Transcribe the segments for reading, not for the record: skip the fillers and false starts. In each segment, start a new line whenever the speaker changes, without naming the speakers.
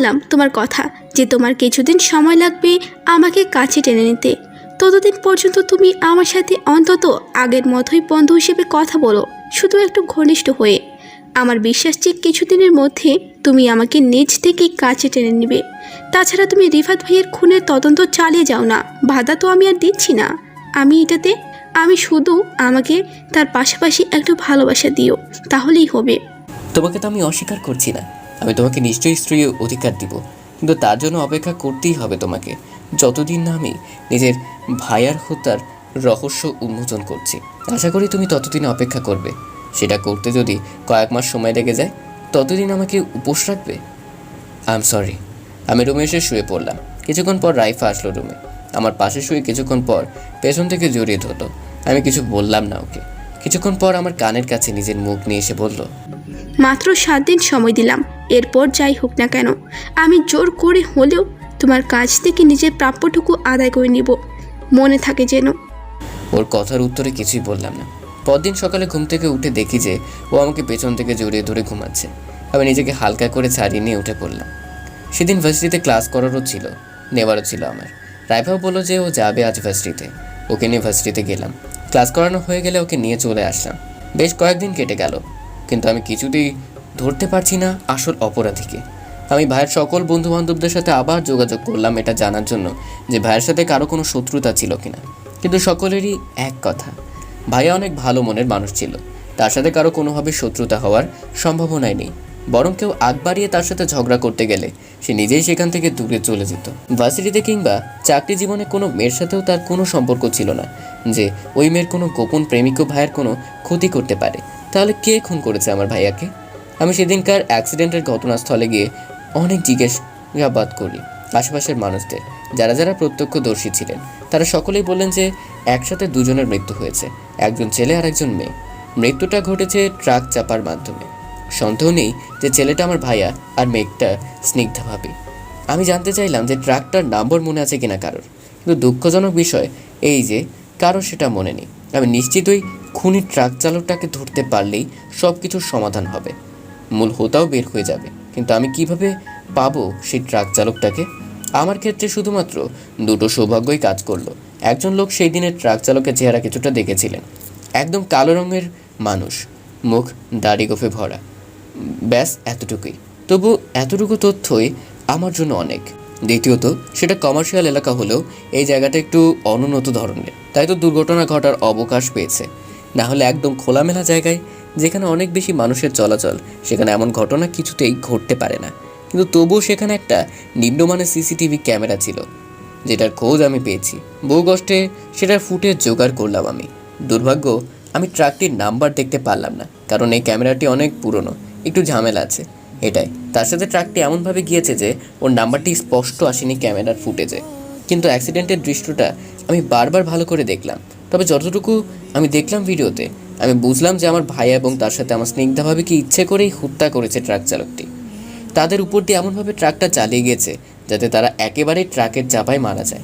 শুনলাম তোমার কথা যে তোমার কিছুদিন সময় লাগবে আমাকে কাছে টেনে নিতে। ততদিন পর্যন্ত তুমি আমার সাথে অন্তত আগের মতোই বন্ধু হিসেবে কথা বলো, শুধু একটু ঘনিষ্ঠ হয়ে। আমার বিশ্বাস যে কিছুদিনের মধ্যে তুমি আমাকে নিজ থেকে কাছে টেনে নিবে। তাছাড়া তুমি রিফাত ভাইয়ের খুনের তদন্ত চালিয়ে যাও না, বাধা তো আমি আর দিচ্ছি না। আমি শুধু আমাকে তার পাশাপাশি একটু ভালোবাসা দিও, তাহলেই হবে।
তোমাকে তো আমি অস্বীকার করছি না, আমি তোমাকে নিশ্চয়ই স্ত্রীর অধিকার দিব, কিন্তু তার জন্য অপেক্ষা করতেই হবে তোমাকে, যতদিন না আমি নিজের ভাইয়ার হত্যার রহস্য উন্মোচন করছি। আশা করি তুমি ততদিন অপেক্ষা করবে। সেটা করতে যদি কয়েক মাস সময় লেগে যায়, ততদিন আমাকে উপোস রাখবে। I am sorry. আমি রুমে এসে শুয়ে পড়লাম। কিছুক্ষণ পর রাইফা আসলো রুমে। আমার পাশে শুয়ে কিছুক্ষণ পর পেছন থেকে জড়িয়ে ধরলো। আমি কিছু বললাম না ওকে। কিছুক্ষণ পর আমার কানের কাছে নিজের মুখ নিয়ে এসে বলল,
মাত্র 7 দিন সময় দিলাম, এরপর যাই হোক না কেন আমি জোর করে হলেও তোমার কাছ থেকে নিজের প্রাপ্যটুকু আদায় করে নিব, মনে থাকে যেন।
ওর কথার উত্তরে কিছুই বললাম না। পরদিন সকালে ঘুম থেকে উঠে দেখি যে ও আমাকে পেছন থেকে জড়িয়ে ধরে ঘুমাচ্ছে। আমি নিজেকে হালকা করে ছাড়িয়ে নিয়ে উঠে পড়লাম। সেদিন ভার্সিটিতে ক্লাস করারও ছিল, নেওয়ারও ছিল আমার। রাইফাও বললো যে ও যাবে আজ ভার্সিটিতে। ওকে নিয়ে ভার্সিটিতে গেলাম। ক্লাস করানো হয়ে গেলে ওকে নিয়ে চলে আসলাম। বেশ কয়েকদিন কেটে গেল, কিন্তু আমি কিছুতেই ধরতে পারছি না আসল অপরাধীকে। আমি ভাইয়ের সকল বন্ধু বান্ধবদের সাথে আবার যোগাযোগ করলাম এটা জানার জন্য যে ভাইয়ের সাথে কারো কোনো শত্রুতা ছিল কিনা, কিন্তু সকলেরই এক কথা, ভাইয়া অনেক ভালো মনের মানুষ ছিল, তার সাথে কারো কোনোভাবে শত্রুতা হওয়ার সম্ভাবনাই নেই। বরং কেউ আগ বাড়িয়ে তার সাথে ঝগড়া করতে গেলে সে নিজেই সেখান থেকে দূরে চলে যেত। ভার্সিটিতে কিংবা চাকরি জীবনে কোনো মেয়ের সাথেও তার কোনো সম্পর্ক ছিল না যে ওই মেয়ের কোনো গোপন প্রেমিকও ভাইয়ের কোনো ক্ষতি করতে পারে। তাহলে কে খুন করেছে আমার ভাইয়াকে? আমি সেদিনকার অ্যাক্সিডেন্টের ঘটনাস্থলে গিয়ে অনেক জিজ্ঞাসাবাদ করি আশেপাশের মানুষদের, যারা যারা প্রত্যক্ষদর্শী ছিলেন। তারা সকলেই বললেন যে একসাথে দুজনের মৃত্যু হয়েছে, একজন ছেলে আর একজন মেয়ে। মৃত্যুটা ঘটেছে ট্রাক চাপার মাধ্যমে। সন্দেহ নেই যে ছেলেটা আমার ভাইয়া আর মেয়েটা স্নিগ্ধা ভাবি। আমি জানতে চাইলাম যে ট্রাকটার নম্বর মনে আছে কিনা কারোর, কিন্তু দুঃখজনক বিষয় এই যে কারোর সেটা মনে নেই। আমি নিশ্চিত ওই খুনি ট্রাক চালকটাকে ধরতে পারলেই সব কিছুর সমাধান হবে, মূল হোতাও বের হয়ে যাবে। কিন্তু আমি কিভাবে পাবো সেই ট্রাক চালকটাকে? আমার ক্ষেত্রে শুধুমাত্র দুটো সৌভাগ্যই কাজ করলো। একজন লোক সেই দিনের ট্রাক চালকের চেহারা কিছুটা দেখেছিলেন, একদম কালো রঙের মানুষ, মুখ দাড়ি গোফে ভরা, ব্যাস এতটুকুই। তবু এতটুকু তথ্যই আমার জন্য অনেক। দ্বিতীয়ত, সেটা কমার্শিয়াল এলাকা হলেও এই জায়গাটা একটু অনুন্নত ধরনের, তাই তো দুর্ঘটনা ঘটার অবকাশ পেয়েছে। না হলে একদম খোলামেলা জায়গায় যেখানে অনেক বেশি মানুষের চলাচল, সেখানে এমন ঘটনা কিছুতেই ঘটতে পারে না। কিন্তু তবুও সেখানে একটা নিম্নমানের সিসিটিভি ক্যামেরা ছিল, যেটার খোঁজ আমি পেয়েছি। বহু কষ্টে সেটার ফুটেজ জোগাড় করলাম আমি। দুর্ভাগ্য, আমি ট্রাকটির নাম্বার দেখতে পারলাম না, কারণ এই ক্যামেরাটি অনেক পুরনো, একটু ঝামেলা আছে এটাই। তার সাথে ট্রাকটি এমনভাবে গিয়েছে যে ওর নাম্বারটি স্পষ্ট আসেনি ক্যামেরার ফুটেজে। কিন্তু অ্যাক্সিডেন্টের দৃশ্যটা আমি বারবার ভালো করে দেখলাম। তবে যতটুকু আমি দেখলাম ভিডিওতে, আমি বুঝলাম যে আমার ভাইয়া এবং তার সাথে আমার স্নিগ্ধাভাবে কি ইচ্ছে করেই হত্যা করেছে ট্রাক চালকটি। তাদের উপর দিয়ে এমনভাবে ট্রাকটা চালিয়ে গিয়েছে যাতে তারা একেবারেই ট্রাকের চাপায় মারা যায়।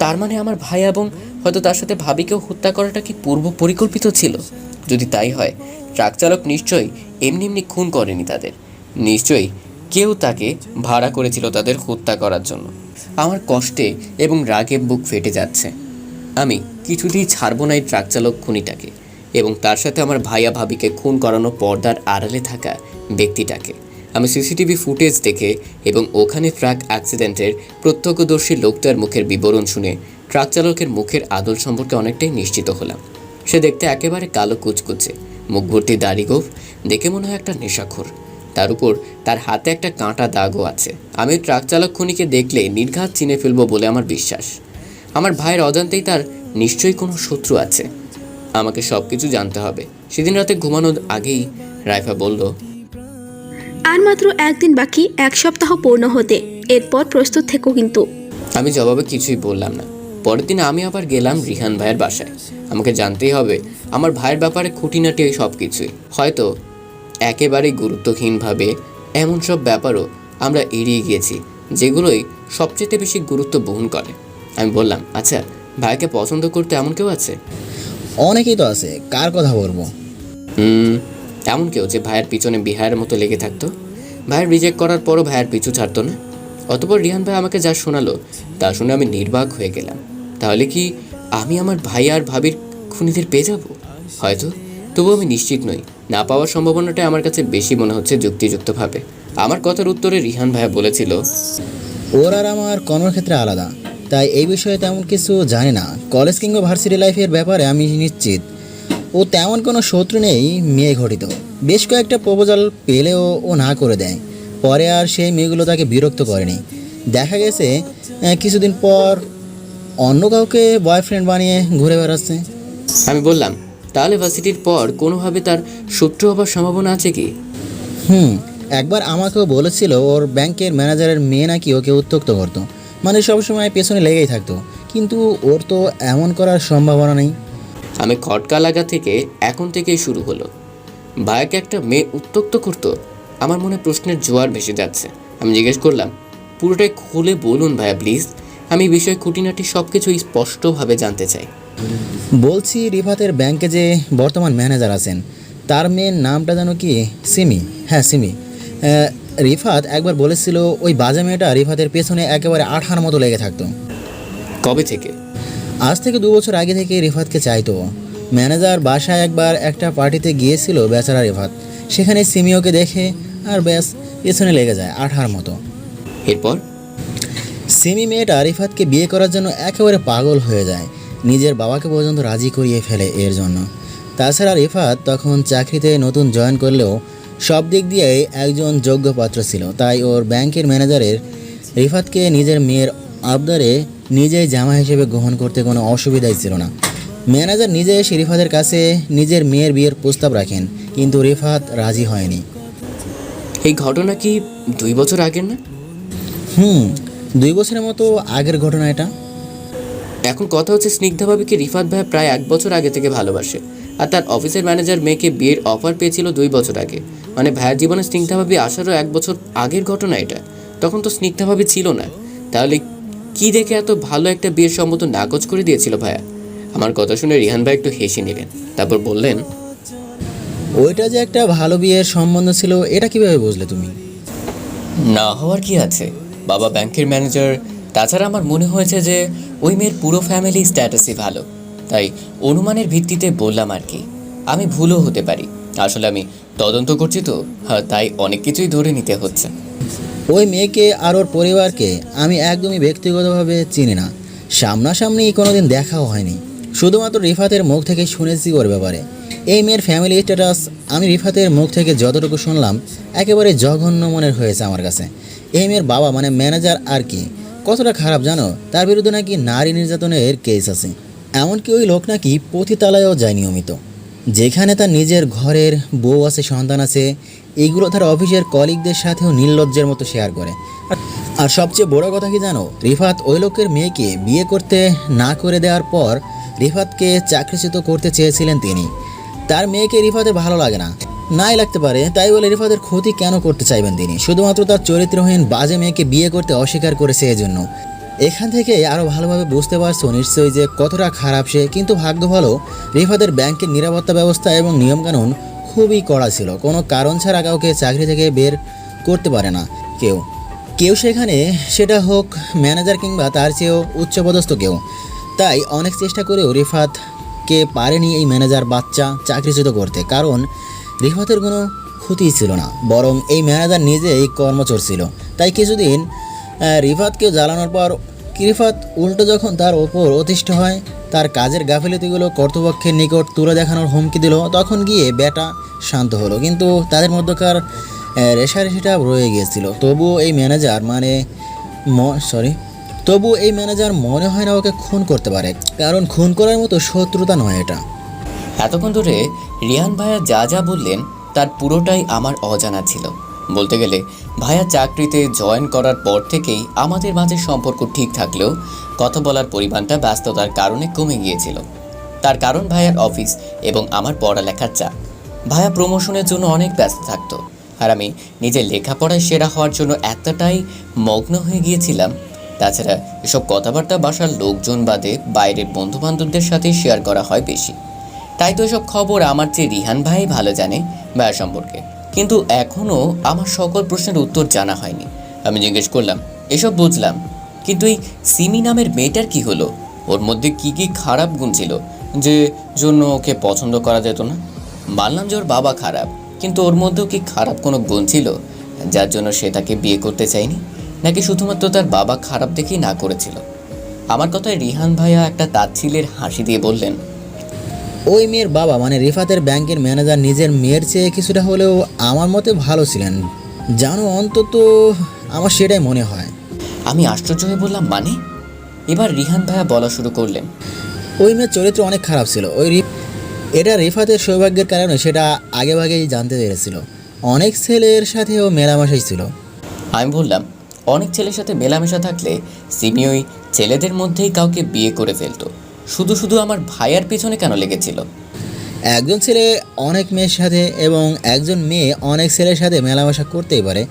তার মানে আমার ভাই এবং হয়তো তার সাথে ভাবিকেও হত্যা করাটা কি পূর্ব পরিকল্পিত ছিল? যদি তাই হয়, ট্রাক চালক নিশ্চয়ই এমনি এমনি খুন করেনি তাদের। নিশ্চয়ই কেউ তাকে ভাড়া করেছিল তাদের হত্যা করার জন্য। আমার কষ্টে এবং রাগে বুক ফেটে যাচ্ছে। আমি কিছুতেই ছাড়বো না এই ট্রাক চালক খুনিটাকে এবং তার সাথে আমার ভাইয়া ভাবিকে খুন করানো পর্দার আড়ালে থাকা ব্যক্তিটাকে। আমি সিসিটিভি ফুটেজ দেখে এবং ওখানে ট্রাক অ্যাক্সিডেন্টের প্রত্যক্ষদর্শী লোকটার মুখের বিবরণ শুনে ট্রাক চালকের মুখের আদল সম্পর্কে অনেকটাই নিশ্চিত হলাম। সে দেখতে একেবারে কালো কুচকুচে, মুখ ভর্তি দাড়ি গোঁফ, দেখে মনে হয় একটা নেশাখোর। তার উপর তার হাতে একটা কাঁটা দাগও আছে। আমি ট্রাক চালক খুনিকে দেখলে নির্ঘাত চিনে ফেলবো বলে আমার বিশ্বাস। আমার ভাইয়ের অজান্তেই তার নিশ্চয়ই কোনো শত্রু আছে। আমাকে সব কিছু জানতে হবে। সেদিন রাতে ঘুমানোর আগেই রাইফা বলল,
আর মাত্র 1 দিন বাকি, 1 সপ্তাহ পূর্ণ হতে, এরপর প্রস্তুত থেকো কিন্তু।
আমি জবাবে কিছুই বললাম না। পরের দিন আমি আবার গেলাম রিহান ভাইয়ের বাসায়। আমাকে জানতেই হবে আমার ভাইয়ের ব্যাপারে খুঁটিনাটি সব কিছুই। হয়তো একেবারেই গুরুত্বহীনভাবে এমন সব ব্যাপারও আমরা এড়িয়ে গিয়েছি যেগুলোই সবচেয়ে বেশি গুরুত্ব বহন করে। আমি বললাম, আচ্ছা, ভাইকে পছন্দ করতে এমন কেউ আছে?
অনেকেই তো আছে, কার কথা বলবো?
এমন কেউ যে ভাইয়ের পিছনে বিহারের মতো লেগে থাকতো, ভাইয়ের রিজেক্ট করার পরও ভাইয়ের পিছু ছাড়তো না। অতঃপর রিহান ভাই আমাকে যা শোনালো তা শুনে আমি নির্বাক হয়ে গেলাম। তাহলে কি আমি আমার ভাই আর ভাবির খুনিদের পেয়ে যাব? হয়তো, তবুও আমি নিশ্চিত নই। না পাওয়ার সম্ভাবনাটা আমার কাছে বেশি মনে হচ্ছে যুক্তিযুক্তভাবে। আমার কথার উত্তরে রিহান ভাইয়া বলেছিল,
ওর আর আমার কর্মক্ষেত্রে আলাদা, তাই এই বিষয়ে তেমন কিছু জানি না। কলেজ কিংবা ভার্সিটি লাইফের ব্যাপারে আমি নিশ্চিত ও তেমন কোনো শত্রু নেই মেয়ে ঘটিত। বেশ কয়েকটা প্রপোজাল পেলেও ও না করে দেয়। পরে আর সেই মেয়েগুলো তাকে বিরক্ত করেনি। দেখা গেছে কিছুদিন পর অন্য কাউকে বয়ফ্রেন্ড বানিয়ে ঘুরে বেড়াচ্ছে।
আমি বললাম, তাহলে ভার্সিটির পর কোনোভাবে তার শত্রু হবার সম্ভাবনা আছে কি?
একবার আমাকেও বলেছিল ওর ব্যাংকের ম্যানেজারের মেয়ে নাকি ওকে উত্ত্যক্ত করতো, মানে সবসময় পেছনে লেগেই থাকতো। কিন্তু ওর তো এমন করার সম্ভাবনা নেই।
আমি খটকা লাগা থেকে এখন থেকেই শুরু হলো। ভাইয়াকে একটা মেয়ে উত্ত্যক্ত করতো? আমার মনে প্রশ্নের জোয়ার ভেসে যাচ্ছে। আমি জিজ্ঞেস করলাম, পুরোটাই খুলে বলুন ভাইয়া প্লিজ, আমি বিষয় খুঁটিনাটি সব কিছু স্পষ্টভাবে জানতে চাই।
বলছি, রিফাতের ব্যাংকে যে বর্তমান ম্যানেজার আছেন তার মেয়ের নামটা জানো কি? সিমি। হ্যাঁ, সিমি। রিফাত একবার বলেছিল ওই বাজে মেয়েটা রিফাতের পেছনে একেবারে আঠার মতো লেগে থাকতো।
কবে থেকে?
আজ থেকে 2 বছর আগে থেকে রিফাতকে চাইতো। ম্যানেজার বাসায় একবার একটা পার্টিতে গিয়েছিল বেচারা রিফাত, সেখানে সিমিওকে দেখে আর ব্যাস পেছনে লেগে যায় আঠার মতো।
এরপর?
সিমি মেয়েটা রিফাতকে বিয়ে করার জন্য একেবারে পাগল হয়ে যায়, নিজের বাবাকে পর্যন্ত রাজি করিয়ে ফেলে এর জন্য। তাছাড়া রিফাত তখন চাকরিতে নতুন জয়েন করলেও সব দিক দিয়েই একজন যোগ্য পাত্র ছিল, তাই ওর ব্যাংকের ম্যানেজারের রিফাতকে নিজের মেয়ের আবদারে নিজেই জামা হিসেবে গ্রহণ করতে কোনো অসুবিধাই ছিল না। ম্যানেজার নিজে এসে রিফাতের কাছে নিজের মেয়ের বিয়ের প্রস্তাব রাখেন, কিন্তু রিফাত রাজি হয়নি।
এই ঘটনা কি 2 বছর আগের না?
2 বছরের মতো আগের ঘটনা এটা।
এখন কথা হচ্ছে, স্নিগ্ধা ভাবিকে রিফাত ভাইয়া প্রায় 1 বছর আগে থেকে ভালোবাসে, আর তার অফিসের ম্যানেজার মেয়েকে বিয়ের অফার পেয়েছিল 2 বছর আগে। মানে ভাইয়ার জীবনে স্নিগ্ধা ভাবি আসারও 1 বছর আগের ঘটনা এটা। তখন তো স্নিগ্ধা ভাবি ছিল না। তাহলে কি দেখে এত ভালো একটা বিয়ের সম্মত নাকচ করে দিয়েছিল ভাইয়া? আমার কথা শুনে রিহান ভাই একটু হেসে নিলেন, তারপর বললেন,
ওইটা যে একটা ভালো বিয়ের সম্বন্ধ ছিল এটা কিভাবে বুঝলে তুমি?
না হওয়ার কি আছে, বাবা ব্যাংকের ম্যানেজার। তাছাড়া আমার মনে হয়েছে যে ওই মেয়ের পুরো ফ্যামিলি স্ট্যাটাসই ভালো, তাই অনুমানের ভিত্তিতে বললাম আর কি। আমি ভুলও হতে পারি, আসলে আমি তদন্ত করছি তো, হ্যাঁ, তাই অনেক কিছুই ধরে নিতে হচ্ছে।
ওই মেয়েকে আর ওর পরিবারকে আমি একদমই ব্যক্তিগতভাবে চিনি না, সামনাসামনি কোনোদিন দেখাও হয়নি। শুধুমাত্র রিফাতের মুখ থেকে শুনেছি ওর ব্যাপারে। এই মেয়ের ফ্যামিলি স্ট্যাটাস আমি রিফাতের মুখ থেকে যতটুকু শুনলাম একেবারে জঘন্য মনের হয়েছে আমার কাছে। এই মেয়ের বাবা মানে ম্যানেজার আর কি কতটা খারাপ জানো? তার বিরুদ্ধে নাকি নারী নির্যাতনের কেস আছে। এমনকি ওই লোক নাকি পতিতালয়েও যায় নিয়মিত, যেখানে তার নিজের ঘরের বউ আছে, সন্তান আছে। এইগুলো তার অফিসের কলিগদের সাথেও নির্লজ্জের মতো শেয়ার করে। আর সবচেয়ে বড় কথা কি জানো? রিফাত ওই লোকের মেয়েকে বিয়ে করতে না করে দেওয়ার পর রিফাতকে চাকরিচ্যুত করতে চেয়েছিলেন তিনি। তার মেয়েকে রিফাতের ভালো লাগে না, নাই লাগতে পারে, তাই বলে রিফাতের ক্ষতি কেন করতে চাইবেন তিনি? শুধুমাত্র তার চরিত্রহীন বাজে মেয়েকে বিয়ে করতে অস্বীকার করেছে এজন্য। এখান থেকে আরও ভালোভাবে বুঝতে পারছো নিশ্চয়ই যে কতটা খারাপ সে। কিন্তু ভাগ্য ভালো, রিফাতের ব্যাংকের নিরাপত্তা ব্যবস্থা এবং নিয়মকানুন খুবই কড়া ছিল। কোনো কারণ ছাড়া কাউকে চাকরি থেকে বের করতে পারে না কেউ সেখানে, সেটা হোক ম্যানেজার কিংবা তার চেয়েও উচ্চপদস্থ কেউ। তাই অনেক চেষ্টা করেও রিফাতকে পারেনি এই ম্যানেজার বাচ্চা চাকরিচ্যুত করতে, কারণ রিফাতের কোনো ক্ষতিই ছিল না, বরং এই ম্যানেজার নিজেই কর্মচোর ছিল। তাই কিছুদিন রিফাতকে জ্বালানোর পর রিফাত উল্টো যখন তার ওপর অতিষ্ঠ হয়, তার কাজের গাফিলতিগুলো কর্তৃপক্ষের নিকট তুলে দেখানোর হুমকি দিল, তখন গিয়ে বেটা শান্ত হলো। কিন্তু তাদের মধ্যকার রেষারেষিটা রয়ে গিয়েছিল। তবুও এই ম্যানেজার মনে হয় না ওকে খুন করতে পারে, কারণ খুন করার মতো শত্রুতা নয় এটা।
এতক্ষণ ধরে রিহান ভাইয়া যা যা বললেন তার পুরোটাই আমার অজানা ছিল। বলতে গেলে ভাইয়া চাকরিতে জয়েন করার পর থেকেই আমাদের মাঝে সম্পর্ক ঠিক থাকলেও কথা বলার পরিমাণটা ব্যস্ততার কারণে কমে গিয়েছিল। তার কারণ ভাইয়ার অফিস এবং আমার পড়ালেখার চাপ। ভাইয়া প্রমোশনের জন্য অনেক ব্যস্ত থাকতো, আর আমি নিজের লেখাপড়ায় সেরা হওয়ার জন্য এতটাই মগ্ন হয়ে গিয়েছিলাম। তাছাড়া এসব কথাবার্তা বাসার লোকজন বাদে বাইরের বন্ধুবান্ধবদের সাথে শেয়ার করা হয় বেশি। তাই তো এসব খবর আমার চেয়ে রিহান ভাই ভালো জানে ভাইয়া সম্পর্কে। কিন্তু এখনও আমার সকল প্রশ্নের উত্তর জানা হয়নি। আমি জিজ্ঞেস করলাম, এসব বুঝলাম, কিন্তু এই সিমি নামের মেয়েটার কি হলো? ওর মধ্যে কি কি খারাপ গুণ ছিল যে জন্য ওকে পছন্দ করা যেত না? মানলাম যে ওর বাবা খারাপ, কিন্তু ওর মধ্যেও কি খারাপ কোনো গুণ ছিল যার জন্য সে তাকে বিয়ে করতে চায়নি? নাকি শুধুমাত্র তার বাবা খারাপ দেখেই না করেছিল? আমার কথায় রিহান ভাইয়া একটা তাচ্ছিলের হাসি দিয়ে বললেন,
ওই মেয়ের বাবা মানে রিফাতের ব্যাংকের ম্যানেজার নিজের মেয়ের চেয়ে কিছুটা হলেও আমার মতে ভালো ছিলেন, জানো, অন্তত আমার সেটাই মনে হয়।
আমি আশ্চর্য হয়ে বললাম, মানে? এবার রিহান ভাইয়া বলা শুরু করলেন,
ওই মেয়ের চরিত্র অনেক খারাপ ছিল। এটা রিফাতের সৌভাগ্যের কারণে সেটা আগেভাগেই জানতে পেরেছিল। অনেক ছেলের সাথে ও মেলামেশাই ছিল।
আমি বললাম, অনেক ছেলের সাথে মেলামেশা থাকলে সিমি ওই ছেলেদের মধ্যেই কাউকে বিয়ে করে ফেলতো, শুধু শুধু আমার ভাইয়ার পেছনে কেন লেগেছিল?
একজন ছেলে অনেক মেয়ের সাথে এবং একজন মেয়ে অনেক ছেলের সাথে মেলামেশা করতেই পারে,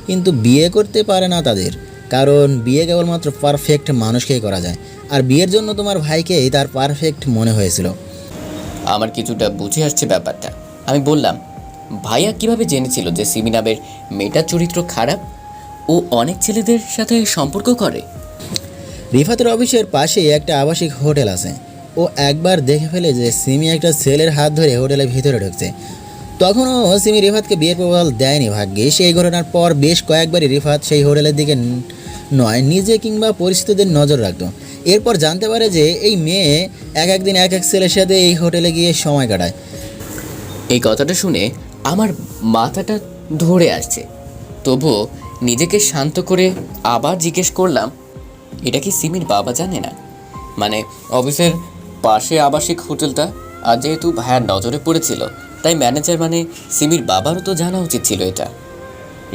কিন্তু বিয়ে করতে পারে না তাদের, কারণ বিয়ে কেবলমাত্র পারফেক্ট মানুষকেই করা যায়। আর বিয়ের জন্য তোমার ভাইকেই তার পারফেক্ট মনে হয়েছিল।
আমার কিছুটা বুঝে আসছে ব্যাপারটা। আমি বললাম, ভাইয়া কিভাবে জেনেছিল যে সিমি নামের মেয়েটার চরিত্র খারাপ? ও অনেক ছেলেদের সাথে সম্পর্ক করে।
রিফাতের অফিসের পাশেই একটা আবাসিক হোটেল আছে। ও একবার দেখে ফেলে যে সিমি একটা ছেলের হাত ধরে হোটেলের ভিতরে ঢুকছে। তখনও সিমি রিফাতকে বিয়ের প্রপোজাল দেয়নি। ভাগ্যিস এই ঘটনার পর বেশ কয়েকবারই রিফাত সেই হোটেলের দিকে নয় নিজে কিংবা পরিচিতদের নজর রাখত। এরপর জানতে পারে যে এই মেয়ে একদিন এক ছেলের সাথে এই হোটেলে গিয়ে সময় কাটায়।
এই কথাটা শুনে আমার মাথাটা ধরে আসছে, তবুও নিজেকে শান্ত করে আবার জিজ্ঞেস করলাম, এটা কি সিমির বাবা জানে না? মানে অফিসের পাশে আবাসিক হোটেলটা, আর যেহেতু ভাইয়ার নজরে পড়েছিল তাই ম্যানেজার মানে সিমির বাবারও তো জানা উচিত ছিল এটা।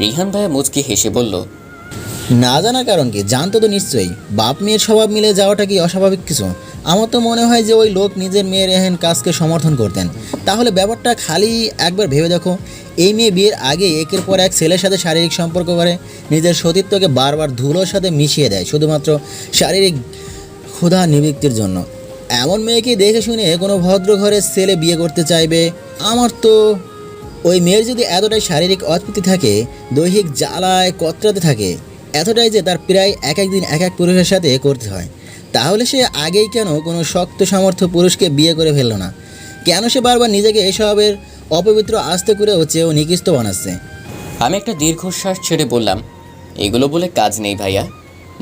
রিহান ভাইয়া মুচকি হেসে বলল,
না জানার কারণ কি? জানতো তো নিশ্চয়ই। বাপ মেয়ের স্বভাব মিলে যাওয়াটা কি অস্বাভাবিক কিছু? আমার তো মনে হয় যে ওই লোক নিজের মেয়ের এহেন কাজকে সমর্থন করতেন। তাহলে ব্যাপারটা খালি একবার ভেবে দেখো, এই মেয়ে বিয়ের আগে একের পর এক ছেলের সাথে শারীরিক সম্পর্ক করে, নিজের সতীত্বকে বারবার ধুলোর সাথে মিশিয়ে দেয় শুধুমাত্র শারীরিক ক্ষুধা নিবৃত্তির জন্য। এমন মেয়েকে দেখে শুনে কোনো ভদ্র ঘরের ছেলে বিয়ে করতে চাইবে? আমার তো ওই মেয়ের যদি এতটাই শারীরিক অস্ফীতি থাকে, দৈহিক জ্বালায় কতরাতে থাকে, এতটাই যে তার প্রায় একদিন এক পুরুষের সাথে করতে হয়, তাহলে সে আগেই কেন কোনো শক্ত সামর্থ্য পুরুষকে বিয়ে করে ফেললো না? কেন সে বারবার নিজেকে এসবের অপবিত্র আস্তে করে চেয়েও নিকৃষ্ট বানাচ্ছে?
আমি একটা দীর্ঘশ্বাস ছেড়ে বললাম, এগুলো বলে কাজ নেই ভাইয়া,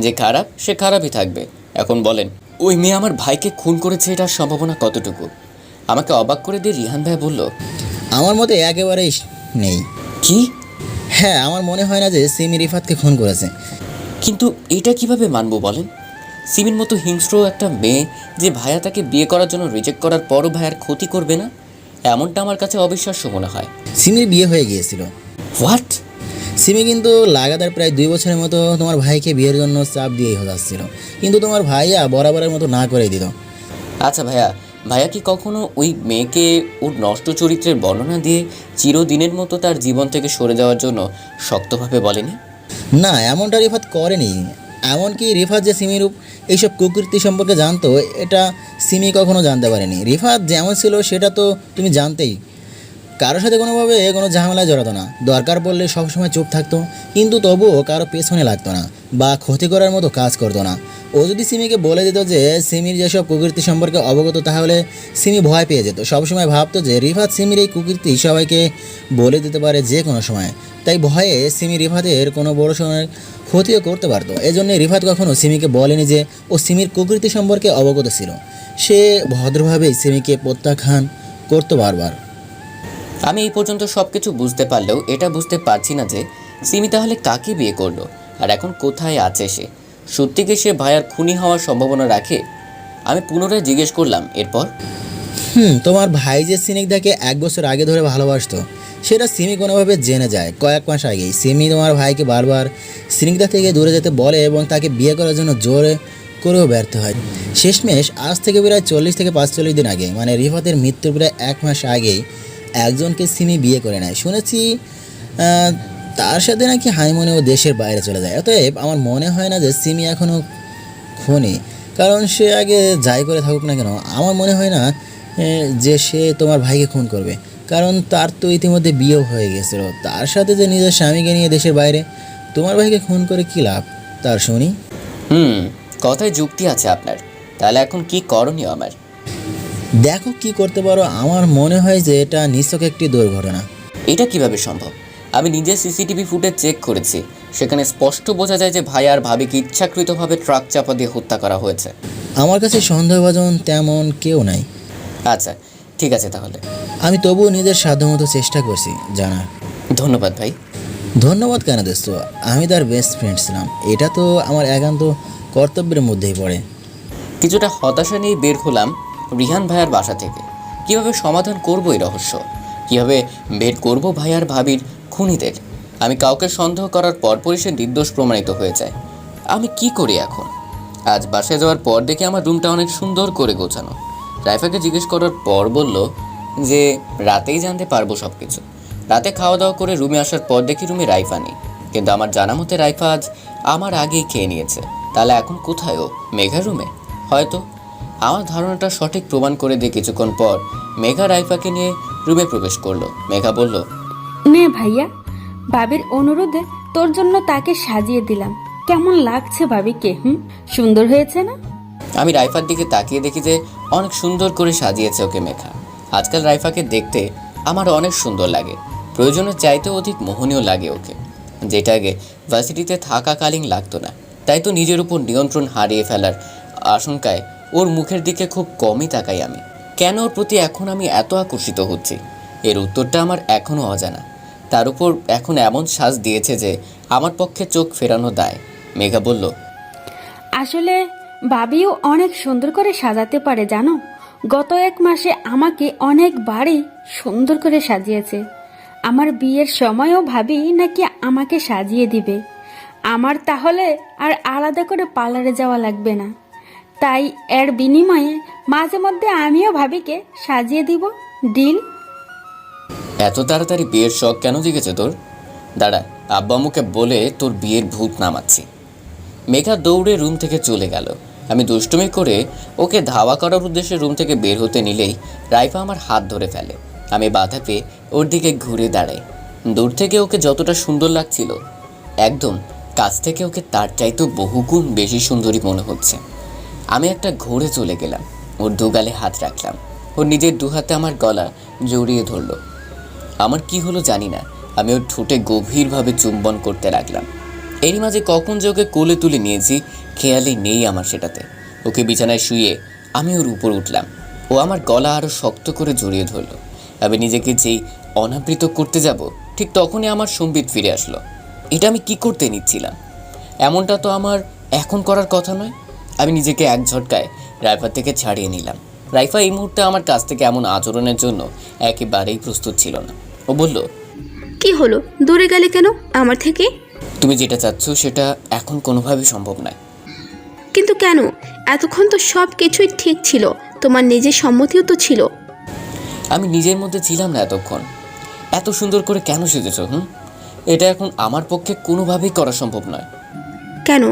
যে খারাপ সে খারাপই থাকবে। এখন বলেন, ওই মেয়ে আমার ভাইকে খুন করেছে, এটার সম্ভাবনা কতটুকু? আমাকে অবাক করে দিয়ে রিহান ভাই বলল,
আমার মতে একেবারেই নেই।
কি?
হ্যাঁ, আমার মনে হয় না যে সিমি রিফাতকে খুন করেছে।
কিন্তু এটা কিভাবে মানবো বলেন? সিমির মতো হিংস্র একটা মেয়ে যে ভাইয়া তাকে বিয়ে করার জন্য রিজেক্ট করার পরও ভাইয়ার ক্ষতি করবে না, এমনটা আমার কাছে অবিশ্বাস্য মনে হয়।
সিমির বিয়ে হয়ে গিয়েছিল।
হোয়াট?
সিমি কিন্তু লাগাতার প্রায় 2 বছরের মতো তোমার ভাইকে বিয়ের জন্য চাপ দিয়েই যাচ্ছিল, কিন্তু তোমার ভাইয়া বরাবরের মতো না করে দিত।
আচ্ছা ভাইয়া, ভাইয়া কি কখনো ওই মেয়েকে ওর নষ্ট চরিত্রের বর্ণনা দিয়ে চিরদিনের মতো তার জীবন থেকে সরে যাওয়ার জন্য শক্তভাবে বলেনি?
না, এমনটা রিফাত করেনি। এমনকি রিফাত যে সিমির এইসব কুকীর্তি সম্পর্কে জানতো, এটা সিমি কখনো জানতে পারেনি। রিফাত যেমন ছিল সেটা তো তুমি জানতেই। কারোর সাথে কোনোভাবে কোনো ঝামেলায় জড়াতো না, দরকার পড়লে সবসময় চুপ থাকতো, কিন্তু তবুও কারো পেছনে লাগতো না বা ক্ষতি করার মতো কাজ করতো না। ও যদি সিমিকে বলে দিত যে সিমির যেসব কুকীর্তি সম্পর্কে অবগত, তাহলে সিমি ভয় পেয়ে যেত। সবসময় ভাবতো যে রিফাত সিমির এই কুকীর্তি সবাইকে বলে দিতে পারে যে কোনো সময়, তাই ভয়ে সিমি রিফাতের কোনো বড় সময়ের ক্ষতিও করতে পারতো। এজন্যই রিফাত কখনো সিমিকে বলেনি যে ও সিমির কুকীর্তি সম্পর্কে অবগত ছিল। সে ভদ্রভাবেই সিমিকে প্রত্যাখ্যান করতো বারবার।
আমি এই পর্যন্ত সব কিছু বুঝতে পারলেও এটা বুঝতে পারছি না যে সিমি তাহলে কাকে বিয়ে করলো আর এখন কোথায় আছে সে? সত্যি কি সে ভাইয়ার খুনি হওয়ার সম্ভাবনা রাখে? আমি পুনরায় জিজ্ঞেস করলাম, এরপর?
তোমার ভাই যে সিনিকদাকে 1 বছর আগে ধরে ভালোবাসতো, সেটা সিমি কোনোভাবে জেনে যায়। কয়েক মাস আগেই সিমি তোমার ভাইকে বারবার সিনিকদা থেকে দূরে যেতে বলে এবং তাকে বিয়ে করার জন্য জোরে করেও ব্যর্থ হয়। শেষমেশ আজ থেকে প্রায় 40 থেকে 45 দিন আগে, মানে রিফাতের মৃত্যুর প্রায় 1 মাস আগেই একজনকে সিমি বিয়ে করে নেয়। শুনেছি তার সাথে নাকি হানিমুনে ও দেশের বাইরে চলে যায়। অতএব আমার মনে হয় না যে সিমি এখনও খুনি, কারণ সে আগে যাই করে থাকুক না কেন, আমার মনে হয় না যে সে তোমার ভাইকে খুন করবে, কারণ তার তো ইতিমধ্যে বিয়েও হয়ে গেছিলো। তার সাথে যে নিজের স্বামীকে নিয়ে দেশের বাইরে, তোমার ভাইকে খুন করে কী লাভ? তার শুনি।
কথায় যুক্তি আছে আপনার। তাহলে এখন কি করণীয় আমার?
দেখো কি করতে পারো। আমার মনে হয় যে এটা নিছক একটি দুর্ঘটনা।
এটা কিভাবে সম্ভব? আমি নিজে সিসিটিভি ফুটেজ চেক করেছি, সেখানে স্পষ্ট বোঝা যায় যে ভাই আর ভাবিকে ইচ্ছাকৃতভাবে ট্রাক চাপা দিয়ে হত্যা করা হয়েছে।
আমার কাছে সন্দেহভাজন তেমন কেউ নাই।
আচ্ছা, ঠিক আছে তাহলে।
আমি তবুও নিজের সাধ্যমতো চেষ্টা করছি জানার।
ধন্যবাদ ভাই।
ধন্যবাদ কেন দোস্ত, আমি তার বেস্ট ফ্রেন্ড ছিলাম, এটা তো আমার একান্ত কর্তব্যের মধ্যেই পড়ে।
কিছুটা হতাশা নিয়ে বের হলাম রিহান ভাইয়ার বাসা থেকে। কিভাবে সমাধান করব এই রহস্য? কিভাবে বের করব ভাই আর ভাবির খুনিদের? আমি কাউকে সন্দেহ করার পরপরই সে নির্দোষ প্রমাণিত হয়ে যায়। আমি কি করি এখন? আজ বাসায় যাওয়ার পর দেখে আমার রুমটা অনেক সুন্দর করে গোছানো। রাইফাকে জিজ্ঞেস করার পর বলল যে রাতেই জানতে পারবো সব কিছু। রাতে খাওয়া দাওয়া করে রুমে আসার পর দেখি রুমে রাইফা নেই, কিন্তু আমার জানা মতে রাইফা আজ আমার আগেই খেয়ে নিয়েছে। তাহলে এখন কোথায় ও? মেঘার রুমে হয়তো। আমার ধারণাটা সঠিক প্রমাণ করে দিয়ে কিছুক্ষণ পর মেঘা রাইফাকে নিয়ে রুমে প্রবেশ করলো। মেঘা বলল,
নে ভাইয়া, ভাবির অনুরোধে তোর জন্য তাকে সাজিয়ে দিলাম। কেমন লাগছে ভাবিকে? সুন্দর হয়েছে না?
আমি রাইফার দিকে তাকিয়ে দেখি যে অনেক সুন্দর করে সাজিয়েছে ওকে মেঘা। আজকাল রাইফাকে দেখতে আমার অনেক সুন্দর লাগে, প্রয়োজনের চাইতেও অধিক মোহনীয় লাগে ওকে, যেটা আগে ভার্সিটিতে থাকাকালীন লাগতো না। তাই তো নিজের উপর নিয়ন্ত্রণ হারিয়ে ফেলার আশঙ্কায় ওর মুখের দিকে খুব কমই তাকাই আমি। কেন ওর প্রতি এখন আমি এত আকর্ষিত হচ্ছি, এর উত্তরটা আমার এখনও অজানা। তার উপর এখন এমন সাজ দিয়েছে যে আমার পক্ষে চোখ ফেরানো দায়। মেঘা বলল,
আসলে ভাবিও অনেক সুন্দর করে সাজাতে পারে জানো। গত 1 মাসে আমাকে অনেকবারই সুন্দর করে সাজিয়েছে। আমার বিয়ের সময়ও ভাবি নাকি আমাকে সাজিয়ে দিবে। আমার তাহলে আর আলাদা করে পার্লারে যাওয়া লাগবে না। তাই এর বিনিময়ে মাঝে মধ্যে আমিও ভাবিকে সাজিয়ে দিব। ডিল?
এত তাড়াতাড়ি বিয়ের শখ কেন জেগেছে তোর? দাঁড়া, আব্বা আম্মুকে বলে তোর বিয়ের ভূত নামাচ্ছি। মেঘা দৌড়ে রুম থেকে চলে গেল। আমি দুষ্টুমি করে ওকে ধাওয়া করার উদ্দেশ্যে রুম থেকে বের হতে নিলেই রাইফা আমার হাত ধরে ফেলে। আমি বাধা পেয়ে ওর দিকে ঘুরে দাঁড়াই। দূর থেকে ওকে যতটা সুন্দর লাগছিল, একদম কাছ থেকে ওকে তার চাইতেও বহুগুণ বেশি সুন্দরী মনে হচ্ছে। আমি একটা ঘোরে চলে গেলাম, ওর দুগালে হাত রাখলাম। ওর নিজের দুহাতে আমার গলা জড়িয়ে ধরলো। আমার কি হলো জানি না, আমি ওর ঠোঁটে গভীরভাবে চুম্বন করতে লাগলাম। এরই মাঝে কখন যে ওকে কোলে তুলে নিয়েছি খেয়ালই নেই আমার সেটাতে। ওকে বিছানায় শুয়ে আমি ওর উপর উঠলাম। ও আমার গলা আরও শক্ত করে জড়িয়ে ধরলো। আমি নিজেকে যেই অনাবৃত করতে যাব, ঠিক তখনই আমার সম্বিত ফিরে আসলো। এটা আমি কি করতে নিচ্ছিলাম? এমনটা তো আমার এখন করার কথা নয়। আমি নিজেকে এক ঝটকায় রাইফা থেকে ছাড়িয়ে নিলাম। রাইফা এই মুহূর্তে আমার কাছ থেকে এমন আচরণের জন্য একেবারেই প্রস্তুত ছিল না। ও বলল,
কি হলো, দূরে গেলে কেন আমার থেকে?
তুমি যেটা চাচ্ছ সেটা এখন কোনোভাবেই সম্ভব নয়।
কিন্তু কেন? এতক্ষণ তো সব কিছুই ঠিক ছিল, তোমার নিজের সম্মতিও তো ছিল।
আমি নিজের মধ্যে ছিলাম না এতক্ষণ। এত সুন্দর করে কেন সেজেছ? এটা এখন আমার পক্ষে কোনোভাবেই করা সম্ভব নয়।
কেন?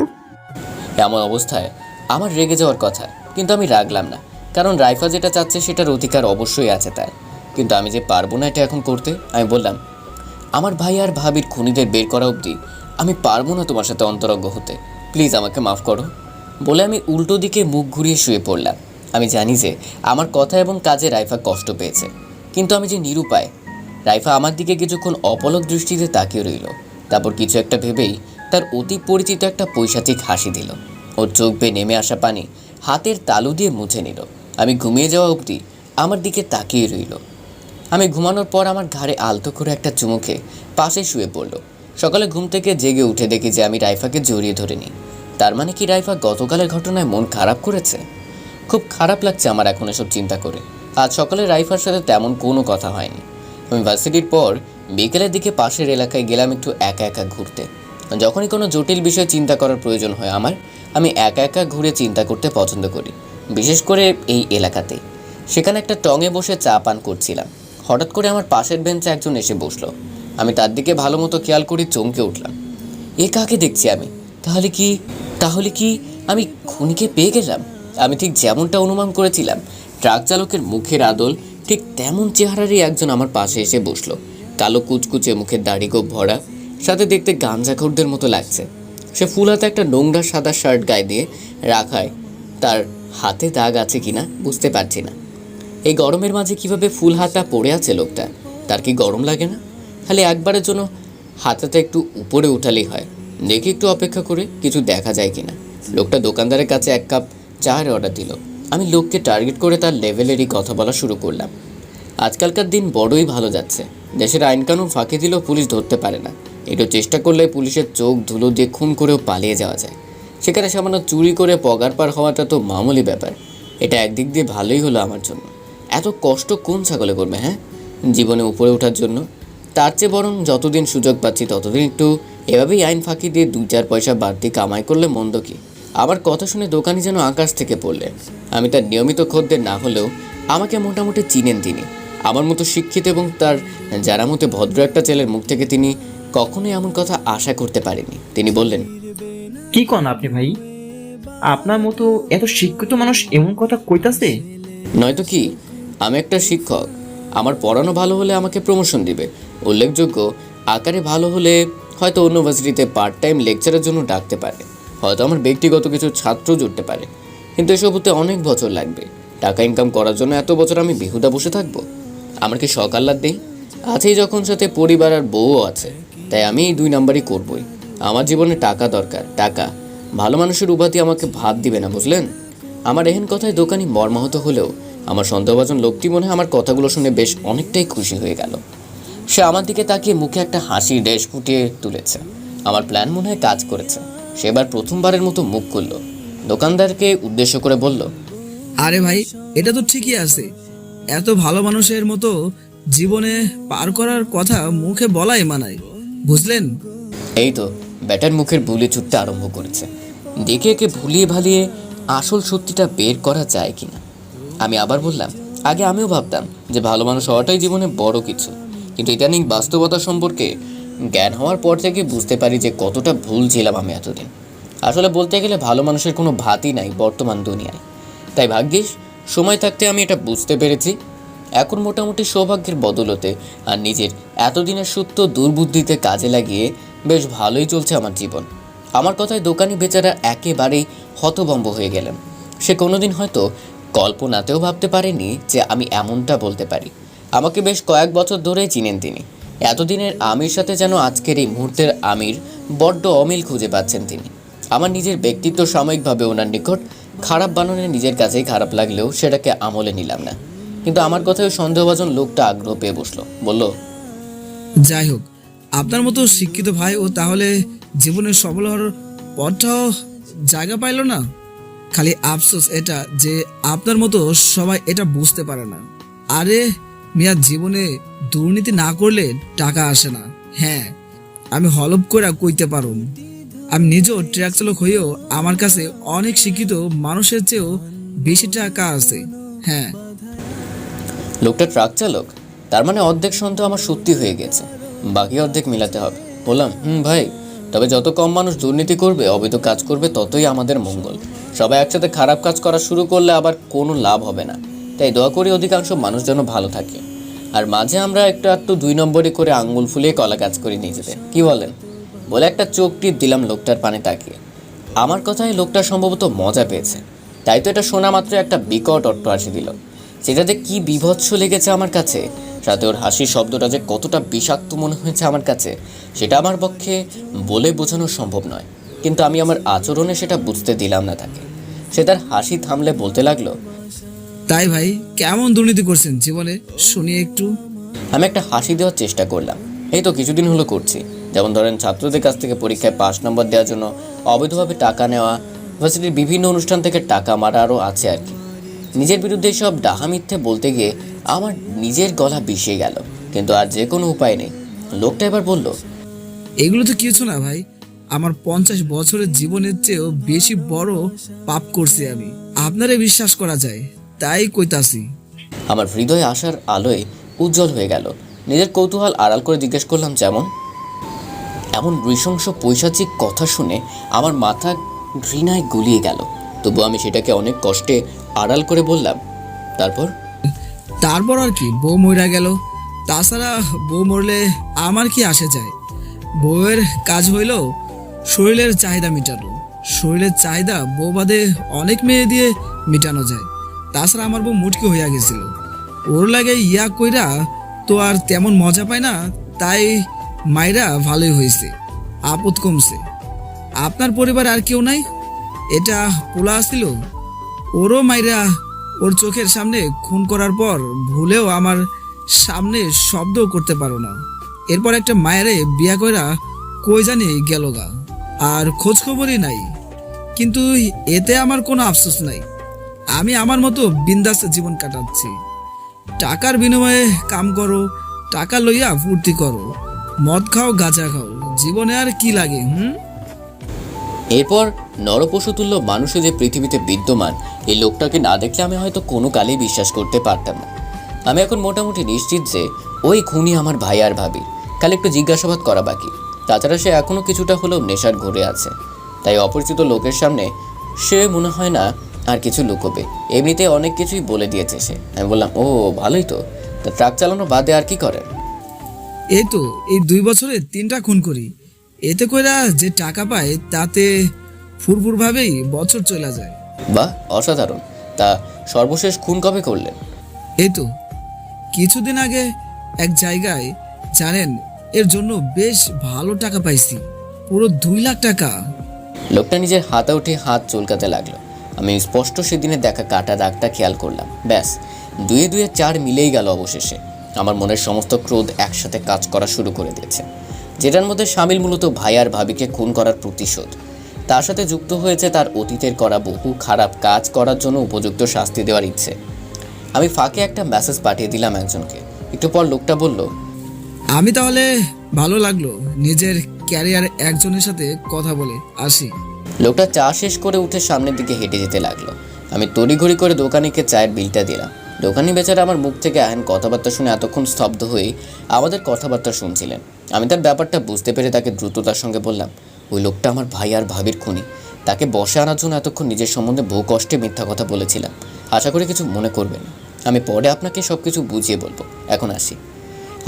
এমন অবস্থায় আমার রেগে যাওয়ার কথা, কিন্তু আমি রাগলাম না, কারণ রাইফা যেটা চাচ্ছে সেটার অধিকার অবশ্যই আছে তার। কিন্তু আমি যে পারবো না এটা এখন করতে। আমি বললাম, আমার ভাই আর ভাবির খুনিদের বের করা অবধি আমি পারবো না তোমার সাথে অন্তরঙ্গ হতে। প্লিজ আমাকে মাফ করো। বলে আমি উল্টো দিকে মুখ ঘুরিয়ে শুয়ে পড়লাম। আমি জানি যে আমার কথা এবং কাজে রাইফা কষ্ট পেয়েছে, কিন্তু আমি যে নিরুপায়। রাইফা আমার দিকে কিছুক্ষণ অপলক দৃষ্টিতে তাকিয়ে রইল। তারপর কিছু একটা ভেবেই তার অতি পরিচিত একটা পৈশাচিক হাসি দিল। ওর চোখ বেয়ে নেমে আসা পানি হাতের তালু দিয়ে মুছে নিল। আমি ঘুমিয়ে যাওয়া অবধি আমার দিকে তাকিয়ে রইল। আমি ঘুমানোর পর আমার ঘাড়ে আলতো করে একটা চুমু খেয়ে পাশে শুয়ে পড়ল। সকালে ঘুম থেকে জেগে উঠে দেখি যে আমি রাইফাকে জড়িয়ে ধরে নিই। তার মানে কি রাইফা গতকালের ঘটনায় মন খারাপ করেছে? খুব খারাপ লাগছে আমার এখন এসব চিন্তা করে। আজ সকালে রাইফার সাথে তেমন কোনো কথা হয়নি। আমি ভার্সিটির পর বিকেলের দিকে পাশের এলাকায় গেলাম একটু একা একা ঘুরতে। যখনই কোনো জটিল বিষয় চিন্তা করার প্রয়োজন হয় আমি একা একা ঘুরে চিন্তা করতে পছন্দ করি, বিশেষ করে এই এলাকাতেই। সেখানে একটা টঙে বসে চা পান করছিলাম। হঠাৎ করে আমার পাশের বেঞ্চে একজন এসে বসলো। আমি তার দিকে ভালো মতো খেয়াল করে চমকে উঠলাম। এ কাকে দেখছি আমি? তাহলে কি আমি খুনিকে পেয়ে গেলাম? আমি ঠিক যেমনটা অনুমান করেছিলাম, ট্রাক চালকের মুখের আদল ঠিক তেমন চেহারারই একজন আমার পাশে এসে বসলো। কালো কুচকুচে মুখের দাড়ি গোঁফ ভরা, সাথে দেখতে গাঞ্জাখোরদের মতো লাগছে। সে ফুল হাতে একটা নোংরা সাদা শার্ট গায়ে দিয়ে রাখায় তার হাতে দাগ আছে কিনা বুঝতে পারছি না। এই গরমের মাঝে কিভাবে ফুল হাতা পড়ে আছে লোকটা, তার কি গরম লাগে না? খালি একবারের জন্য হাতাটা একটু উপরে উঠালেই হয়। দেখি একটু অপেক্ষা করে কিছু দেখা যায় কিনা। লোকটা দোকানদারের কাছে 1 কাপ চায়ের অর্ডার দিল। আমি লোককে টার্গেট করে তার লেভেলেরই কথা বলা শুরু করলাম। আজকালকার দিন বড়ই ভালো যাচ্ছে। দেশের আইনকানুন ফাঁকি দিলেও পুলিশ ধরতে পারে না। একটু চেষ্টা করলে পুলিশের চোখ ধুলো দিয়ে খুন করেও পালিয়ে যাওয়া যায়। সেখানে সামান্য চুরি করে পগার পার হওয়াটা তো মামুলি ব্যাপার। এটা একদিক দিয়ে ভালোই হলো আমার জন্য। এত কষ্ট কোন ছাগলে করবে, হ্যাঁ, জীবনে উপরে ওঠার জন্য? তার চেয়ে বরং যতদিন সুযোগ পাচ্ছি ততদিন একটু এভাবেই আইন ফাঁকি দিয়ে 2-4 পয়সা বাড়তি কামাই করলে মন্দ কি? আমার কথা শুনে দোকানি যেন আকাশ থেকে পড়লেন। আমি তার নিয়মিত খদ্দের না হলেও আমাকে মোটামুটি চিনেন তিনি। আমার মতো শিক্ষিত এবং তার যারা মতো ভদ্র একটা ছেলের মুখ থেকে তিনি কখনোই এমন কথা আশা করতে পারেনি। তিনি বললেন,
কি কন আপনি ভাই? আপনার মতো এত শিক্ষিত মানুষ এমন কথা কইতাছে?
নয়তো কি, আমি একটা শিক্ষক। আমার পড়ানো ভালো হলে আমাকে প্রমোশন দিবে। উল্লেখযোগ্য আকারে ভালো হলে হয়তো অন্য ভার্সিটিতে পার্ট টাইম লেকচারের জন্য ডাকতে পারে। হয়তো আমার ব্যক্তিগত কিছু ছাত্র জুটতে পারে। কিন্তু এসব হতে অনেক বছর লাগবে। টাকা ইনকাম করার জন্য এত বছর আমি বেহুদা বসে থাকবো? আমার কি শখ আহ্লাদ নেই? আছেই যখন, সাথে পরিবার আর বউও আছে। তাই আমি এই 2 নাম্বারই করবই। আমার জীবনে টাকা দরকার, টাকা। ভালো মানুষের উপাধি আমাকে ভাত দিবে না, বুঝলেন? আমার এহেন কথায় দোকানি মর্মাহত হলেও আমার সন্দেহভাজন লোকটি মনে হয় আমার কথাগুলো শুনে বেশ অনেকটাই খুশি হয়ে গেল। সে আমার দিকে তাকিয়ে মুখে একটা হাসির রেশ ফুটিয়ে তুলেছে। আমার প্ল্যান মনে হয় কাজ করেছে। সে এবার প্রথমবারের মতো মুখ খুলল। দোকানদারকে উদ্দেশ্য করে বলল,
আরে ভাই, এটা তো ঠিকই আছে। এত ভালো মানুষের মতো জীবনে পার করার কথা মুখে বলাই মানায়, বুঝলেন?
এই তো ব্যাটার মুখের বুলি ছুটতে আরম্ভ করেছে। দেখে একে ভুলিয়ে ভালিয়ে আসল সত্যিটা বের করা যায় কিনা। আমি আবার বললাম, আগে আমিও ভাবতাম যে ভালো মানুষ হওয়াটাই জীবনে বড় কিছু, কিন্তু ইদানিং বাস্তবতা সম্পর্কে জ্ঞান হওয়ার পর থেকে বুঝতে পারি যে কতটা ভুল ছিলাম আমি এতদিন। আসলে বলতে গেলে ভালো মানুষের কোনো ভাতই নাই বর্তমান দুনিয়ায়। তাই ভাগ্যিস সময় থাকতে আমি এটা বুঝতে পেরেছি। এখন মোটামুটি সৌভাগ্যের বদলতে আর নিজের এতদিনের সুপ্ত দুর্বুদ্ধিতে কাজে লাগিয়ে বেশ ভালোই চলছে আমার জীবন। আমার কথায় দোকানি বেচারা একেবারেই হতভম্ব হয়ে গেলেন। সে কোনোদিন হয়তো কল্পনাতেও ভাবতে পারেনি যে আমি এমনটা বলতে পারি। আমাকে বেশ কয়েক বছর ধরেই চিনেন তিনি। এতদিনের আমির সাথে যেন আজকের এই মুহূর্তের আমির বড্ড অমিল খুঁজে পাচ্ছেন তিনি। আমার নিজের ব্যক্তিত্ব সাময়িকভাবে ওনার নিকট খারাপ বানানো নিজের কাছেই খারাপ লাগলেও সেটাকে আমলে নিলাম না। কিন্তু আমার কথায় সন্দেহভাজন লোকটা আগ্রহ পেয়ে বসলো, বলল,
যাই হোক, আপনার মতো শিক্ষিত ভাই ও তাহলে জীবনে সফল হওয়ার পথটাও জায়গা পাইল না। খালি আফসোস এটা যে আপনার মতো সবাই এটা বুঝতে পারে না। আরে মিয়া, জীবনে দুর্নীতি না করলে টাকা আসে না। হ্যাঁ, আমি হলপ করে কইতে পারুম। আমি নিজেও ট্রাক চালক হয়েও আমার কাছে অনেক শিক্ষিত মানুষের চেয়েও বেশি টাকা আছে। হ্যাঁ।
লোকটা ট্রাক চালক? তার মানে অর্ধেক সন্দেহ আমার সত্যি হয়ে গেছে, বাকি অর্ধেক মিলাতে হবে। বললাম, ভাই, তবে যত কম মানুষ দুর্নীতি করবে, অবৈধ কাজ করবে, ততই আমাদের মঙ্গল। সবাই একসাথে খারাপ কাজ করা শুরু করলে আবার কোনো লাভ হবে না। তাই দোয়া করি অধিকাংশ মানুষ যেন ভালো থাকে। আর মাঝে আমরা একটু 2 নম্বরই করে আঙ্গুল ফুলিয়ে কলা কাজ করি নিজেদের, কি বলেন? বলে একটা চোখ টিপ দিলাম লোকটার পানে তাকিয়ে। আমার কথায় লোকটা সম্ভবত মজা পেয়েছে, তাই তো এটা শোনা মাত্র একটা বিকট অট্টহাসি দিল। সেটাতে কি বিভৎস লেগেছে আমার কাছে, সাথে ওর হাসির শব্দটা যে কতটা বিষাক্ত মনে হয়েছে আমার কাছে, সেটা আমার পক্ষে বলে বোঝানো সম্ভব নয়। কিন্তু আমি আমার আচরণে সেটা বুঝতে দিলাম না তাকে। সে তার হাসি থামলে বলতে লাগলো,
তাই ভাই, কেমন দুর্নীতি করছেন জীবনে শুনি একটু।
আমি একটা হাসি দেওয়ার চেষ্টা করলাম। এই তো কিছুদিন হলো করছি। যেমন ধরেন, ছাত্রদের কাছ থেকে পরীক্ষায় 5 নম্বর দেওয়ার জন্য অবৈধভাবে টাকা নেওয়া, ভার্সিটির বিভিন্ন অনুষ্ঠান থেকে টাকা মারা, আরও আছে আর কি। নিজের বিরুদ্ধে সব ডাহা মিথ্যে বলতে গিয়ে আমার নিজের গলা বিষিয়ে গেল, কিন্তু আর যে কোনো উপায় নেই। লোকটা এবার বলল,
এগুলো তো কিছু না ভাই, আমার 50 বছরের জীবনের চেয়েও বেশি বড় পাপ করছি আমি। আপনারে বিশ্বাস করা যায়, তাই কইতাছি।
আমার হৃদয়ে আসার আলোয় উজ্জ্বল হয়ে গেল। নিজের কৌতূহল আড়াল করে জিজ্ঞেস করলাম, যেমন? এমন নৃশংস পৈশাচিক কথা শুনে আমার মাথা ঘৃণায় গুলিয়ে গেল। তবু আমি সেটাকে অনেক কষ্টে আড়াল করে বললাম,
তারপর আর কি, বউ মইরা গেল। তাছাড়া বউ মরলে আমার কি আসে যায়? বউয়ের কাজ হইল শরীরের চাহিদা মেটানো। শরীরের চাহিদা বউ বাদে অনেক মেয়ে দিয়ে মেটানো যায়। তাছাড়া আমার বউ মুটকি হইয়া গেছিল, ওর লাগে ইয়া কইরা তো আর তেমন মজা পায় না, তাই মাইরা ভালোই হয়েছে, আপদ কমছে। আপনার পরিবার আর কেউ নাই? এটা পোলা আসছিল, ওরও মাইরা ওর চোখের সামনে খুন করার পর ভুলেও আমার সামনে শব্দও করতে পারো না। এরপর একটা মায়েরে বিয়া কইরা কই জানি গেল গা, আর খোঁজ খবরই নাই। কিন্তু এতে আমার কোনো আফসোস নাই, আমি আমার মতো বিন্দাস জীবন কাটাচ্ছি। টাকার বিনিময়ে কাম করো, টাকা লইয়া ফুর্তি করো, মদ খাও, গাঁজা খাও, জীবনে আর কি লাগে?
এরপর নরপশুতুল্য মানুষে যে পৃথিবীতে বিদ্যমান, এই লোকটাকে না দেখলে আমি হয়তো কোনো কালেই বিশ্বাস করতে পারতাম না। আমি এখন মোটামুটি নিশ্চিত যে ওই খুনি আমার ভাই আর ভাবি, খালি একটু জিজ্ঞাসাবাদ করা বাকি। তাছাড়া সে এখনও কিছুটা হলেও নেশার ঘুরে আছে, তাই অপরিচিত লোকের সামনে সে মনে হয় না আর কিছু লুকোবে। এমনিতে অনেক কিছুই বলে দিয়েছে সে। আমি বললাম, ও ভালোই তো, তা ট্রাক চালানো বাদে আর কি করেন?
এই তো এই 2 বছরে 3টা খুন করি, এতে কইরা যে টাকা পায় তাতে ফুরফুর ভাবেই বছর চলে যায়।
বাহ, অসাধারণ। তা সর্বশেষ খুন কবে করলেন?
এই তো কিছুদিন আগে এক জায়গায়, জানেন, এর জন্য বেশ ভালো টাকা পাইছি, পুরো 2 লাখ টাকা।
লোকটা নিজের হাতে উঠে হাত চুলকাতে লাগলো। আমি স্পষ্ট সেদিনে দেখা কাটা দাগটা খেয়াল করলাম। ব্যাস, 2 2 4 মিলেই গেল। অবশেষে আমার মনের সমস্ত ক্রোধ একসাথে কাজ করা শুরু করে দিয়েছে, যেটার মধ্যে সামিল মূলত ভাই আর ভাবিকে খুন করার প্রতিশোধ। তার সাথে যুক্ত হয়েছে তার অতীতের করা বহু খারাপ কাজ করার জন্য উপযুক্ত শাস্তি দেওয়ার ইচ্ছে। আমি ফাঁকে একটা মেসেজ পাঠিয়ে দিলাম একজনকে। একটু পর লোকটা বলল,
আমি তাহলে ভালো লাগলো নিজের ক্যারিয়ার একজনের সাথে কথা বলে আসি।
লোকটা চা শেষ করে উঠে সামনের দিকে হেঁটে যেতে লাগলো। আমি তড়িঘড়ি করে দোকানিকে চায়ের বিলটা দিলাম। দোকানি বেচারা আমার মুখ থেকে আহেন কথাবার্তা শুনে এতক্ষণ স্তব্ধ হয়েই আমাদের কথাবার্তা শুনছিলেন। আমি তার ব্যাপারটা বুঝতে পেরে তাকে দ্রুততার সঙ্গে বললাম, ওই লোকটা আমার ভাই আর ভাবির খুনি। তাকে বসে আনার জন্য এতক্ষণ নিজের সম্বন্ধে বহু কষ্টে মিথ্যা কথা বলেছিলাম। আশা করি কিছু মনে করবেন না, আমি পরে আপনাকে সব কিছু বুঝিয়ে বলবো। এখন আসি।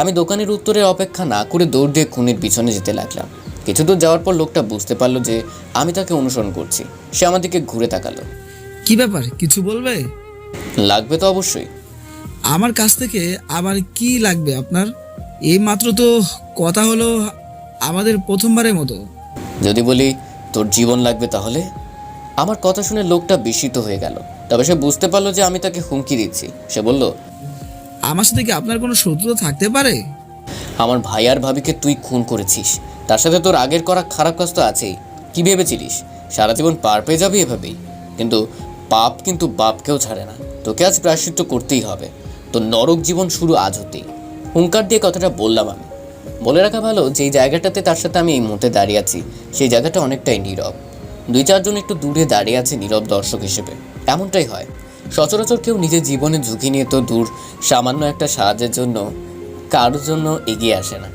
আমি দোকানের উত্তরের অপেক্ষা না করে দৌড় দিয়ে খুনির পিছনে যেতে লাগলাম। কিছু দূর যাওয়ার পর লোকটা বুঝতে পারলো যে আমি তাকে অনুসরণ করছি। সে আমার দিকে ঘুরে তাকালো।
কি ব্যাপার, কিছু বলবে?
লাগবে তো অবশ্যই।
আমার কাছ থেকে আবার কি লাগবে আপনার? এই মাত্র তো কথা হলো আমাদের প্রথমবারের মতো।
যদি বলি তোর জীবন লাগবে তাহলে? আমার কথা শুনে লোকটা বিস্মিত হয়ে গেল। তবে সে বুঝতে পারলো যে আমি তাকে হুমকি দিচ্ছি। সে বলল,
আমার সাথে কি আপনার কোনো শত্রুতা থাকতে পারে?
আমার ভাই আর ভাবিকে তুই খুন করেছিস, তার সাথে তোর আগের করা খারাপ কাজ তো আছেই। কি ভেবেছিলিস সারা জীবন পার পেয়ে যাবি এভাবেই? কিন্তু পাপ কিন্তু বাপকেও ছাড়ে না, তোকে আজ প্রায়শ্চিত্ত করতেই হবে। তোর নরক জীবন শুরু আজ হতেই। হুঙ্কার দিয়ে কথাটা বললাম আমি। বলে রাখা ভালো, যেই জায়গাটাতে তার সাথে আমি এই মুহূর্তে দাঁড়িয়ে আছি সেই জায়গাটা অনেকটাই নীরব। 2-4 জন একটু দূরে দাঁড়িয়ে আছে নীরব দর্শক হিসেবে। এমনটাই হয় সচরাচর। কেউ নিজের জীবনে ঝুঁকি নিয়ে তো দূর, সামান্য একটা সাহায্যের জন্য কারোর জন্য এগিয়ে আসে না।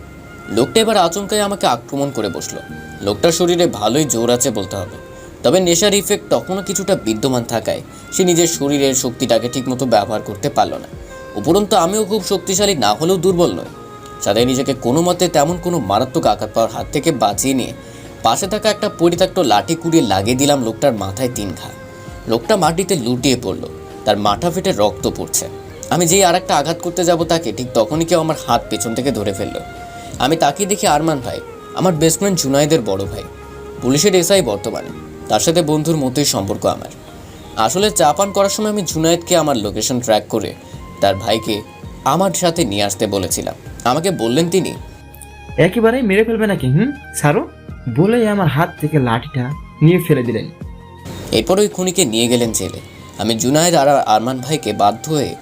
লোকটা এবার আচমকাই আমাকে আক্রমণ করে বসলো। লোকটার শরীরে ভালোই জোর আছে বলতে হবে, তবে নেশার ইফেক্ট তখনও কিছুটা বিদ্যমান থাকায় সে নিজের শরীরের শক্তিটাকে ঠিকমতো ব্যবহার করতে পারলো না। উপরন্তু আমিও খুব শক্তিশালী না হলেও দুর্বল নয়। সাথে নিজেকে কোনো মতে তেমন কোনো মারাত্মক আঘাত পাওয়ার হাত থেকে বাঁচিয়ে নিয়ে পাশে থাকা একটা পরিত্যক্ত লাঠি কুড়িয়ে লাগিয়ে দিলাম লোকটার মাথায় 3 ঘা। লোকটা মাটিতে লুটিয়ে পড়লো, তার মাথা ফেটে রক্ত পড়ছে। আমি যেই আর একটা আঘাত করতে যাব তাকে, ঠিক তখনই কেউ আমার হাত পেছন থেকে ধরে ফেললো। আমি তাকিয়ে দেখি আরমান ভাই, আমার বেস্ট ফ্রেন্ড জুনায়েদের বড় ভাই, পুলিশের এসআই বর্তমানে। তার সাথে বন্ধুর মতোই সম্পর্ক আমার। আসলে চা পান করার সময় আমি জুনায়েদকে আমার লোকেশন ট্র্যাক করে তার ভাইকে আমার সাথে নিয়ে আসতে বলেছিলাম। আমাকে বললেন তিনি,
একেবারে মেরে ফেলবে নাকি? ছাড়ো বলেই আমার হাত থেকে লাঠিটা নিয়ে ফেলে দিলেন।
এরপর ওই খুনিকে নিয়ে গেলেন জেলে। আমি জুনায়েদ আর আরমান ভাইকে বাধ্য হয়ে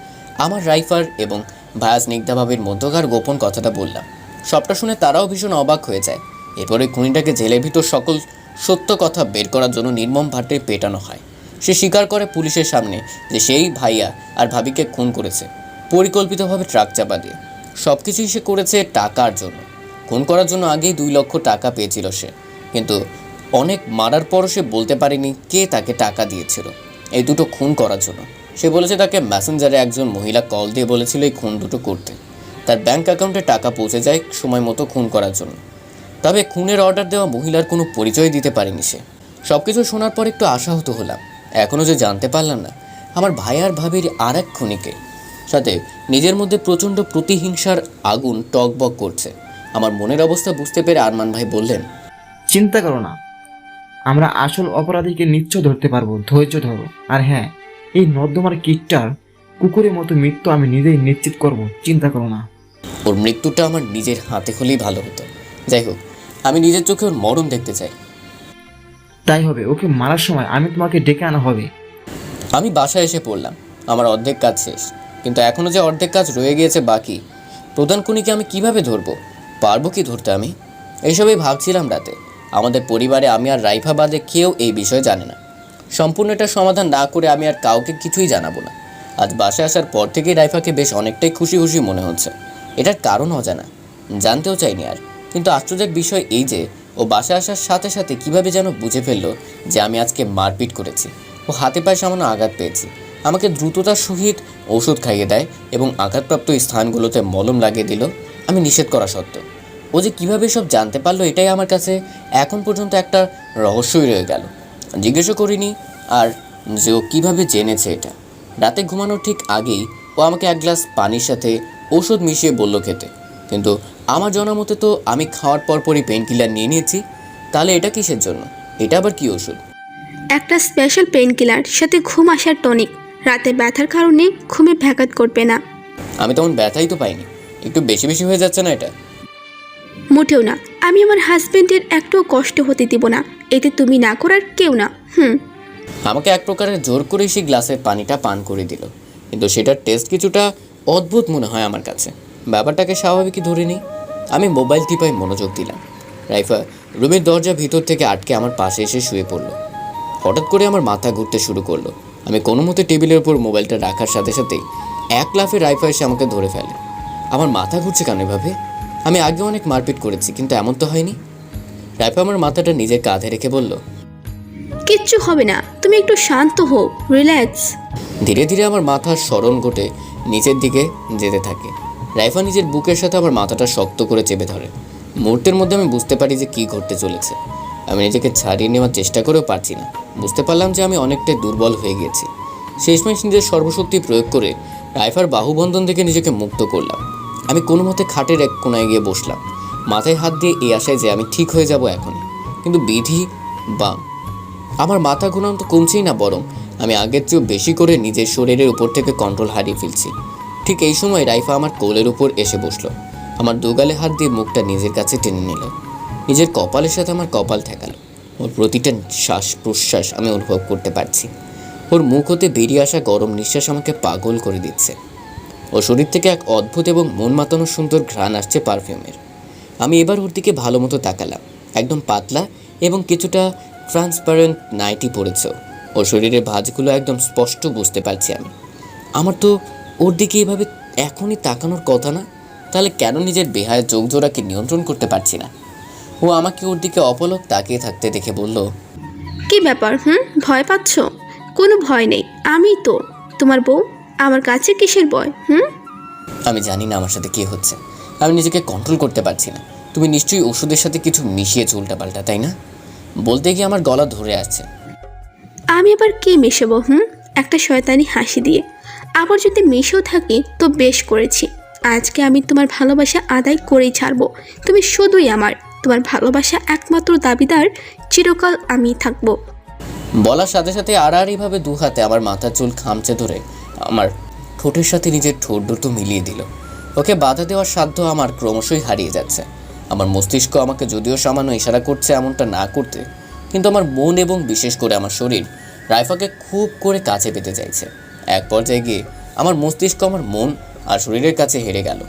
আমার রাইফার এবং ভায়া স্নিগ্ধা ভাবির মধ্যকার গোপন কথাটা বললাম। সবটা শুনে তারাও ভীষণ অবাক হয়ে যায়। এরপর ওই খুনিটাকে জেলের ভিতর সকল সত্য কথা বের করার জন্য নির্মম ভাটে পেটানো হয়। সে স্বীকার করে পুলিশের সামনে যে সেই ভাইয়া আর ভাবিকে খুন করেছে, পরিকল্পিতভাবে ট্রাক চাপা দিয়ে। সব কিছুই সে করেছে টাকার জন্য। খুন করার জন্য আগেই 2 লক্ষ টাকা পেয়েছিল সে, কিন্তু অনেক মারার পরও সে বলতে পারেনি কে তাকে টাকা দিয়েছিল এই দুটো খুন করার জন্য। সে বলেছে তাকে মেসেঞ্জারে একজন মহিলা কল দিয়ে বলেছিল এই খুন দুটো করতে। তার ব্যাংক অ্যাকাউন্টে টাকা পৌঁছে যায় সময় মতো খুন করার জন্য। তবে খুনের অর্ডার দেওয়া মহিলার কোনো পরিচয় দিতে পারেনি সে। সব কিছু শোনার পর একটু আশাহত হলাম। এখনও যে জানতে পারলাম না আমার ভাই আর ভাবির আর এক খুনিকে। সাথে নিজের মধ্যে প্রচণ্ড প্রতিহিংসার আগুন টকবক করছে। আমার মনের অবস্থা বুঝতে পেরে আরমান ভাই বললেন,
চিন্তা করো না, আমরা আসল অপরাধীকে নিশ্চয় ধরতে পারবো, ধৈর্য ধরো। আর হ্যাঁ, এই নর্দমার কিটটার কুকুরের মতো মৃত্যু আমি নিজেই নিশ্চিত করব, চিন্তা করো না।
ওর মৃত্যুটা আমার নিজের হাতে হলেই ভালো হতো। যাই হোক, আমি নিজের চোখে ওর মরণ দেখতে চাই।
তাই হবে, ওকে মারার সময় আমি তোমাকে ডেকে আনা হবে।
আমি বাসায় এসে পড়লাম। আমার অর্ধেক কাজ শেষ, কিন্তু এখনও যে অর্ধেক কাজ রয়ে গিয়েছে বাকি। প্রধান খুনিকে আমি কিভাবে ধরবো? পারবো কি ধরতে আমি? এইসবই ভাবছিলাম রাতে। আমাদের পরিবারে আমি আর রাইফা বাদে কেউ এই বিষয়ে জানে না। সম্পূর্ণ এটা সমাধান না করে আমি আর কাউকে কিছুই জানাবো না। আজ বাসায় আসার পর থেকেই রাইফাকে বেশ অনেকটাই খুশি খুশি মনে হচ্ছে। এটার কারণ অজানা, জানতেও চাইনি আর। কিন্তু আশ্চর্যের বিষয় এই যে ও বাসায় আসার সাথে সাথে কিভাবে যেন বুঝে ফেললো যে আমি আজকে মারপিট করেছি। ও হাতে পায়ে সামান্য আঘাত পেয়েছি। আমাকে দ্রুততার সহিত ওষুধ খাইয়ে দেয় এবং আঘাতপ্রাপ্ত স্থানগুলোতে মলম লাগিয়ে দিল আমি নিষেধ করা সত্ত্বেও। ও যে কীভাবে সব জানতে পারলো এটাই আমার কাছে এখন পর্যন্ত একটা রহস্যই রয়ে গেল। জিজ্ঞেসও করিনি আর যে ও কীভাবে জেনেছে এটা। রাতে ঘুমানোর ঠিক আগেই ও আমাকে এক গ্লাস পানির সাথে ওষুধ মিশিয়ে বলল খেতে। কিন্তু আমার জানা মতে তো আমি খাওয়ার পরপরই পেন কিলার নিয়ে নিয়েছি। তাহলে এটা কিসের জন্য? এটা আবার কী ওষুধ?
একটা স্পেশাল পেন কিলার, সাথে ঘুম আসার টনিক। রাতে ব্যথার কারণে ঘুমে ব্যাঘাত করবে না।
আমি তখন ব্যথাই তো পাইনি। একটু বেশি বেশি হয়ে যাচ্ছে না এটা?
মোটেও না। আমি আমার হাজবেন্ডের একটু কষ্ট হতে দিব না। এতে তুমি না করার কেউ না।
আমাকে এক প্রকারের জোর করেই সেই গ্লাসের পানিটা পান করে দিল। কিন্তু সেটার টেস্ট কিছুটা অদ্ভুত মনে হয় আমার কাছে। ব্যাপারটাকে স্বাভাবিকই ধরে নিই। আমি মোবাইল টিপায় মনোযোগ দিলাম। রাইফা রুমের দরজা ভিতর থেকে আটকে আমার পাশে এসে শুয়ে পড়ল। হঠাৎ করে আমার মাথা ঘুরতে শুরু করলো। আমি কোনো মতে টেবিলের উপর মোবাইলটা রাখার সাথে সাথেই এক লাফে রাইফা এসে আমাকে ধরে ফেলে। আমার মাথা ঘুরছে কেন এভাবে? আমি আগে অনেক মারপিট করেছি, কিন্তু এমন তো হয়নি। রাইফা আমার মাথাটা নিজের কাঁধে রেখে বলল,
কিচ্ছু হবে না, তুমি একটু শান্ত হও, রিল্যাক্স।
ধীরে ধীরে আমার মাথার স্মরণ ঘটে নিচের দিকে যেতে থাকে। রাইফা নিজের বুকের সাথে আমার মাথাটা শক্ত করে চেপে ধরে। মুহূর্তের মধ্যে আমি বুঝতে পারি যে কী ঘটতে চলেছে। আমি নিজেকে ছাড়িয়ে নেওয়ার চেষ্টা করেও পারছি না। বুঝতে পারলাম যে আমি অনেকটাই দুর্বল হয়ে গেছি। শেষমেশ নিজের সর্বশক্তি প্রয়োগ করে রাইফার বাহুবন্ধন থেকে নিজেকে মুক্ত করলাম। আমি কোনো মতে খাটের এক কোনায় গিয়ে বসলাম, মাথায় হাত দিয়ে এই আশায় যে আমি ঠিক হয়ে যাব এখনই। কিন্তু বিধি বা আমার মাথা ঘুরানো তো কমছেই না, বরং আমি আগের চেয়েও বেশি করে নিজের শরীরের উপর থেকে কন্ট্রোল হারিয়ে ফেলছি। ঠিক এই সময় রাইফা আমার কোলের উপর এসে বসলো। আমার দুগালে হাত দিয়ে মুখটা নিজের কাছে টেনে নিল। নিজের কপালের সাথে আমার কপাল ঠেকালো। ওর প্রতিটা শ্বাস প্রশ্বাস আমি অনুভব করতে পারছি। ওর মুখ হতে বেরিয়ে আসা গরম নিঃশ্বাস আমাকে পাগল করে দিচ্ছে। ওর শরীর থেকে এক অদ্ভুত এবং মন মাতানো সুন্দর ঘ্রাণ আসছে পারফিউমের। আমি এবার ওর দিকে ভালো মতো তাকালাম। একদম পাতলা এবং কিছুটা ট্রান্সপারেন্ট নাইটি পরেছে। ওর শরীরের ভাঁজগুলো একদম স্পষ্ট বুঝতে পারছি আমি। আমার তো ওর দিকে এভাবে এখনই তাকানোর কথা না। তাহলে কেন নিজের বেহায়া চোখ জোড়াকে নিয়ন্ত্রণ করতে পারছি না? ও আমাকে ওর দিকে অপলক তাকিয়ে থাকতে দেখে বলল,
কি ব্যাপার? ভয় পাচ্ছ? কোনো ভয় নেই, আমি তো তোমার বউ। আমার কাছে কিসের ভয়?
আমি জানি না আমার সাথে কী হচ্ছে। আমি নিজেকে কন্ট্রোল করতে পারছি না। তুমি নিশ্চয়ই ওষুধের সাথে কিছু মিশিয়েছো উল্টাপাল্টা, তাই না? বলতে গিয়ে আমার গলা ধরে আসছে।
আমি আবার কি মেশাবো? একটা শয়তানি হাসি দিয়ে। আবার যদি মেশেও থাকি তো বেশ করেছি। আজকে আমি তোমার ভালোবাসা আদায় করেই ছাড়বো। তুমি শুধুই আমার। তোমার ভালোবাসা একমাত্র দাবিদার। চিরকাল আমি থাকবো।
বলার সাথে সাথে আড়াআড়িভাবে দু হাতে আমার মাথার চুল খামচে ধরে আমার ঠোঁটের সাথে নিজের ঠোঁট দুটো মিলিয়ে দিল। ওকে বাধা দেওয়ার সাধ্য আমার ক্রমশই হারিয়ে যাচ্ছে। আমার মস্তিষ্ক আমাকে যদিও সামান্য ইশারা করছে এমনটা না করতে, কিন্তু আমার মন এবং বিশেষ করে আমার শরীর রাইফাকে খুব করে কাছে পেতে চাইছে। এক পর্যায়ে গিয়ে আমার মস্তিষ্ক আমার মন আর শরীরের কাছে হেরে গেল।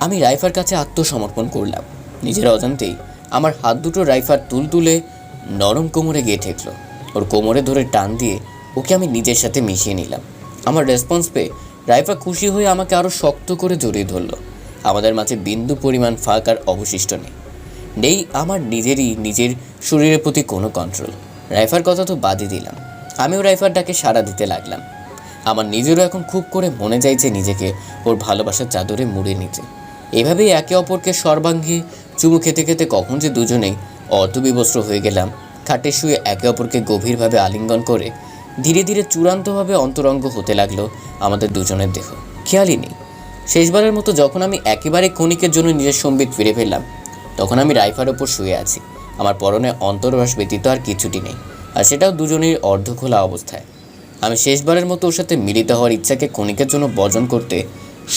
আমি রাইফার কাছে আত্মসমর্পণ করলাম। নিজের অজান্তেই আমার হাত দুটো রাইফার তুলতুলে নরম কোমরে গিয়ে ঠেকলো। ওর কোমরে ধরে টান দিয়ে ওকে আমি নিজের সাথে মিশিয়ে নিলাম। আমার রেসপন্স পেয়ে রাইফা খুশি হয়ে আমাকে আরও শক্ত করে জড়িয়ে ধরলো। আমাদের মাঝে বিন্দু পরিমাণ ফাঁক আর অবশিষ্ট নেই আমার নিজের শরীরের প্রতি কোনো কন্ট্রোল। রাইফার কথা তো বাদই দিলাম, আমিও রাইফার ডাকে সাড়া দিতে লাগলাম। আমার নিজেরও এখন খুব করে মনে চাইছে নিজেকে ওর ভালোবাসার চাদরে মুড়ে নিতে। এভাবেই একে অপরকে সর্বাঙ্গে চুমু খেতে খেতে কখন যে দুজনেই অর্ধবিবস্ত্র হয়ে গেলাম। খাটে শুয়ে একে অপরকে গভীরভাবে আলিঙ্গন করে ধীরে ধীরে চূড়ান্তভাবে অন্তরঙ্গ হতে লাগলো আমাদের দুজনের দেহ। খেয়ালই নেই শেষবারের মতো যখন আমি একেবারে ক্ষণিকের জন্য নিজের সম্বিত ফিরে ফেললাম, তখন আমি রাইফার ওপর শুয়ে আছি। আমার পরনে অন্তর্বাস ব্যতীত আর কিছুটি নেই, আর সেটাও দুজনের অর্ধখোলা অবস্থায়। আমি শেষবারের মতো ওর সাথে মিলিত হওয়ার ইচ্ছাকে ক্ষণিকের জন্য বর্জন করতে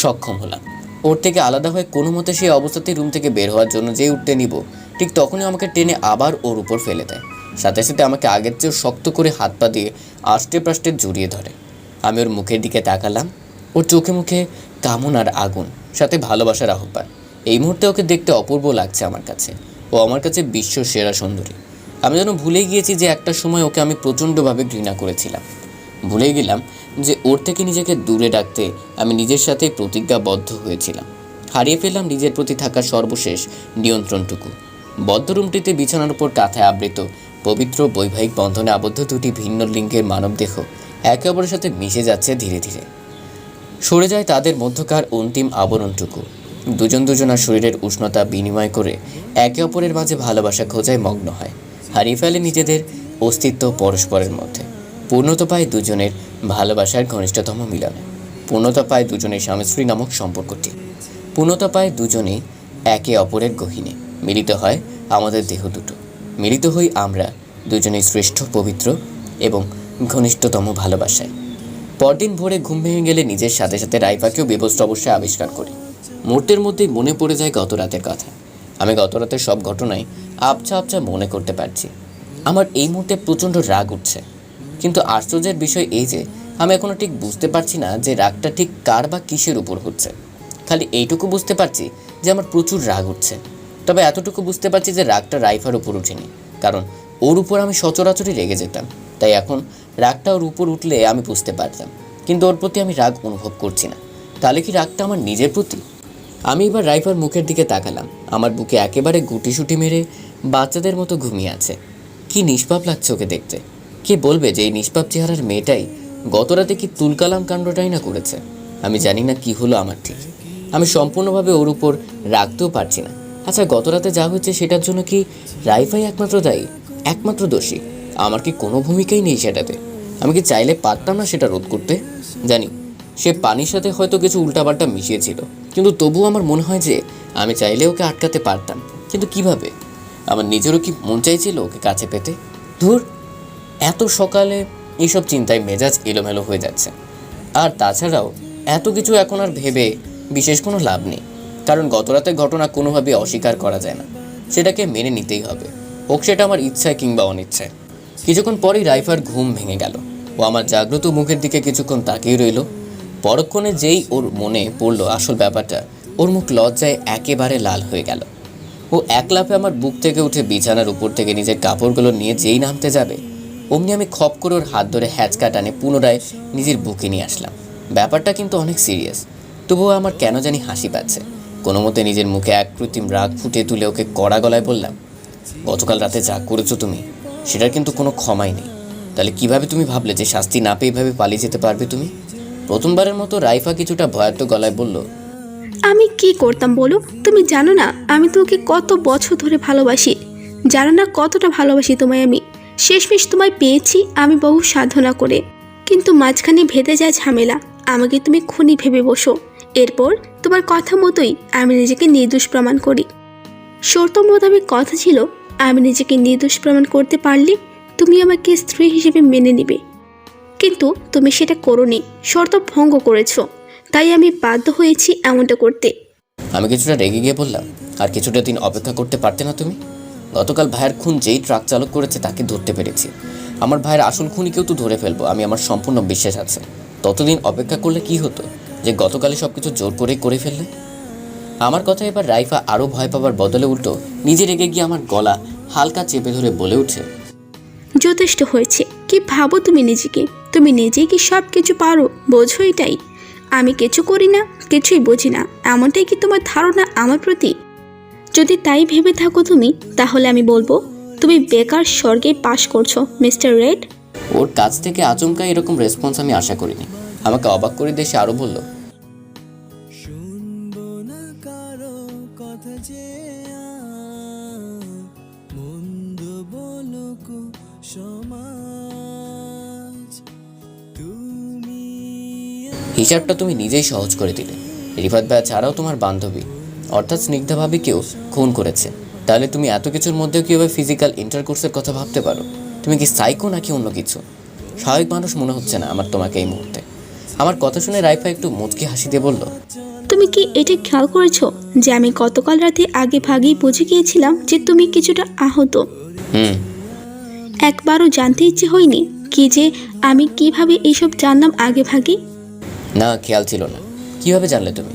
সক্ষম হলাম। ওর থেকে আলাদা হয়ে কোনো মতে সেই অবস্থাতেই রুম থেকে বের হওয়ার জন্য যেই উঠতে নিব, ঠিক তখনই আমাকে টেনে আবার ওর উপর ফেলে দেয়। সাথে সাথে আমাকে আগের চেয়েও শক্ত করে হাত পা দিয়ে আষ্টে প্রাষ্টে জড়িয়ে ধরে। আমি ওর মুখের দিকে তাকালাম। ওর চোখে মুখে কামনার আগুন, সাথে ভালোবাসার আহ্বান। এই মুহূর্তে ওকে দেখতে অপূর্ব লাগছে আমার কাছে। ও আমার কাছে বিশ্ব সেরা সুন্দরী। আমি যেন ভুলে গিয়েছি যে একটা সময় ওকে আমি প্রচণ্ডভাবে ঘৃণা করেছিলাম। ভুলে গেলাম যে ওর থেকে নিজেকে দূরে রাখতে আমি নিজের সাথে প্রতিজ্ঞাবদ্ধ হয়েছিলাম। হারিয়ে ফেললাম নিজের প্রতি থাকা সর্বশেষ নিয়ন্ত্রণটুকু। বদ্ধ রুমটিতে বিছানার উপর কাঁথায় আবৃত পবিত্র বৈবাহিক বন্ধনে আবদ্ধ দুটি ভিন্ন লিঙ্গের মানবদেহ একে অপরের সাথে মিশে যাচ্ছে ধীরে ধীরে। সরে যায় তাদের মধ্যকার অন্তিম আবরণটুকু। দুজন দুজনার শরীরের উষ্ণতা বিনিময় করে একে অপরের মাঝে ভালোবাসা খোঁজায় মগ্ন হয়। হারিয়ে ফেলে নিজেদের অস্তিত্ব পরস্পরের মধ্যে। পূর্ণতা পায় দুজনের ভালোবাসার ঘনিষ্ঠতম মিলনে। পূর্ণতা পায় দুজনের স্বামী স্ত্রী নামক সম্পর্কটি। পূর্ণতা পায় দুজনেই একে অপরের গহীনে। মিলিত হয় আমাদের দেহ দুটো। মিলিত হই আমরা দুজনেই শ্রেষ্ঠ, পবিত্র এবং ঘনিষ্ঠতম ভালোবাসায়। পরদিন ভোরে ঘুম ভেঙে গেলে নিজের সাথে সাথে রাইফাকেও বিবস্ত্র অবশ্যই আবিষ্কার করি। মুহূর্তের মধ্যেই মনে পড়ে যায় গত রাতের কথা। আমি গত রাতের সব ঘটনাই আবছা আবছা মনে করতে পারছি। আমার এই মুহূর্তে প্রচণ্ড রাগ উঠছে। কিন্তু আশ্চর্যের বিষয় এই যে আমি এখনও ঠিক বুঝতে পারছি না যে রাগটা ঠিক কার বা কিসের উপর হচ্ছে। খালি এইটুকু বুঝতে পারছি যে আমার প্রচুর রাগ উঠছে। তবে এতটুকু বুঝতে পারছি যে রাগটা রাইফার উপর উঠেনি, কারণ ওর উপর আমি সচরাচরই রেগে যেতাম। তাই এখন রাগটা ওর উপর উঠলে আমি বুঝতে পারতাম, কিন্তু ওর প্রতি আমি রাগ অনুভব করছি না। তাহলে কি রাগটা আমার নিজের প্রতি? আমি এবার রাইফার মুখের দিকে তাকালাম। আমার বুকে একেবারে গুটিসুটি মেরে বাচ্চাদের মতো ঘুমিয়ে আছে। কি নিষ্পাপ লাগছে ওকে দেখতে। কে বলবে যে এই নিষ্পাপ চেহারার মেয়েটাই গত রাতে কি তুলকালাম কাণ্ডটাই না করেছে। আমি জানি না কি হলো আমার ঠিক। আমি সম্পূর্ণভাবে ওর উপর রাখতেও পারছি না। আচ্ছা, গত রাতে যা হয়েছে সেটার জন্য কি রাইফাই একমাত্র দায়ী, একমাত্র দোষী? আমার কি কোনো ভূমিকাই নেই সেটাতে? আমি কি চাইলে পারতাম না সেটা রোধ করতে? জানি সে পানির সাথে হয়তো কিছু উল্টাপাল্টা মিশিয়েছিল, কিন্তু তবুও আমার মনে হয় যে আমি চাইলে ওকে আটকাতে পারতাম। কিন্তু কিভাবে? আমার নিজেরও কি মন চাইছিল ওকে কাছে পেতে? ধুর, এত সকালে এইসব চিন্তায় মেজাজ এলোমেলো হয়ে যাচ্ছে। আর তাছাড়াও এত কিছু এখন আর ভেবে বিশেষ কোনো লাভ নেই, কারণ গতরাতের ঘটনা কোনোভাবে অস্বীকার করা যায় না। সেটাকে মেনে নিতেই হবে, হোক সেটা আমার ইচ্ছায় কিংবা অনিচ্ছায়। কিছুক্ষণ পরেই রাইফার ঘুম ভেঙে গেল। ও আমার জাগ্রত মুখের দিকে কিছুক্ষণ তাকিয়ে রইল। পরক্ষণে যেই ওর মনে পড়ল আসল ব্যাপারটা, ওর মুখ লজ্জায় একেবারে লাল হয়ে গেল। ও এক লাফে আমার বুক থেকে উঠে বিছানার উপর থেকে নিজের কাপড়গুলো নিয়ে যেই নামতে যাবে, অমনি আমি খপ করে ওর হাত ধরে হ্যাঁচকা টানে পুনরায় নিজের বুকে নিয়ে আসলাম। ব্যাপারটা কিন্তু অনেক সিরিয়াস, তবুও আমার কেন জানি হাসি পাচ্ছে। কোনো মতে নিজের মুখে এক কৃত্রিম রাগ ফুটিয়ে তুলে ওকে কড়া গলায় বললাম, গতকাল রাতে যা করেছো তুমি, সেটার কিন্তু কোনো ক্ষমাই নেই। তাহলে কিভাবে তুমি ভাবলে যে শাস্তি না পেয়ে এভাবে পালিয়ে যেতে পারবে তুমি? প্রথমবারের মতো রাইফা কিছুটা ভয়ার্থ গলায় বলল,
আমি কি করতাম বলো? তুমি জানো না আমি তোকে কত বছর ধরে ভালোবাসি। জানো না কতটা ভালোবাসি তোমায় আমি। শেষমেশ তোমায় পেয়েছি আমি বহু সাধনা করে, কিন্তু মাঝখানে ভেদে যায় ঝামেলা। আমাকে তুমি খুনি ভেবে বসো। এরপর তোমার কথা মতোই আমি নিজেকে নির্দোষ প্রমাণ করি। শর্ত মোতাবেক কথা ছিল, আমি নিজেকে নির্দোষ প্রমাণ করতে পারলে তুমি আমাকে স্ত্রী হিসেবে মেনে নিবে। কিন্তু তুমি সেটা করোনি, শর্ত ভঙ্গ করেছো। তাই আমি বাধ্য হয়েছি এমনটা করতে।
আমি কিছুটা রেগে গিয়ে বললাম, আর কিছুটা দিন অপেক্ষা করতে পারতে না তুমি? গতকাল ভাইয়ের খুন যেই ট্রাক চালক করেছে তাকে ধরতে পেরেছি। আমার ভাইয়ের আসল খুনিকেও তো ধরে ফেলবো, আমি আমার সম্পূর্ণ বিশ্বাস আছে। ততদিন অপেক্ষা করলে কি হতো যে গতকালে সব কিছু জোর করে ফেললে? আমার কথা এবার রাইফা আরও ভয় পাবার বদলে উল্টো নিজে রেগে গিয়ে আমার গলা হালকা চেপে ধরে বলে উঠে,
যথেষ্ট হয়েছে। কি ভাবো তুমি নিজেকে? তুমি নিজেই কি সব কিছু পারো, বোঝো এটাই? আমি কিছু করি না, কিছুই বুঝি না, এমনটাই কি তোমার ধারণা আমার প্রতি? যদি তাই ভেবে থাকো তুমি, তাহলে আমি বলবো তুমি বেকার স্বর্গে পাশ করছো মিস্টার রেড।
ওর কাছ থেকে আচমকা এরকম রেসপন্স আমি আশা করিনি। আমাকে অবাক করে দিয়ে সে আরও বলল, হিসাবটা তুমি নিজেই সহজ করে দিলে। রিফাত ভাইয়া ছাড়াও তোমার বান্ধবী অর্থাৎ স্নিগ্ধা ভাবিকেও খুন করেছে। তাহলে তুমি এত কিছুর মধ্যেও কীভাবে ফিজিক্যাল ইন্টারকোর্সের কথা ভাবতে পারো? তুমি কি সাইকো নাকি অন্য কিছু? স্বাভাবিক মানুষ মনে হচ্ছে না আমার তোমাকে এই মুহূর্তে। আমার কথা শুনে রাইফা একটু মুচকি হাসি দিয়ে বলল,
তুমি কি এটা খেয়াল করেছো যে আমি গতকাল রাতে আগে ভাগেই বুঝে গিয়েছিলাম যে তুমি কিছুটা আহত?
হুম।
একবারও জানতে ইচ্ছে হয়নি কি যে আমি কিভাবে এইসব জানলাম আগে ভাগে?
না, খেয়াল ছিল না। কিভাবে জানলে তুমি?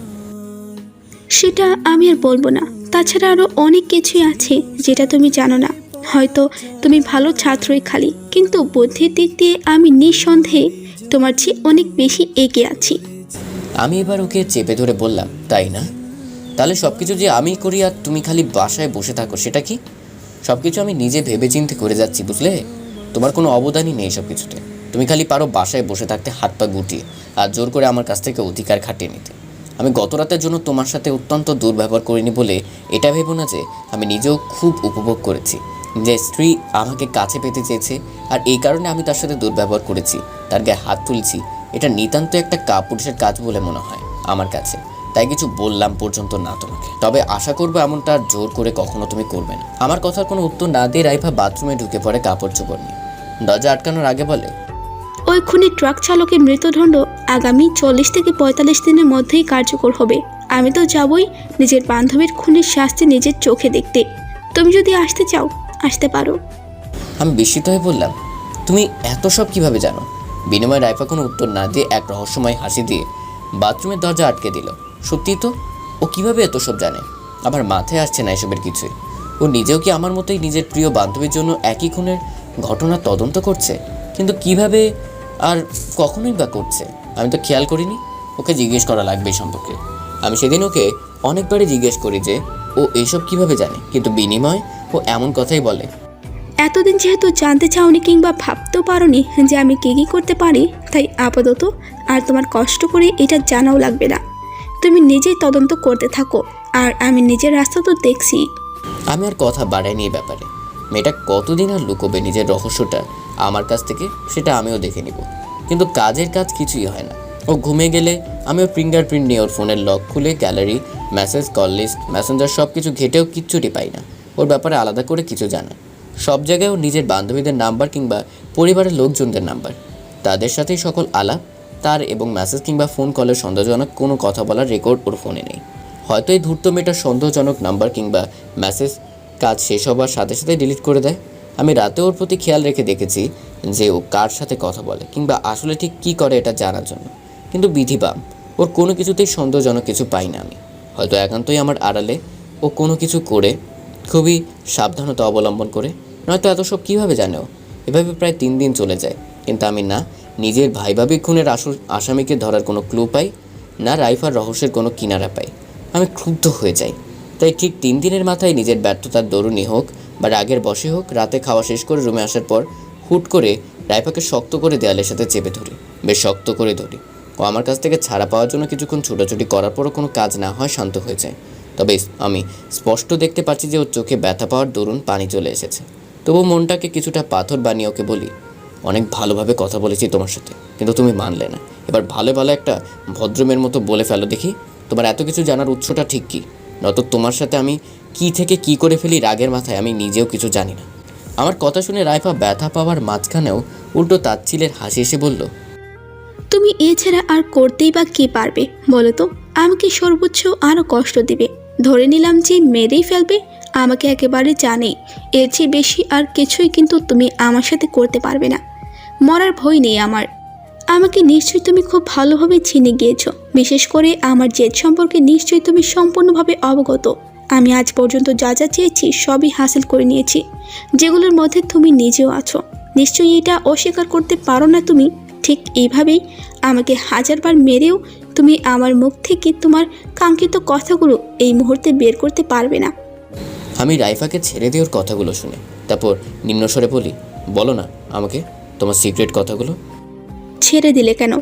সেটা আমি আর বলবো না। তাছাড়া আরও অনেক কিছুই আছে যেটা তুমি জানো না। হয়তো তুমি ভালো ছাত্রই খালি, কিন্তু বুদ্ধির দিক দিয়ে আমি নিঃসন্দেহে তোমার চেয়ে অনেক বেশি এগিয়ে আছি।
আমি এবার ওকে চেপে ধরে বললাম, তাই না? তাহলে সব কিছু যে আমি করি আর তুমি খালি বাসায় বসে থাকো সেটা কি? সব কিছু আমি নিজে ভেবেচিন্তে করে যাচ্ছি, বুঝলে? তোমার কোনো অবদানই নেই সব কিছুতে। তুমি খালি পারো বাসায় বসে থাকতে হাত পা গুটিয়ে আর জোর করে আমার কাছ থেকে অধিকার খাটিয়ে নিতে। আমি গত রাতের জন্য তোমার সাথে অত্যন্ত দুর্ব্যবহার করিনি বলে এটা ভেবো না যে আমি নিজেও খুব উপভোগ করেছি যে স্ত্রী আমাকে কাছে পেতে চেয়েছে, আর এই কারণে আমি তার সাথে দুর্ব্যবহার করেছি, তার গায়ে হাত তুলছি। এটা নিতান্ত একটা কাপুরুষের কাজ বলে মনে হয় আমার কাছে। তাই কিছু বললাম পর্যন্ত না তোমাকে। তবে আশা করবো এমনটা আর জোর করে কখনো তুমি করবে না। আমার কথার কোনো উত্তর না দিয়ে রাইফা বাথরুমে ঢুকে পড়ে কাপড় চোপড় নিয়ে। দরজা আটকানোর আগে বলে,
ওই খুনি ট্রাক চালকের মৃত্যুদণ্ড আগামী 40 থেকে 45 দিনের মধ্যেই কার্যকর হবে। আমি তো যাবই নিজের বান্ধবীর খুনির শাস্তি নিজের চোখে দেখতে। তুমি যদি আসতে চাও আসতে পারো।
আমি বিস্মিত হয়ে বললাম, তুমি এত সব কীভাবে জানো? বিনিময়ে রাইফা কোনো উত্তর না দিয়ে এক রহস্যময় হাসি দিয়ে বাথরুমের দরজা আটকে দিল। সত্যিই তো, ও কিভাবে এত সব জানে? আমার মাথায় আসছে না এসবের কিছুই। ও নিজেও কি আমার মতোই নিজের প্রিয় বান্ধবীর জন্য একই খুনের ঘটনা তদন্ত করছে? কিন্তু কিভাবে আর কখনোই বা করছে? আমি তো খেয়াল করিনি। ওকে জিজ্ঞেস করা লাগবে এই সম্পর্কে। আমি সেদিন ওকে অনেকবারই জিজ্ঞেস করি যে ও এইসব কিভাবে জানে, কিন্তু বিনিময় ও এমন কথাই বলে।
এতদিন যেহেতু জানতে চাওনি কিংবা ভাবতেও পারোনি যে আমি কী কী করতে পারি, তাই আপাতত আর তোমার কষ্ট করে এটা জানাও লাগবে না। তুমি নিজেই তদন্ত করতে থাকো, আর আমি নিজের রাস্তা তো দেখছি।
আমি আর কথা বাড়াইনি এই ব্যাপারে। মেয়েটা কতদিন আর লুকোবে নিজের রহস্যটা আমার কাছ থেকে, সেটা আমিও দেখে নিব। কিন্তু কাজের কাজ কিছুই হয় না। ও ঘুমিয়ে গেলে আমি ওর ফিঙ্গারপ্রিন্ট নিয়ে ওর ফোনের লক খুলে gallery, message, call list, messenger সব কিছু ঘেটেও কিচ্ছুটি পাই না ওর ব্যাপারে আলাদা করে কিছু জানা। সব জায়গায় ও নিজের বান্ধবীদের নাম্বার কিংবা পরিবারের লোকজনদের নাম্বার, তাদের সাথেই সকল আলাপ, তার এবং মেসেজ কিংবা ফোন কলের সন্দেহজনক কোনো কথা বলার রেকর্ড ওর ফোনে নেই। হয়তো এই ধূর্ত মেয়েটার সন্দেহজনক নাম্বার কিংবা মেসেজ কাজ শেষ হবার সাথে সাথে ডিলিট করে দেয়। আমি রাতে ওর প্রতি খেয়াল রেখে দেখেছি যে ও কার সাথে কথা বলে কিংবা আসলে ঠিক কী করে এটা জানার জন্য। কিন্তু বিধিবাম ওর কোনো কিছুতেই সন্দেহজনক কিছু পাই না আমি। হয়তো একান্তই আমার আড়ালে ও কোনো কিছু করে খুবই সাবধানতা অবলম্বন করে, নয়তো এত সব কীভাবে জানে ও? এভাবে প্রায় 3 দিন চলে যায়, কিন্তু আমি না নিজের ভাই ভাবি খুনের আসামিকে ধরার কোনো ক্লু পাই, না রাইফার রহস্যের কোনো কিনারা পাই। আমি ক্ষুব্ধ হয়ে যাই। তাই ঠিক 3 দিনের মাথায় নিজের ব্যর্থতার দরুণই হোক বা রাগের বশে হোক, রাতে খাওয়া শেষ করে রুমে আসার পর হুট করে রাইফাকে শক্ত করে দেয়ালের সাথে চেপে ধরি, বেশ শক্ত করে ধরি। ও আমার কাছ থেকে ছাড়া পাওয়ার জন্য কিছুক্ষণ ছুটোছুটি করার পরও কোনো কাজ না হয় শান্ত হয়ে যায়। তবে আমি স্পষ্ট দেখতে পাচ্ছি যে ওর চোখে ব্যথা পাওয়ার দরুন পানি চলে এসেছে। তবু মনটাকে কিছুটা পাথর বানিয়ে ওকে বলি, অনেক ভালোভাবে কথা বলেছি তোমার সাথে, কিন্তু তুমি মানলে না। এবার ভালো ভালো একটা ভদ্রমের মতো বলে ফেলো দেখি, তোমার এত কিছু জানার উৎসটা ঠিক কী? নয়তো তোমার সাথে আমি কী থেকে কী করে ফেলি রাগের মাথায় আমি নিজেও কিছু জানি না। আমার কথা শুনে রাইফা ব্যথা পাওয়ার মাঝখানেও উল্টো তাচ্ছিলের হাসি এসে বলল,
তুমি এছাড়া আর করতেই বা কী পারবে বলো তো? আমাকে সর্বোচ্চ আরও কষ্ট দিবে। ধরে নিলাম যে মেরেই ফেলবে, আমাকে একেবারে জানেই। এর চেয়ে বেশি আর কিছুই কিন্তু তুমি আমার সাথে করতে পারবে না। মরার ভয় নেই আমার। আমাকে নিশ্চয়ই তুমি খুব ভালোভাবে চিনে গিয়েছো। বিশেষ করে আমার জেদ সম্পর্কে নিশ্চয়ই তুমি সম্পূর্ণভাবে অবগত। আমি আজ পর্যন্ত যা যা চেয়েছি সবই হাসিল করে নিয়েছি, যেগুলোর মধ্যে তুমি নিজেও আছো। নিশ্চয়ই এটা অস্বীকার করতে পারো না তুমি। ঠিক এইভাবেই আমাকে 1000বার মেরেও তুমি আমার মুখ থেকে তোমার কাঙ্ক্ষিত কথাগুলো এই মুহূর্তে বের করতে পারবে না।
আমি রাইফাকে ছেড়ে দিয়ে ওর কথাগুলো শুনে তারপর নিম্নস্বরে বলি, বলো না আমাকে তোমার সিক্রেট কথাগুলো।
ছেড়ে দিলে কেন?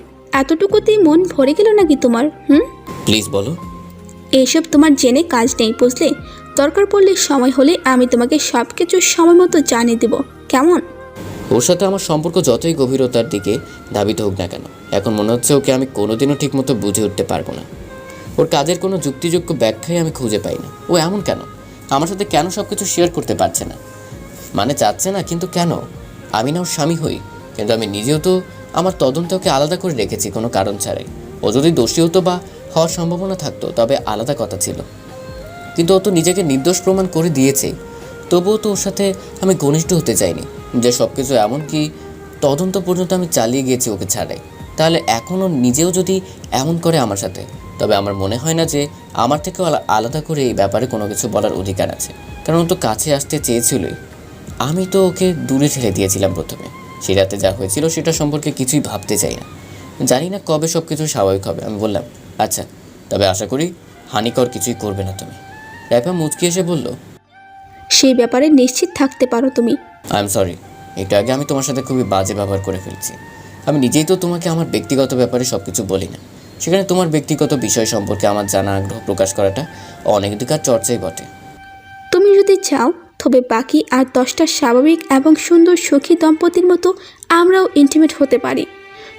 এতটুকুতেই মন ভরে গেল নাকি তোমার?
প্লিজ বলো।
এইসব তোমার জেনে কাজ নেই, বুঝলে? দরকার পড়লে সময় হলে আমি তোমাকে সব কিছু সময় মতো জানিয়ে দেব, কেমন?
ওর সাথে আমার সম্পর্ক যতই গভীরতার দিকে ধাবিত হোক না কেন, এখন মনে হচ্ছে ওকে আমি কোনোদিনও ঠিকমতো বুঝে উঠতে পারবো না। ওর কাজের কোনো যুক্তিযোগ্য ব্যাখ্যাই আমি খুঁজে পাই না। ও এমন কেন? আমার সাথে কেন সব কিছু শেয়ার করতে পারছে না? মানে চাচ্ছে না, কিন্তু কেন? আমি না ওর স্বামী হই, কিন্তু আমি নিজেও তো আমার তদন্তে ওকে আলাদা করে রেখেছি কোনো কারণ ছাড়াই। ও যদি দোষী হতো বা হওয়ার সম্ভাবনা থাকতো তবে আলাদা কথা ছিল, কিন্তু ও তো নিজেকে নির্দোষ প্রমাণ করে দিয়েছে। তবুও তো ওর সাথে আমি ঘনিষ্ঠ হতে চাইনি, যে সব কিছু এমনকি তদন্ত পর্যন্ত আমি চালিয়ে গিয়েছি ওকে ছাড়াই। তাহলে এখনও নিজেও যদি এমন করে আমার সাথে, তবে আমার মনে হয় না যে আমার থেকেও আলাদা করে এই ব্যাপারে কোনো কিছু বলার অধিকার আছে। কারণ ও তো কাছে আসতে চেয়েছিলই, আমি তো ওকে দূরে ঠেলে দিয়েছিলাম প্রথমে। সে রাতে যা হয়েছিল সেটা সম্পর্কে কিছুই ভাবতে চাই না। জানি না কবে সব কিছু স্বাভাবিক হবে। আমি বললাম, আচ্ছা, তবে আশা করি হানিকর কিছুই করবে না তুমি। রাইফা মুচকি এসে বলল,
সেই ব্যাপারে নিশ্চিত থাকতে পারো তুমি।
আই এম সরি, একটু আগে আমি তোমার সাথে খুবই বাজে ব্যবহার করে ফেলছি। আমি নিজেই তো তোমাকে আমার ব্যক্তিগত ব্যাপারে সব কিছু বলি না, সেখানে তোমার ব্যক্তিগত বিষয় সম্পর্কে আমার জানা আগ্রহ প্রকাশ করাটা অনেকদিকার চর্চাই বটে।
তুমি যদি চাও তবে বাকি আর 10টা স্বাভাবিক এবং সুন্দর সুখী দম্পতির মতো আমরাও ইন্টিমেট হতে পারি।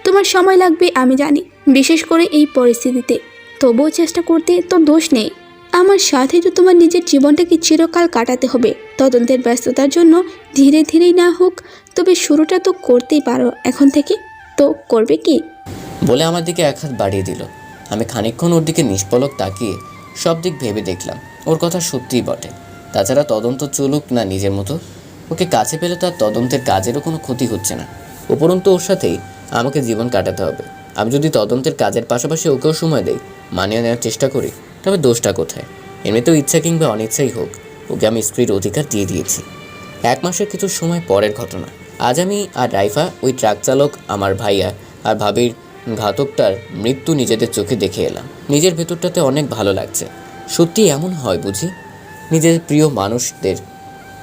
তোমার সময় লাগবে আমি জানি, বিশেষ করে এই পরিস্থিতিতে। তবুও চেষ্টা করতে তো দোষ নেই। আমার সাথে তো তোমার নিজের জীবনটাকে চিরকাল কাটাতে হবে। তদন্তের ব্যস্ততার জন্য ধীরে ধীরেই না হোক, তবে শুরুটা তো করতেই পারো এখন থেকে। তো করবে কি?
বলে আমার দিকে এক হাত বাড়িয়ে দিল। আমি খানিকক্ষণ ওর দিকে নিষ্পলক তাকিয়ে সব দিক ভেবে দেখলাম, ওর কথা সত্যিই বটে। তাছাড়া তদন্ত চলুক না নিজের মতো, ওকে কাছে পেলে তার তদন্তের কাজেরও কোনো ক্ষতি হচ্ছে না। উপরন্তু ওর সাথেই আমাকে জীবন কাটাতে হবে। আমি যদি তদন্তের কাজের পাশাপাশি ওকেও সময় দেই, মানিয়ে নেওয়ার চেষ্টা করি, তবে দোষটা কোথায়? এমনিতেও ইচ্ছা কিংবা অনিচ্ছাই হোক, ওকে আমি স্ত্রীর অধিকার দিয়ে দিয়েছি। 1 মাসের কিছু সময় পরের ঘটনা। আজ আমি আর রাইফা, ওই ট্রাক চালক, আমার ভাইয়া আর ভাবির ঘাতকটার মৃত্যু নিজেদের চোখে দেখে এলাম। নিজের ভেতরটাতে অনেক ভালো লাগছে। সত্যি এমন হয় বুঝি? নিজের প্রিয় মানুষদের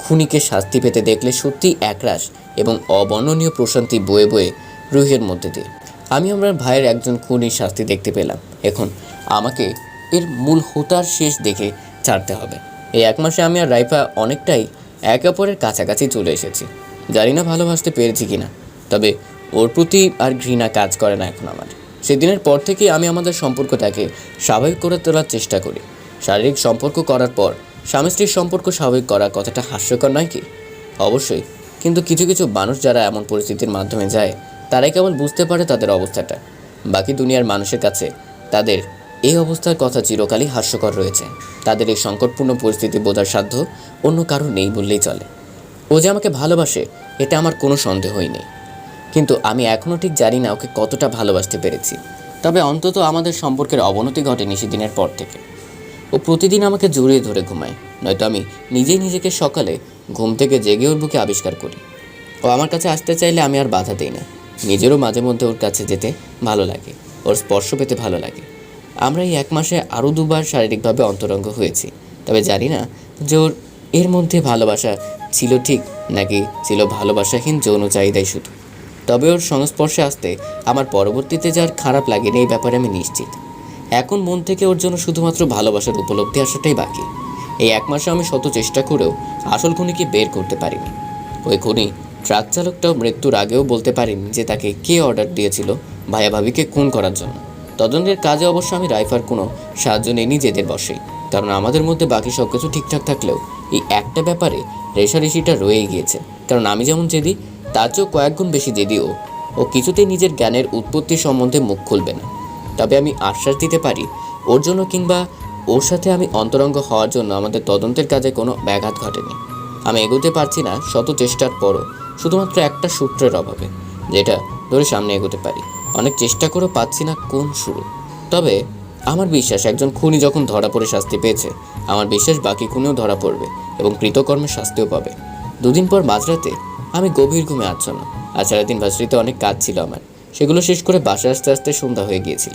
খুনিকে শাস্তি পেতে দেখলে সত্যি একরাশ এবং অবর্ণনীয় প্রশান্তি বয়ে বয়ে রুহের মধ্যে দিয়ে। আমি আমার ভাইয়ের একজন খুনির শাস্তি দেখতে পেলাম। এখন আমাকে এর মূল হোতার শেষ দেখে ছাড়তে হবে। এই 1 মাসে আমি আর রাইফা অনেকটাই একে অপরের কাছাকাছি চলে এসেছি। জানি না ভালোবাসতে পেরেছি কিনা, তবে ওর প্রতি আর ঘৃণা কাজ করে না এখন আমার। সেদিনের পর থেকেই আমি আমাদের সম্পর্কটাকে স্বাভাবিক করে তোলার চেষ্টা করি। শারীরিক সম্পর্ক করার পর স্বামী স্ত্রীর সম্পর্ক স্বাভাবিক করা কথাটা হাস্যকর নয় কি? অবশ্যই, কিন্তু কিছু কিছু মানুষ যারা এমন পরিস্থিতির মাধ্যমে যায়, তারাই কেবল বুঝতে পারে তাদের অবস্থাটা। বাকি দুনিয়ার মানুষের কাছে তাদের এই অবস্থার কথা চিরকালই হাস্যকর রয়েছে। তাদের এই সংকটপূর্ণ পরিস্থিতি বোঝার সাধ্য অন্য কারো নেই বললেই চলে। ও যে আমাকে ভালোবাসে এটা আমার কোনো সন্দেহই নেই, কিন্তু আমি এখনও ঠিক জানি না ওকে কতটা ভালোবাসতে পেরেছি। তবে অন্তত আমাদের সম্পর্কের অবনতি ঘটেনি সেদিনের পর থেকে। ও প্রতিদিন আমাকে জড়িয়ে ধরে ঘুমায়, নয়তো আমি নিজেই নিজেকে সকালে ঘুম থেকে জেগে ওর বুকে আবিষ্কার করি। ও আমার কাছে আসতে চাইলে আমি আর বাধা দিই না। নিজেরও মাঝে মধ্যে ওর কাছে যেতে ভালো লাগে, ওর স্পর্শ পেতে ভালো লাগে। আমরা এই 1 মাসে আরও 2 বার শারীরিকভাবে অন্তরঙ্গ হয়েছি। তবে জানি না যে ওর এর মধ্যে ভালোবাসা ছিল ঠিক, নাকি ছিল ভালোবাসাহীন যৌন চাহিদাই শুধু। তবে ওর সংস্পর্শে আসতে আমার পরবর্তীতে যার খারাপ লাগেনি এই ব্যাপারে আমি নিশ্চিত। এখন মন থেকে ওর জন্য শুধুমাত্র ভালোবাসার উপলব্ধি আসাটাই বাকি। এই 1 মাসে আমি শত চেষ্টা করেও আসল খুনিকে বের করতে পারিনি। ওই খুনি ট্রাক চালকটাও মৃত্যুর আগেও বলতে পারিনি যে তাকে কে অর্ডার দিয়েছিল ভাইয়া ভাবিকে খুন করার জন্য। তদন্তের কাজে অবশ্য আমি রাইফার কোনো সাহায্য নেইনি জেদের বসেই, কারণ আমাদের মধ্যে বাকি সব কিছু ঠিকঠাক থাকলেও এই একটা ব্যাপারে রেষারেষিটা রয়েই গিয়েছে। কারণ আমি যেমন জেদি, তার চেয়েও কয়েক গুণ বেশি জেদি ও কিছুতেই নিজের জ্ঞানের উৎপত্তি সম্বন্ধে মুখ খুলবে না। তবে আমি আশ্বাস দিতে পারি, ওর জন্য কিংবা ওর সাথে আমি অন্তরঙ্গ হওয়ার জন্য আমাদের তদন্তের কাজে কোনো ব্যাঘাত ঘটেনি। আমি এগোতে পারছি না শত চেষ্টার পরও, শুধুমাত্র একটা সূত্রের অভাবে, যেটা ধরে সামনে এগোতে পারি। অনেক চেষ্টা করেও পাচ্ছি না কোন শুরু। তবে আমার বিশ্বাস একজন খুনি যখন ধরা পড়ে শাস্তি পেয়েছে, আমার বিশ্বাস বাকি খুনিও ধরা পড়বে এবং কৃতকর্মের শাস্তিও পাবে। 2 দিন পর মাঝরাতে আমি গভীর ঘুমে আচ্ছন্ন। আর সারাদিন ভার্সিটিতে অনেক কাজ ছিল আমার, সেগুলো শেষ করে বাসায় আসতে আসতে সন্ধ্যা হয়ে গিয়েছিল।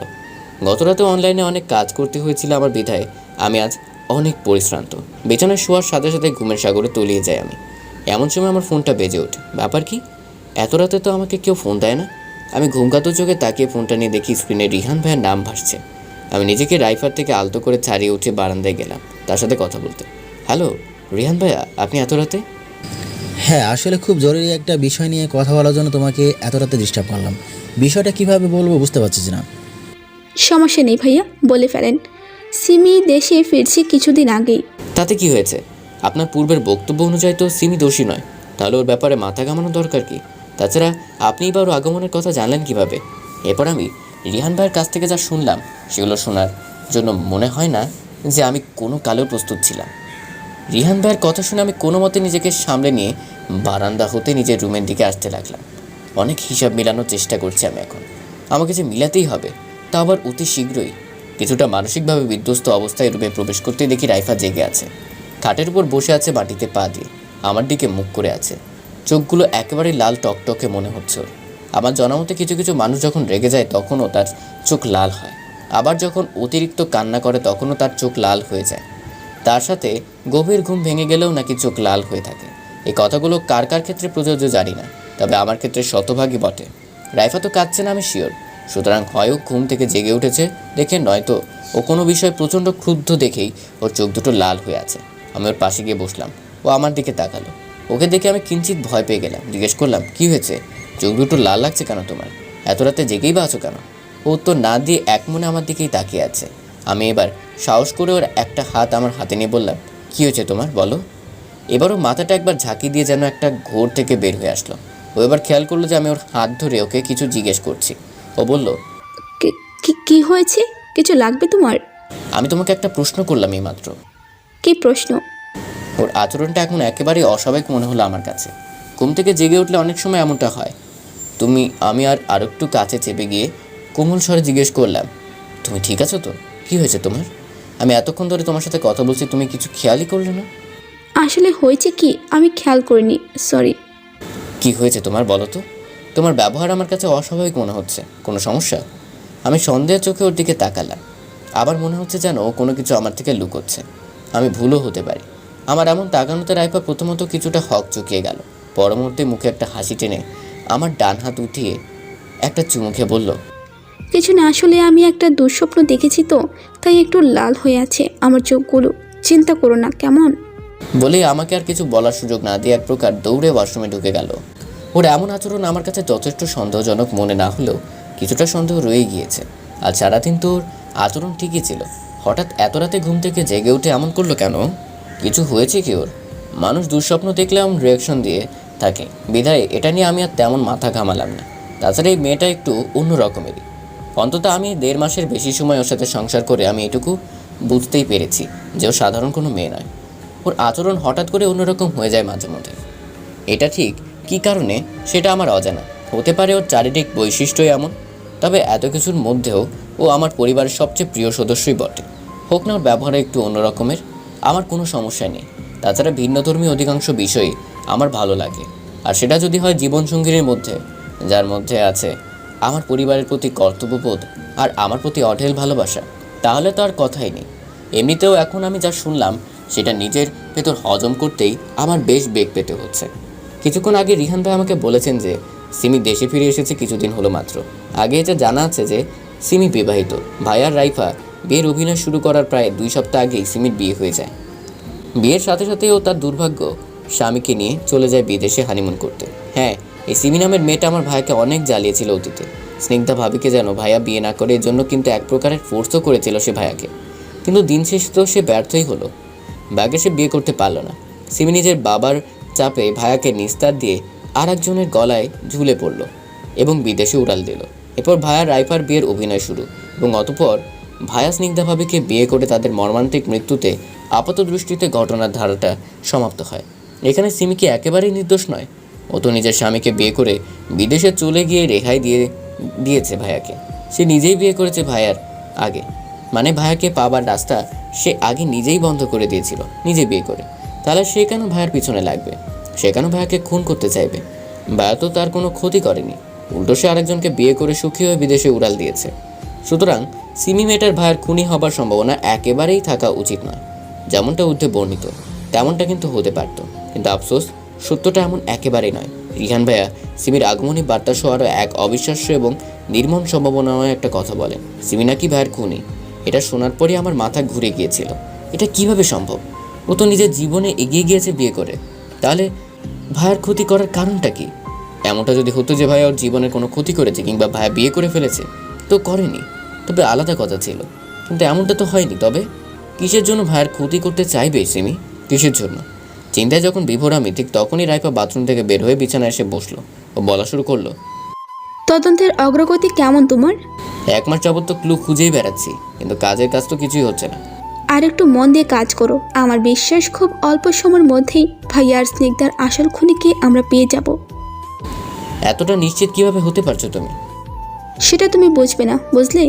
গতরাতে অনলাইনে অনেক কাজ করতে হয়েছিল আমার বিধায় আমি আজ অনেক পরিশ্রান্ত। বিছানায় শোয়ার সাথে সাথে ঘুমের সাগরে তলিয়ে যাই আমি। এমন সময় আমার ফোনটা বেজে ওঠে। ব্যাপার কি? এত রাতে তো আমাকে কেউ ফোন দেয় না। আমি ঘুমকাতো চোখে তাকিয়ে ফোনটা নিয়ে দেখি স্ক্রিনে রিহান ভাইয়ের নাম ভাসছে। আমি নিজেকে রাইফার থেকে আলতো করে ছাড়িয়ে উঠে বারান্দায় গেলাম তার সাথে কথা বলতে। হ্যালো রিহান ভাইয়া, আপনি এত রাতে?
হ্যাঁ, আসলে খুব জরুরি একটা বিষয় নিয়ে কথা বলার জন্য তোমাকে এত রাতে ডিস্টার্ব করলাম। বিষয়টা কিভাবে বলবো বুঝতে পারছিস না।
সমস্যা নেই ভাইয়া, বলে ফেলেন। সিমি দেশে ফিরছে কিছুদিন আগেই।
তাতে কি হয়েছে? আপনার পূর্বের বক্তব্য অনুযায়ী তো সিমি দোষী নয়, তাহলে ওর ব্যাপারে মাথা ঘামানোর দরকার কি? তাছাড়া আপনিই বা ওর আগমনের কথা জানলেন কিভাবে? এরপর আমি রিহান ভাইয়ের কাছ থেকে যা শুনলাম সেগুলো শোনার জন্য মনে হয় না যে আমি কোনো কালেও প্রস্তুত ছিলাম। রিহান ভাইয়ের কথা শুনে আমি কোনো মতে নিজেকে সামলে নিয়ে বারান্দা হতে নিজের রুমের দিকে আসতে লাগলাম। অনেক হিসাব মেলানোর চেষ্টা করছি আমি এখন। আমাকে যে মিলাতেই হবে, তা আবার অতি শীঘ্রই। কিছুটা মানসিকভাবে বিধ্বস্ত অবস্থায় রুমে প্রবেশ করতেই দেখি রাইফা জেগে আছে। খাটের উপর বসে আছে মাটিতে পা দিয়ে, আমার দিকে মুখ করে আছে। চোখগুলো একেবারে লাল টকটকে মনে হচ্ছে ওর। আমার জানামতে কিছু কিছু মানুষ যখন রেগে যায় তখনও তার চোখ লাল হয়, আবার যখন অতিরিক্ত কান্না করে তখনও তার চোখ লাল হয়ে যায়। তার সাথে গভীর ঘুম ভেঙে গেলেও নাকি চোখ লাল হয়ে থাকে। এই কথাগুলো কার কার ক্ষেত্রে প্রযোজ্য জানি না, তবে আমার ক্ষেত্রে শতভাগই বটে। রাইফা তো কাঁদছে না, আমি শিওর। সুতরাং হয় ও ঘুম থেকে জেগে উঠেছে দেখে, নয়তো ও কোনো বিষয়ে প্রচণ্ড ক্রুদ্ধ দেখেই ওর চোখ দুটো লাল হয়ে আছে। আমি ওর পাশে গিয়ে বসলাম, ও আমার দিকে তাকালো। ওকে দেখে আমি কিঞ্চিত ভয় পেয়ে গেলাম। জিজ্ঞেস করলাম, কী হয়েছে? চোখ দুটো লাল লাগছে কেন তোমার? এত রাতে জেগেই বা আছো কেন? ও উত্তর না দিয়ে এক মনে আমার দিকেই তাকিয়ে আছে। আমি এবার সাহস করে ওর একটা হাত আমার হাতে নিয়ে বললাম, কী হয়েছে তোমার, বলো। এবারও মাথাটা একবার ঝাঁকি দিয়ে যেন একটা ঘোর থেকে বের হয়ে আসলো। ও এবার খেয়াল করলো যে আমি ওর হাত ধরে ওকে কিছু জিজ্ঞেস করছি। ও বলল,
কি হয়েছে? কিছু লাগবে তোমার?
আমি তোমাকে একটা প্রশ্ন করলাম এইমাত্র।
কি প্রশ্ন?
ওর আচরণটা এখন একেবারেই অস্বাভাবিক মনে হলো আমার কাছে। ঘুম থেকে জেগে উঠলে অনেক সময় এমনটা হয়। আমি আর একটু কাছে চেপে গিয়ে কোমল স্বরে জিজ্ঞেস করলাম, তুমি ঠিক আছো তো? কী হয়েছে তোমার? আমি এতক্ষণ ধরে তোমার সাথে কথা বলছি, তুমি কিছু খেয়ালই করলে না?
আসলে হয়েছে কি, আমি খেয়াল করিনি, সরি।
কি হয়েছে তোমার, বলো তো? তোমার ব্যবহার আমার কাছে অস্বাভাবিক মনে হচ্ছে। কোনো সমস্যা? আমি সন্দেহের চোখে ওর দিকে তাকালাম। আবার মনে হচ্ছে যেন ও কোনো কিছু আমার থেকে লুকোচ্ছে। আমি ভুলও হতে পারি। আমার এমন তাকানোতে রাইফা প্রথমত কিছুটা হক চুকিয়ে গেল। পর মুহূর্তে মুখে একটা হাসি টেনে আমার ডান হাত উঠিয়ে একটা চুমু খেয়ে বলল,
কিছু না, আসলে আমি একটা দুঃস্বপ্ন দেখেছি তো, তাই একটু লাল হয়ে আছে আমার চোখগুলো। চিন্তা করো না, কেমন?
বলেই আমাকে আর কিছু বলার সুযোগ না দিয়ে এক প্রকার দৌড়ে ওয়াশরুমে ঢুকে গেল। ওর এমন আচরণ আমার কাছে যথেষ্ট সন্দেহজনক মনে না হলেও কিছুটা সন্দেহ রয়ে গিয়েছে। আজ সারাদিন তো ওর আচরণ ঠিকই ছিল, হঠাৎ এত রাতে ঘুম থেকে জেগে উঠে এমন করলো কেন? কিছু হয়েছে কি ওর? মানুষ দুঃস্বপ্ন দেখলে এমন রিয়াকশন দিয়ে থাকে, বিধায় এটা নিয়ে আমি আর তেমন মাথা ঘামালাম না। তাছাড়া এই মেয়েটা একটু অন্য রকমেরই। অন্তত আমি 1.5 মাসের বেশি সময় ওর সাথে সংসার করে আমি এটুকু বুঝতেই পেরেছি যে ও সাধারণ কোনো মেয়ে নয়। ওর আচরণ হঠাৎ করে অন্যরকম হয়ে যায় মাঝে মধ্যে। এটা ঠিক কী কারণে সেটা আমার অজানা। হতে পারে ওর চারিত্রিক বৈশিষ্ট্যই এমন, তবে এত কিছুর মধ্যেও ও আমার পরিবারের সবচেয়ে প্রিয় সদস্যই বটে। হোক না ওর ব্যবহারে একটু অন্য রকমের, আমার কোনো সমস্যা নেই। তাছাড়া ভিন্নধর্মী অধিকাংশ বিষয়ই আমার ভালো লাগে, আর সেটা যদি হয় জীবনসঙ্গিনীর মধ্যে, যার মধ্যে আছে আমার পরিবারের প্রতি কর্তব্যবোধ আর আমার প্রতি অঢেল ভালোবাসা, তাহলে তো আর কথাই নেই। এমনিতেও এখন আমি যা শুনলাম সেটা নিজের ভেতর হজম করতেই আমার বেশ বেগ পেতে হচ্ছে। কিছুক্ষণ আগে রিহান ভাই আমাকে বলেছেন যে সিমি দেশে ফিরে এসেছে কিছুদিন হলো মাত্র। আগে এটা জানা আছে যে সিমি বিবাহিত। ভাই আর রাইফা বিয়ের অভিনয় শুরু করার প্রায় 2 সপ্তাহ আগেই সিমির বিয়ে হয়ে যায়। বিয়ের সাথে সাথেই ও তার দুর্ভাগ্য স্বামীকে নিয়ে চলে যায় বিদেশে হানিমুন করতে। হ্যাঁ, এই সিমি নামের মেয়েটা আমার ভাইকে অনেক জ্বালিয়েছিল অতীতে। স্নিগ্ধা ভাবিকে যেন ভাইয়া বিয়ে না করে, এর জন্য কিন্তু এক প্রকারের ফোর্সও করেছিল সে ভাইয়াকে। কিন্তু দিন শেষে তো সে ব্যর্থই হলো। ভাইয়াকে সে বিয়ে করতে পারল না। সিমি নিজের বাবার চাপে ভাইয়াকে নিস্তার দিয়ে আর একজনের গলায় ঝুলে পড়ল এবং বিদেশে উড়াল দিল। এরপর ভাইয়া রাইফার বিয়ের অভিনয় শুরু, এবং অতঃপর ভাইয়া স্নিগ্ধা ভাবিকে বিয়ে করে তাদের মর্মান্তিক মৃত্যুতে আপাত দৃষ্টিতে ঘটনার ধারাটা সমাপ্ত হয়। এখানে সিমি কি একেবারেই নির্দোষ নয়? ও তো নিজের স্বামীকে বিয়ে করে বিদেশে চলে গিয়ে রেহাই দিয়েছে ভাইয়াকে। সে নিজেই বিয়ে করেছে ভাইয়ার আগে, মানে ভাইয়াকে পাবার রাস্তা সে আগে নিজেই বন্ধ করে দিয়েছিল নিজে বিয়ে করে। তাহলে সে কেন ভাইয়ার পিছনে লাগবে? সে কেন ভাইয়াকে খুন করতে চাইবে? ভাইয়া তো তার কোনো ক্ষতি করেনি, উল্টো সে আরেকজনকে বিয়ে করে সুখী হয়ে বিদেশে উড়াল দিয়েছে। সুতরাং সিমি মেয়েটার ভাইয়ের খুনি হবার সম্ভাবনা একেবারেই থাকা উচিত নয়। যেমনটা ঊর্ধ্বে বর্ণিত তেমনটা কিন্তু হতে পারত, কিন্তু আফসোস সত্যটা এমন একেবারেই নয়। রিহান ভাইয়া সিমির আগমনী বার্তা সহ আরও এক অবিশ্বাস্য এবং নির্মম সম্ভাবনাময় একটা কথা বলেন, সিমি নাকি ভাইয়ের খুনি। এটা শোনার পরই আমার মাথা ঘুরে গিয়েছিল। এটা কিভাবে সম্ভব? ও তো নিজের জীবনে এগিয়ে গিয়েছে বিয়ে করে, তাহলে ভাইয়ার ক্ষতি করার কারণটা কি? এমনটা যদি হতো যে ভাইয়া ওর জীবনের কোনো ক্ষতি করেছে কিংবা ভাইয়া বিয়ে করে ফেলেছে, তো করেনি, তবে আলাদা কথা ছিল। কিন্তু এমনটা তো হয়নি। তবে কিসের জন্য ভাইয়ার ক্ষতি করতে চাইবে সিমি? কিসের জন্য? চিন্তায় যখন বিভোর আমি, ঠিক তখনই রাইফা বাথরুম থেকে বের হয়ে বিছানায় এসে বসলো ও বলা শুরু করলো,
তদন্তের অগ্রগতি কেমন তোমার?
1 মাস যাবত তো ক্লু খুঁজেই বেড়াচ্ছি, কিন্তু কাজের কাজ তো কিছুই হচ্ছে না।
আর একটু মন দিয়ে কাজ করো। আমার বিশ্বাস খুব অল্প সময়ের মধ্যেই ভাইয়ার স্নিগ্ধার আসল খুনিকে আমরা পেয়ে যাব।
এতটা নিশ্চিত কিভাবে হতে পারছো তুমি?
সেটা তুমি বুঝবে না, বুঝলে?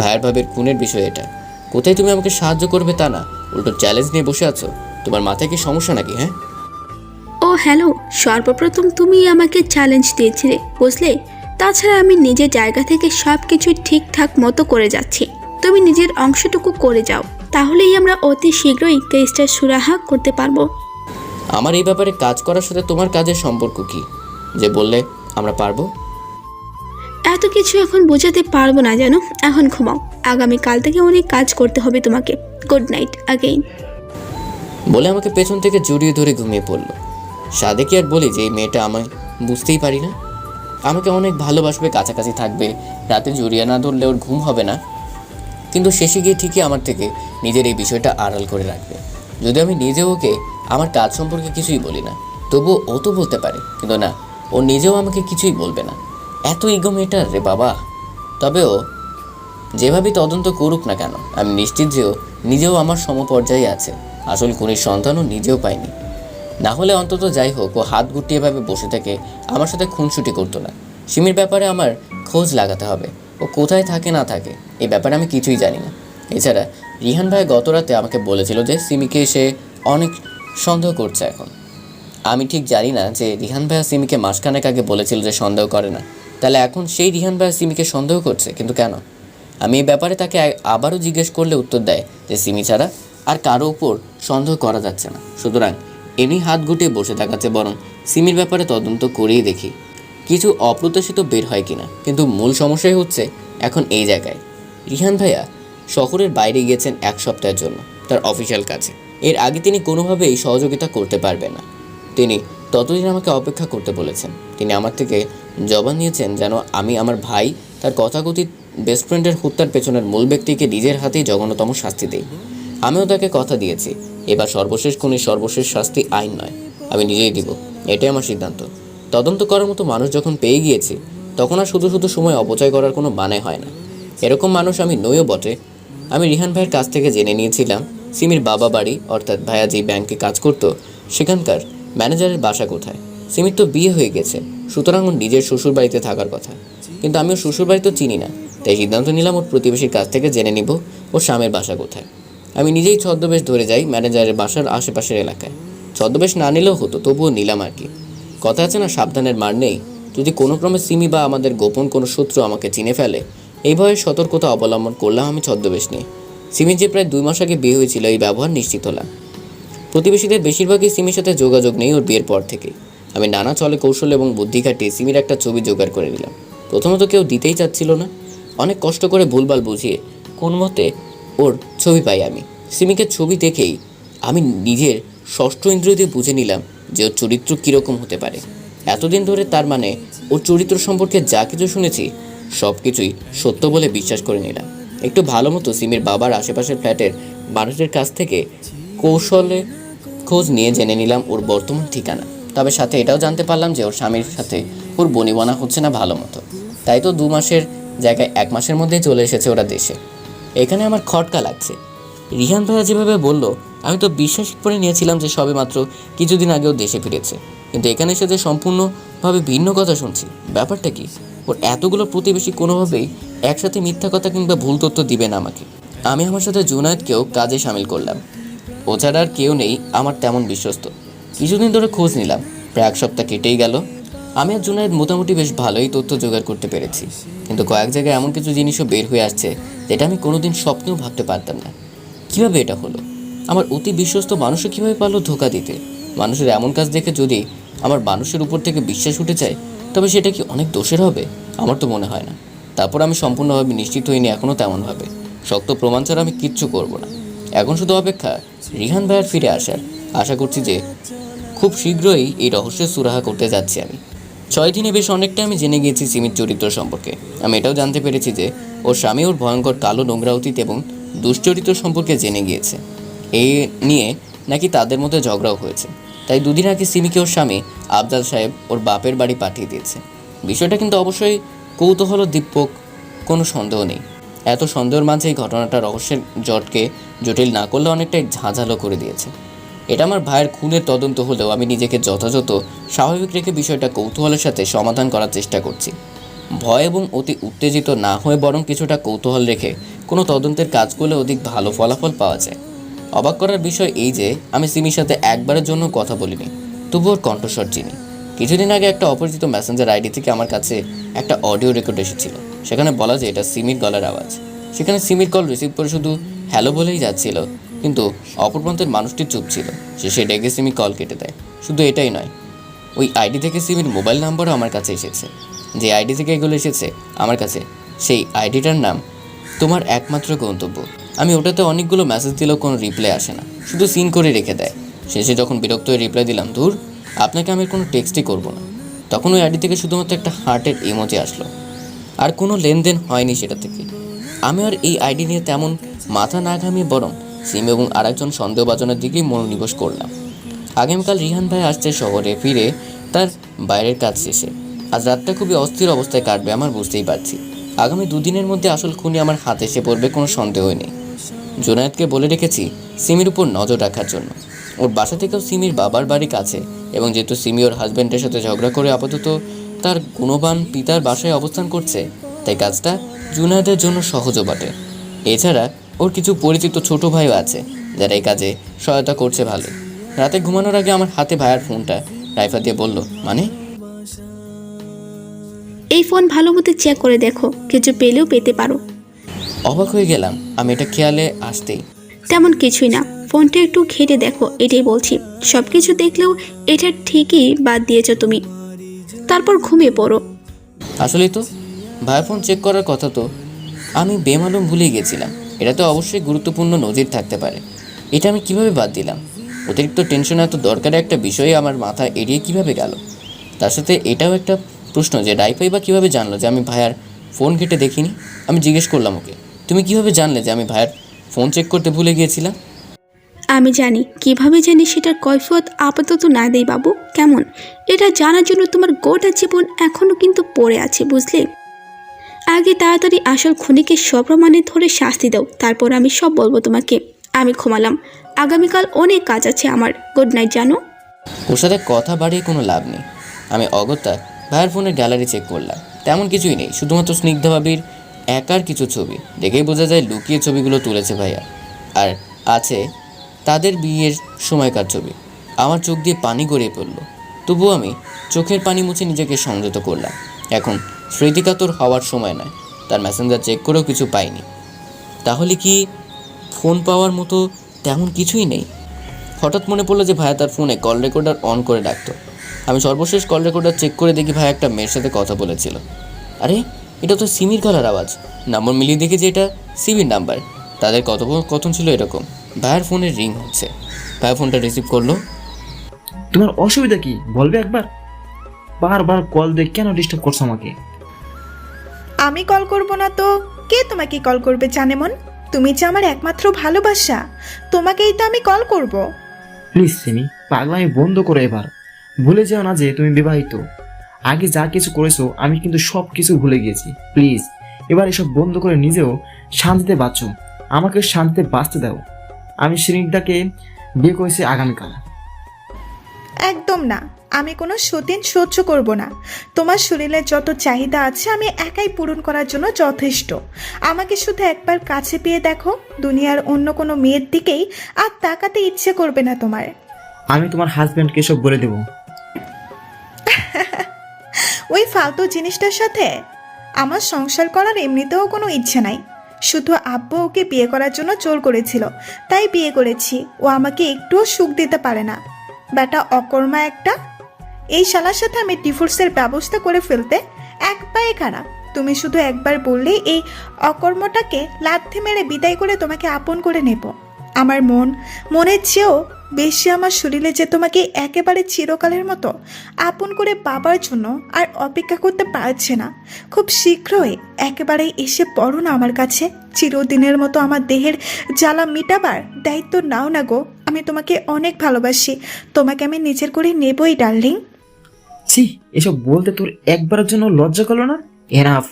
ভাইয়ের ভাবের খুনের বিষয় এটা। কোথায় তুমি আমাকে সাহায্য করবে তা না, উল্টো চ্যালেঞ্জ নিয়ে বসে আছো। তোমার মাথায় কি সমস্যা নাকি? হ্যাঁ,
ও হ্যালো, সর্বপ্রথম তুমি আমাকে চ্যালেঞ্জ দিয়েছিলে, বুঝলে? তাছাড়া আমি নিজের জায়গা থেকে সব কিছু ঠিকঠাক মতো করে যাচ্ছি। তুমি নিজের অংশটুকু করে যাও, তাহলেই আমরা অতি শীঘ্রই কেসটা সুরাহা করতে পারবো।
আমার এই ব্যাপারে কাজ করার সাথে তোমার কাজের সম্পর্ক কি যে বললে আমরা পারবো?
এত কিছু এখন বোঝাতে পারবো না, জানো? এখন ঘুমাও, আগামীকাল থেকে অনেক কাজ করতে হবে তোমাকে। Good night again.
বলে আমাকে পেছন থেকে জড়িয়ে ধরে ঘুমিয়ে পড়লো। সাদে কি আর বলি যে এই মেয়েটা আমায় বুঝতেই পারি না, আমাকে অনেক ভালোবাসবে, কাছাকাছি থাকবে, রাতে জড়িয়ে না ধরলে ওর ঘুম হবে না, কিন্তু শেষে গিয়ে ঠিকই আমার থেকে নিজের এই বিষয়টা আড়াল করে রাখবে। যদি আমি নিজেও ওকে আমার কাজ সম্পর্কে কিছুই বলি না, তবুও ও তো বলতে পারে, কিন্তু না, ও নিজেও আমাকে কিছুই বলবে না। এত ইগো মেয়েটার রে বাবা। তবে ও যেভাবেই তদন্ত করুক না কেন, আমি নিশ্চিত যে ও নিজেও আমার সমপর্যায়ে আছে। আসল খুনির সন্তানও নিজেও পায়নি। না হলে অন্তত যাই হোক, ও হাত গুটিয়ে ভাবে বসে থেকে আমার সাথে খুনসুটি করতো না। সিমির ব্যাপারে আমার খোঁজ লাগাতে হবে। ও কোথায় থাকে না থাকে এই ব্যাপারে আমি কিছুই জানি না। এছাড়া রিহান ভাই গত রাতে আমাকে বলেছিল যে সিমিকে সে অনেক সন্দেহ করছে। এখন আমি ঠিক জানি না যে রিহান ভাইয়া সিমিকে মাসখানেক আগে বলেছিল যে সন্দেহ করে না, তাহলে এখন সেই রিহান ভাইয়া সিমিকে সন্দেহ করছে, কিন্তু কেন? আমি এই ব্যাপারে তাকে আবারও জিজ্ঞেস করলে উত্তর দেয় যে সিমি ছাড়া আর কারো উপর সন্দেহ করা যাচ্ছে না। সুতরাং এমনি হাত গুটিয়ে বসে থাকাচ্ছে, বরং সিমির ব্যাপারে তদন্ত করেই দেখি কিছু অপ্রত্যাশিত বের হয় কিনা। কিন্তু মূল সমস্যাই হচ্ছে এখন এই জায়গায়। রিহান ভাইয়া শহরের বাইরে গিয়েছেন 1 সপ্তাহের জন্য তার অফিসিয়াল কাজে। এর আগে তিনি কোনোভাবেই সহযোগিতা করতে পারবেন না। তিনি ততদিন আমাকে অপেক্ষা করতে বলেছেন। তিনি আমার থেকে জবান নিয়েছেন যেন আমি আমার ভাই তার কথাকথিত বেস্ট ফ্রেন্ডের হত্যার পেছনের মূল ব্যক্তিকে নিজের হাতেই জঘন্যতম শাস্তি দিই। আমিও তাকে কথা দিয়েছি, এবার সর্বশেষ খুনির সর্বশেষ শাস্তি আইন নয়, আমি নিজেই দিব। এটাই আমার সিদ্ধান্ত। তদন্ত করার মতো মানুষ যখন পেয়ে গিয়েছি, তখন আর শুধু শুধু সময় অপচয় করার কোনো মানে হয় না। এরকম মানুষ আমি নইও বটে। আমি রিহান ভাইয়ের কাছ থেকে জেনে নিয়েছিলাম সিমির বাবা বাড়ি, অর্থাৎ ভাইয়া যে ব্যাংকে কাজ করত সেখানকার ম্যানেজারের বাসা কোথায়। সিমির তো বিয়ে হয়ে গেছে, সুতরাং ওর নিজের শ্বশুর বাড়িতে থাকার কথা, কিন্তু আমি ওর শ্বশুর বাড়ি তো চিনি না। তাই সিদ্ধান্ত নিলাম ওর প্রতিবেশীর কাছ থেকে জেনে নিব ওর স্বামীর বাসা কোথায়। আমি নিজেই ছদ্মবেশ ধরে যাই ম্যানেজারের বাসার আশেপাশের এলাকায়। ছদ্মবেশ না নিলেও হতো, তবুও নিলাম আর কি। কথা আছে না, সাবধানের মার নেই। যদি কোনো ক্রমে সিমি বা আমাদের গোপন কোনো শত্রু আমাকে চিনে ফেলে, এই ভয়ে সতর্কতা অবলম্বন করলাম আমি ছদ্মবেশ নিয়ে। সিমির যে প্রায় 2 মাস আগে বিয়ে হয়েছিল, এই ব্যবহার নিশ্চিত হলাম। প্রতিবেশীদের বেশিরভাগই সিমির সাথে যোগাযোগ নেই ওর বিয়ের পর থেকে। আমি নানা চলে কৌশল এবং বুদ্ধি খাটিয়ে সিমির একটা ছবি জোগাড় করে নিলাম। প্রথমত কেউ দিতেই চাচ্ছিল না। অনেক কষ্ট করে ভুলভাল বুঝিয়ে কোন মতে ওর ছবি পাই আমি। সিমিকে ছবি দেখেই আমি নিজের ষষ্ঠ ইন্দ্রিয় দিয়ে বুঝে নিলাম যে ওর চরিত্র কীরকম হতে পারে। এতদিন ধরে তার মানে ওর চরিত্র সম্পর্কে যা কিছু শুনেছি সব কিছুই সত্য বলে বিশ্বাস করে নিলাম। একটু ভালো মতো সিমির বাবার আশেপাশের ফ্ল্যাটের মানুষের কাছ থেকে কৌশলে খোঁজ নিয়ে জেনে নিলাম ওর বর্তমান ঠিকানা। তবে সাথে এটাও জানতে পারলাম যে ওর স্বামীর সাথে ওর বনিবনা হচ্ছে না ভালো মতো। তাই তো 2 মাসের জায়গায় 1 মাসের মধ্যেই চলে এসেছে ওরা দেশে। এখানে আমার খটকা লাগছে। রিহান ভাইয়া যেভাবে বলল, আমি তো বিশ্বাস করে নিয়েছিলাম যে সবে মাত্র কিছুদিন আগেও দেশে ফিরেছে, কিন্তু এখানে এসে যে সম্পূর্ণভাবে ভিন্ন কথা শুনছি। ব্যাপারটা কি? ওর এতগুলো প্রতিবেশী কোনোভাবেই একসাথে মিথ্যা কথা কিংবা ভুল তথ্য দিবে না আমাকে। আমি আমার সাথে জুনায়েদকেও কাজে সামিল করলাম। ও ছাড়া আর কেউ নেই আমার তেমন বিশ্বস্ত। কিছুদিন ধরে খোঁজ নিলাম, প্রায় 1 সপ্তাহ কেটেই গেল। আমি আর জুনায়েদ মোটামুটি বেশ ভালোই তথ্য জোগাড় করতে পেরেছি, কিন্তু কয়েক জায়গায় এমন কিছু জিনিসও বের হয়ে আসছে যেটা আমি কোনোদিন স্বপ্নেও ভাবতে পারতাম না। কীভাবে এটা হলো? আমার অতি বিশ্বস্ত মানুষও কীভাবে পারলো ধোঁকা দিতে? মানুষের এমন কাজ দেখে যদি আমার মানুষের উপর থেকে বিশ্বাস উঠে যায়, তবে সেটা কি অনেক দোষের হবে? আমার তো মনে হয় না। তারপর আমি সম্পূর্ণভাবে নিশ্চিত হইনি এখনও তেমনভাবে। শক্ত প্রমাণ ছাড়া আমি কিচ্ছু করব না। এখন শুধু অপেক্ষা রিহান ভাইয়ার ফিরে আসার। আশা করছি যে খুব শীঘ্রই এই রহস্যের সুরাহা করতে যাচ্ছি আমি। 6 দিনে বেশ অনেকটা আমি জেনে গিয়েছি সিমির চরিত্র সম্পর্কে। আমি এটাও জানতে পেরেছি যে ওর স্বামী ওর ভয়ঙ্কর কালো নোংরা অতীত এবং দুশ্চরিত্র সম্পর্কে জেনে গিয়েছে। এই নিয়ে নাকি তাদের মধ্যে ঝগড়াও হয়েছে। তাই দুদিন আগে সিমিকে ওর স্বামী আফজাল সাহেব ওর বাপের বাড়ি পাঠিয়ে দিয়েছে। বিষয়টা কিন্তু অবশ্যই কৌতূহলোদ্দীপক, কোনো সন্দেহ নেই। এত সন্দেহের মাঝে এই ঘটনাটা রহস্যের জটকে জটিল না করলে অনেকটাই ঝাঁঝালো করে দিয়েছে। এটা আমার ভাইয়ের খুনের তদন্ত হলেও আমি নিজেকে যথাযথ স্বাভাবিক রেখে বিষয়টা কৌতূহলের সাথে সমাধান করার চেষ্টা করছি। ভয় এবং অতি উত্তেজিত না হয়ে বরং কিছুটা কৌতূহল রেখে কোনো তদন্তের কাজ করলে অধিক ভালো ফলাফল পাওয়া যায়। অবাক করার বিষয় এই যে আমি সিমির সাথে একবারের জন্য কথা বলিনি, তবু ওর কণ্ঠস্বর চিনি। কিছুদিন আগে একটা অপরিচিত মেসেঞ্জার আইডি থেকে আমার কাছে একটা অডিও রেকর্ড এসেছিল। সেখানে বলা যায় এটা সিমির গলার আওয়াজ। সেখানে সিমির কল রিসিভ করে শুধু হ্যালো বলেই যাচ্ছিল, কিন্তু অপর প্রান্তের মানুষটি চুপ ছিল। সে ডেকে সিমি কল কেটে দেয়। শুধু এটাই নয়, ওই আইডি থেকে সিমির মোবাইল নাম্বারও আমার কাছে এসেছে। যে আইডি থেকে এগুলো এসেছে আমার কাছে, সেই আইডিটার নাম তোমার একমাত্র গন্তব্য। আমি ওটাতে অনেকগুলো মেসেজ দিলেও কোনো রিপ্লাই আসে না, শুধু সিন করে রেখে দেয়। শেষে যখন বিরক্ত হয়ে রিপ্লাই দিলাম, ধুর, আপনাকে আমি কোনো টেক্সটই করবো না, তখন ওই আইডি থেকে শুধুমাত্র একটা হার্টের ইমোজি আসলো। আর কোনো লেনদেন হয়নি সেটা থেকে। আমি আর এই আইডি নিয়ে তেমন মাথা না ঘামিয়ে বরং সিম এবং আরেকজন সন্দেহভাজনের দিকেই মনোনিবেশ করলাম। আগামীকাল রিহান ভাই আসছে শহরে ফিরে তার বাইরের কাজ শেষে। আজ রাতটা খুবই অস্থির অবস্থায় কাটবে আমার, বুঝতেই পারছি। আগামী 2 দিনের মধ্যে আসল খুনি আমার হাতে এসে পড়বে, কোনো সন্দেহই নেই। জুনায়েদকে বলে রেখেছি সিমির উপর নজর রাখার জন্য। ওর বাসা থেকেও সিমির বাবার বাড়ি কাছে, এবং যেহেতু সিমি ওর হাজব্যান্ডের সাথে ঝগড়া করে আপাতত তার গুণবান পিতার বাসায় অবস্থান করছে, তাই কাজটা জুনায়েদের জন্য সহজও বটে। এছাড়া ওর কিছু পরিচিত ছোট ভাইও আছে যারা এই কাজে সহায়তা করছে ভালো। রাতে ঘুমানোর আগে আমার হাতে ভাইয়ার ফোনটা রাইফা দিয়ে বলল, মানে
এই ফোন ভালো মতো চেক করে দেখো, কিছু পেলেও পেতে পারো।
অবাক হয়ে গেলাম আমি এটা খেয়ালে আসতেই।
তেমন কিছুই না, ফোনটা একটু ঘেটে দেখো, এটাই বলছি। সব কিছু দেখলেও এটা ঠিকই বাদ দিয়েছো তুমি, তারপর ঘুমিয়ে পড়ো।
আসলেই তো ভাইয়ের ফোন চেক করার কথা তো আমি বেমালুম ভুলে গেছিলাম। এটা তো অবশ্যই গুরুত্বপূর্ণ নজির থাকতে পারে। এটা আমি কিভাবে বাদ দিলাম? অতিরিক্ত টেনশন এত দরকারি একটা বিষয়ে আমার মাথা এড়িয়ে কিভাবে গেল? তার সাথে এটাও একটা প্রশ্ন যে রাইফাই বা কীভাবে জানলো যে আমি ভাইয়ার ফোন ঘেটে দেখিনি? আমি জিজ্ঞেস করলাম ওকে, তুমি কিভাবে জানলে যে আমি ভাইয়ার ফোন চেক করতে ভুলে গিয়েছিলাম?
আমি জানি, কিভাবে জানি সেটার কৈফিয়ত আপাতত না দেই বাবু, কেমন? এটা জানার জন্য তোমার গোটা জীবন এখনও কিন্তু পড়ে আছে, বুঝলে? আগে তাড়াতাড়ি আসল খুনিকে সপ্রমাণে ধরে শাস্তি দাও, তারপর আমি সব বলবো তোমাকে। আমি ঘুমালাম, আগামীকাল অনেক কাজ আছে আমার। গুড নাইট জানো।
ওর সাথে কথা বাড়িয়ে কোনো লাভ নেই। আমি অগত্যা ভাইয়ের ফোনের গ্যালারি চেক করলাম, তেমন কিছুই নেই, শুধুমাত্র স্নিগ্ধা ভাবির একার কিছু ছবি। দেখেই বোঝা যায় লুকিয়ে ছবিগুলো তুলেছে ভাইয়া, আর আছে তাদের বিয়ের সময়কার ছবি। আমার চোখ দিয়ে পানি গড়িয়ে পড়লো, তবুও আমি চোখের পানি মুছে নিজেকে সংযত করলাম। এখন স্মৃতিকাতর হওয়ার সময় নয়। তার মেসেঞ্জার চেক করেও কিছু পাইনি। তাহলে কি ফোন পাওয়ার মতো তেমন কিছুই নেই? হঠাৎ মনে পড়লো যে ভাইয়া তার ফোনে কল রেকর্ডার অন করে ডাকতো। আমি সর্বশেষ কল রেকর্ডার চেক করে দেখি ভাই একটা মেয়ের সাথে কথা বলেছিল। আরে, এটা তো সিমির গলার আওয়াজ। নম্বর মিলিয়ে দেখি যে এটা সিমির নাম্বার। তাদের কথোপকথন ছিল এরকম। ভাইয়ের ফোনের রিং হচ্ছে। ভাইয়া ফোনটা রিসিভ করলো।
তোমার অসুবিধা কি বলবে একবার? বারবার কল দিয়ে কেন ডিস্টার্ব করছো আমাকে?
আমি কল করব না তো কে তোমাকে কল করবে জানেমন? তুমি যে আমার একমাত্র ভালোবাসা, তোমাকেই তো আমি কল করব।
প্লিজ সিমি, পাগলামি বন্ধ করো এবার। ভুলে যেও না যে তুমি বিবাহিত। আগে যা কিছু করেছো আমি কিন্তু সব কিছু ভুলে গিয়েছি। প্লিজ এবার এসব বন্ধ করে নিজেও শান্তিতে বাঁচো, আমাকে শান্তিতে বাঁচতে দাও। আমি স্নিগ্ধাকে বিয়ে করেছি আগামীকাল।
একদম না, আমি কোনো সতীন সহ্য করব না। তোমার শরীরের যত চাহিদা আছে আমি একাই পূরণ করার জন্য যথেষ্ট। আমাকে শুধু একবার কাছে পেয়ে দেখো, দুনিয়ার অন্য কোনো মেয়ের দিকেই আর তাকাতে ইচ্ছে করবে না তোমার।
আমি তোমার হাজব্যান্ডকে এসব বলে দেবো।
ওই ফালতু জিনিসটার সাথে আমার সংসার করার এমনিতেও কোনো ইচ্ছে নাই। শুধু আব্বু ওকে বিয়ে করার জন্য জোর করেছিল, তাই বিয়ে করেছি। ও আমাকে একটুও সুখ দিতে পারে না, বেটা অকর্মা একটা। এই শালার সাথে আমি ডিভোর্সের ব্যবস্থা করে ফেলতে এক পায়ে খারাপ। তুমি শুধু একবার বললেই এই অকর্মটাকে লাথি মেরে বিদায় করে তোমাকে আপন করে নেব। আমার মনের চেয়েও বেশি আমার শরীরে যে তোমাকে একেবারে চিরকালের মতো আপন করে পাবার জন্য আর অপেক্ষা করতে পারছে না। খুব শীঘ্রই একেবারে এসে পড়ো না আমার কাছে। চিরদিনের মতো আমার দেহের জ্বালা মিটাবার দায়িত্ব নাও না গো। আমি তোমাকে অনেক ভালোবাসি, তোমাকে আমি নিজের করে নেবই ডার্লিং।
ছি, এসব বলতে তোর একবারের জন্য লজ্জা করলো না? এনাফ,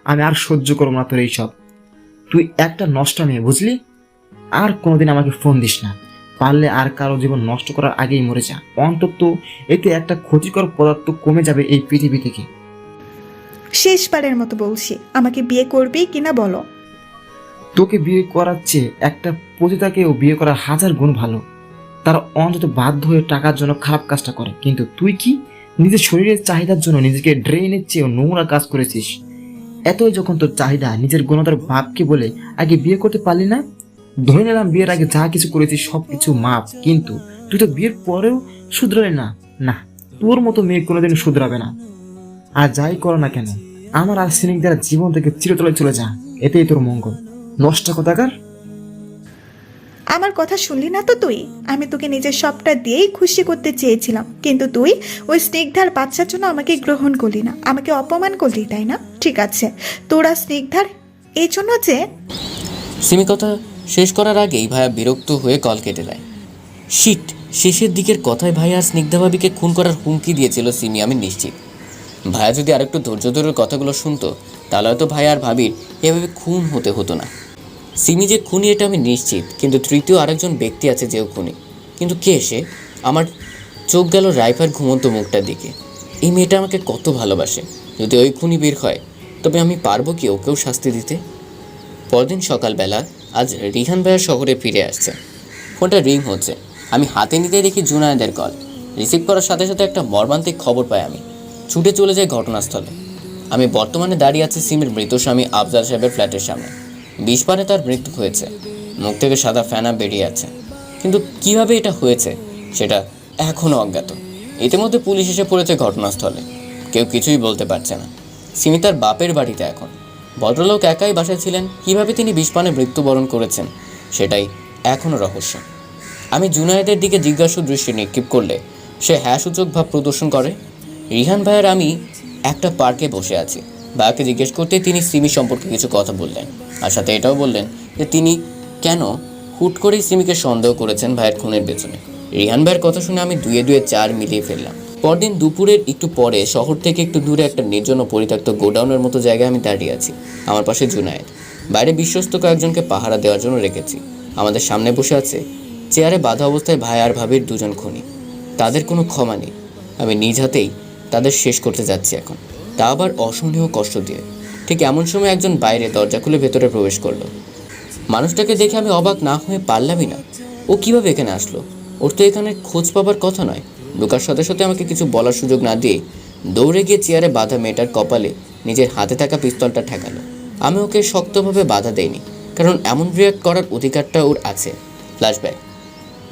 আমি আর সহ্য করবো না তোর এইসব। তুই একটা নষ্ট মেয়ে, বুঝলি? আর কোনোদিন আমাকে ফোন দিস না। পারলে আর কারো জীবন নষ্ট করার আগেই মরে যা। অন্তত এতে একটা ক্ষতিকর পদার্থ কমে যাবে এই পৃথিবী থেকে।
শেষবারের মতো বলছি, আমাকে বিয়ে করবি কিনা বলো।
তোকে বিয়ে করার চেয়ে একটা পতিতাকেও বিয়ে করা 1000 গুণ ভালো। তারা অন্তত বাধ্য হয়ে টাকার জন্য খারাপ কাজটা করে, কিন্তু তুই কি নিজের শরীরের চাহিদার জন্য নিজেকে ড্রেনের চেয়েও নোংরা কাজ করেছিস? এতই যখন তোর চাহিদা, নিজের গুণতার বাপকে বলে আগে বিয়ে করতে পারলি না? ধরে নিলাম বিয়ের আগে যা কিছু করেছিস সব কিছু মাপ, কিন্তু তুই তো বিয়ের পরেও শুধরালি না। না, তোর মতো মেয়ে কোনোদিন শুধরাবে না। আর যাই করো না কেন, আমার আর সিনিকদার জীবন থেকে চিরতলে চলে যা, এতেই তোর মঙ্গল। নষ্ট কথাকার।
আমার কথা শুনলি না তো তুই? আমি তোকে নিজের সবটা দিয়েই খুশি করতে চেয়েছিলাম, কিন্তু তুই ওই স্নিগ্ধার বাচ্চার জন্য আমাকে গ্রহণ করলি না, আমাকে অপমান করলি, তাই না? ঠিক আছে, তোরা স্নিগ্ধার এই জন্য যে।
সিমি কথা শেষ করার আগেই ভাইয়া বিরক্ত হয়ে কল কেটে দেয়। শিট, শেষের দিকের কথায় ভাইয়া আর স্নিগ্ধা ভাবিকে খুন করার হুমকি দিয়েছিল সিমি, আমি নিশ্চিত। ভাইয়া যদি আরেকটু ধৈর্য ধরে কথাগুলো শুনতো, তাহলে হয়তো ভাইয়া আর ভাবির এভাবে খুন হতো না। সিমি যে খুনি এটা আমি নিশ্চিত, কিন্তু তৃতীয় আরেকজন ব্যক্তি আছে যেও খুনি। কিন্তু কে সে? আমার চোখ গেল রাইফার ঘুমন্ত মুখটার দিকে। এই মেয়েটা আমাকে কত ভালোবাসে। যদি ওই খুনি বের হয়, তবে আমি পারবো কি ওকেও শাস্তি দিতে? পরদিন সকালবেলা আজ রিহান ভাইয়া শহরে ফিরে আসছে। ফোনটা রিং হচ্ছে। আমি হাতে নিতে দেখি জুনায়েদের কল। রিসিভ করার সাথে সাথে একটা মর্মান্তিক খবর পাই। আমি ছুটে চলে যাই ঘটনাস্থলে। আমি বর্তমানে দাঁড়িয়ে আছি সিমির মৃত স্বামী আফজাল সাহেবের ফ্ল্যাটের সামনে। 20 পারে তার মৃত্যু হয়েছে। মুখ থেকে সাদা ফেনা বেরিয়ে আছে, কিন্তু কিভাবে এটা হয়েছে সেটা এখনও অজ্ঞাত। ইতিমধ্যে পুলিশ এসে পড়েছে ঘটনাস্থলে। কেউ কিছুই বলতে পারছে না। সিমি তার বাপের বাড়িতে এখন। ভদ্রলোক একাই বাসায় ছিলেন। কিভাবে তিনি 20 পানে মৃত্যুবরণ করেছেন সেটাই এখনও রহস্য। আমি জুনায়েদের দিকে জিজ্ঞাসু দৃষ্টি নিক্ষেপ করলে সে হ্যাঁ সূচক ভাব প্রদর্শন করে। রিহান ভাইয়ের আমি একটা পার্কে বসে আছি। ভাইয়াকে জিজ্ঞেস করতে তিনি সিমি সম্পর্কে কিছু কথা বললেন, আর সাথে এটাও বললেন যে তিনি কেন হুট করেই সিমিকে সন্দেহ করেছেন ভাইয়ের খুনের পেছনে। রিহান ভাইয়ের কথা শুনে আমি 2 2 4 মিলিয়ে ফেললাম। পরদিন দুপুরের একটু পরে শহর থেকে একটু দূরে একটা নির্জন ও পরিত্যক্ত গোডাউনের মতো জায়গায় আমি দাঁড়িয়ে আছি। আমার পাশে জুনায়েদ। বাইরে বিশ্বস্ত কয়েকজনকে পাহারা দেওয়ার জন্য রেখেছি। আমাদের সামনে বসে আছে চেয়ারে বাঁধা অবস্থায় ভাই আর ভাবির 2 জন খুনি। তাদের কোনো ক্ষমা নেই। আমি নিজ হাতেই তাদের শেষ করতে যাচ্ছি এখন, তা আবার অসহনীয় কষ্ট দিয়ে। ঠিক এমন সময় একজন বাইরে দরজা খুলে ভেতরে প্রবেশ করলো। মানুষটাকে দেখে আমি অবাক না হয়ে পারলামই না। ও কিভাবে এখানে আসলো? ওর তো এখানে খোঁজ পাবার কথা নয়। ঢোকার সাথে সাথে আমাকে কিছু বলার সুযোগ না দিয়ে দৌড়ে গিয়ে চেয়ারে বাঁধা মেয়েটার কপালে নিজের হাতে থাকা পিস্তলটা ঠেকালো। আমি ওকে শক্তভাবে বাধা দেইনি, কারণ এমন রিয়াক্ট করার অধিকারটা ওর আছে। ফ্ল্যাশব্যাক।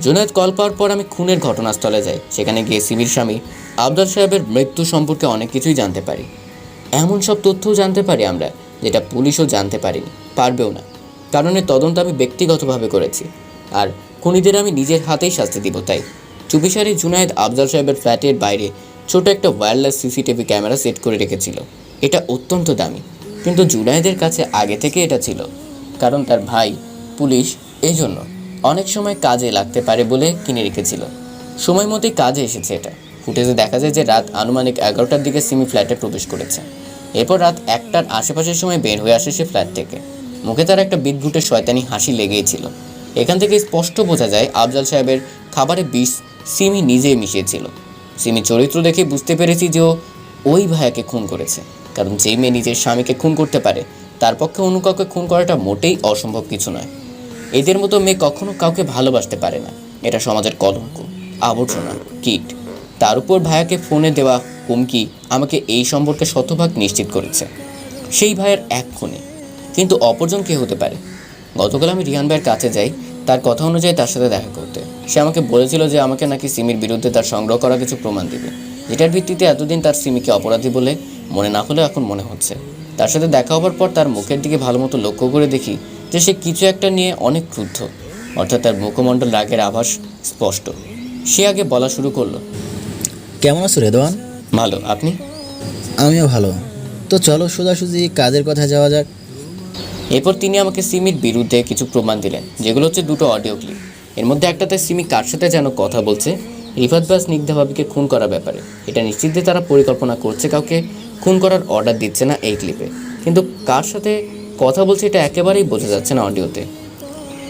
জুনায়েদ কল পাওয়ার পর আমি খুনের ঘটনাস্থলে যাই। সেখানে গিয়ে সিমির স্বামী আফজাল সাহেবের মৃত্যু সম্পর্কে অনেক কিছুই জানতে পারি। এমন সব তথ্যও জানতে পারি আমরা, যেটা পুলিশও জানতে পারিনি, পারবেও না। কারণ এর তদন্ত আমি ব্যক্তিগতভাবে করেছি, আর খুনিদের আমি নিজের হাতেই শাস্তি দিব। তাই চুপিসারে জুনায়েদ আফজাল সাহেবের ফ্ল্যাটের বাইরে ছোট একটা ওয়্যারলেস সিসিটিভি ক্যামেরা সেট করে রেখেছিল। এটা অত্যন্ত দামি, কিন্তু জুনায়েদের কাছে আগে থেকে এটা ছিল, কারণ তার ভাই পুলিশ, এই জন্য অনেক সময় কাজে লাগতে পারে বলে কিনে রেখেছিল। সময় মতোই কাজে এসেছে এটা। ফুটেজে দেখা যায় যে রাত আনুমানিক 11টার দিকে সিমি ফ্ল্যাটে প্রবেশ করেছে। এরপর রাত 1টার আশেপাশের সময় বের হয়ে আসে সে ফ্ল্যাট থেকে। মুখে তার একটা বিদঘুটে শয়তানি হাসি লেগেই ছিল। এখান থেকে স্পষ্ট বোঝা যায় আফজাল সাহেবের খাবারে বিষ সিমি নিজেই মিশিয়েছিল। সিমি চরিত্র দেখে বুঝতে পেরেছি যে ও ওই ভাইয়াকে খুন করেছে, কারণ যেই মেয়ে নিজের স্বামীকে খুন করতে পারে তার পক্ষে অন্য কাউকে খুন করাটা মোটেই অসম্ভব কিছু নয়। এদের মতো মেয়ে কখনো কাউকে ভালোবাসতে পারে না। এটা সমাজের কলঙ্ক, আবর্জনা, কীট। তার উপর ভাইয়াকে ফোনে দেওয়া হুমকি আমাকে এই সম্পর্কে শতভাগ নিশ্চিত করেছে। সেই ভাইয়ের এক খুনি, কিন্তু অপরজন কে হতে পারে? গতকাল আমি রিহান ভাইয়ের কাছে যাই তার কথা অনুযায়ী তার সাথে দেখা করতে। সে আমাকে বলেছিল যে আমাকে নাকি সিমির বিরুদ্ধে তার সংগ্রহ করা কিছু প্রমাণ দিবে, যেটার ভিত্তিতে এতদিন তার সিমিকে অপরাধী বলে মনে না হলেও এখন মনে হচ্ছে। তার সাথে দেখা হবার পর তার মুখের দিকে ভালো মতো লক্ষ্য করে দেখি যে সে কিছু একটা নিয়ে অনেক ক্রুদ্ধ। অর্থাৎ তার মুখমণ্ডল রাগের আভাস স্পষ্ট। সে আগে বলা শুরু করলো,
কেমন আছো রেদওয়ান?
ভালো, আপনি?
আমিও ভালো। তো চলো সোজাসুজি কাজের কথা যাওয়া যাক।
এরপর তিনি আমাকে সিমির বিরুদ্ধে কিছু প্রমাণ দিলেন, যেগুলো হচ্ছে দুটো অডিও ক্লিপ। এর মধ্যে একটাতে সিমি কার সাথে যেন কথা বলছে, রিফাত বা স্নিগ্ধা ভাবিকে খুন করার ব্যাপারে। এটা নিশ্চিত যে তারা পরিকল্পনা করছে, কাউকে খুন করার অর্ডার দিচ্ছে না এই ক্লিপে। কিন্তু কার সাথে কথা বলছে এটা একেবারেই বোঝা যাচ্ছে না অডিওতে।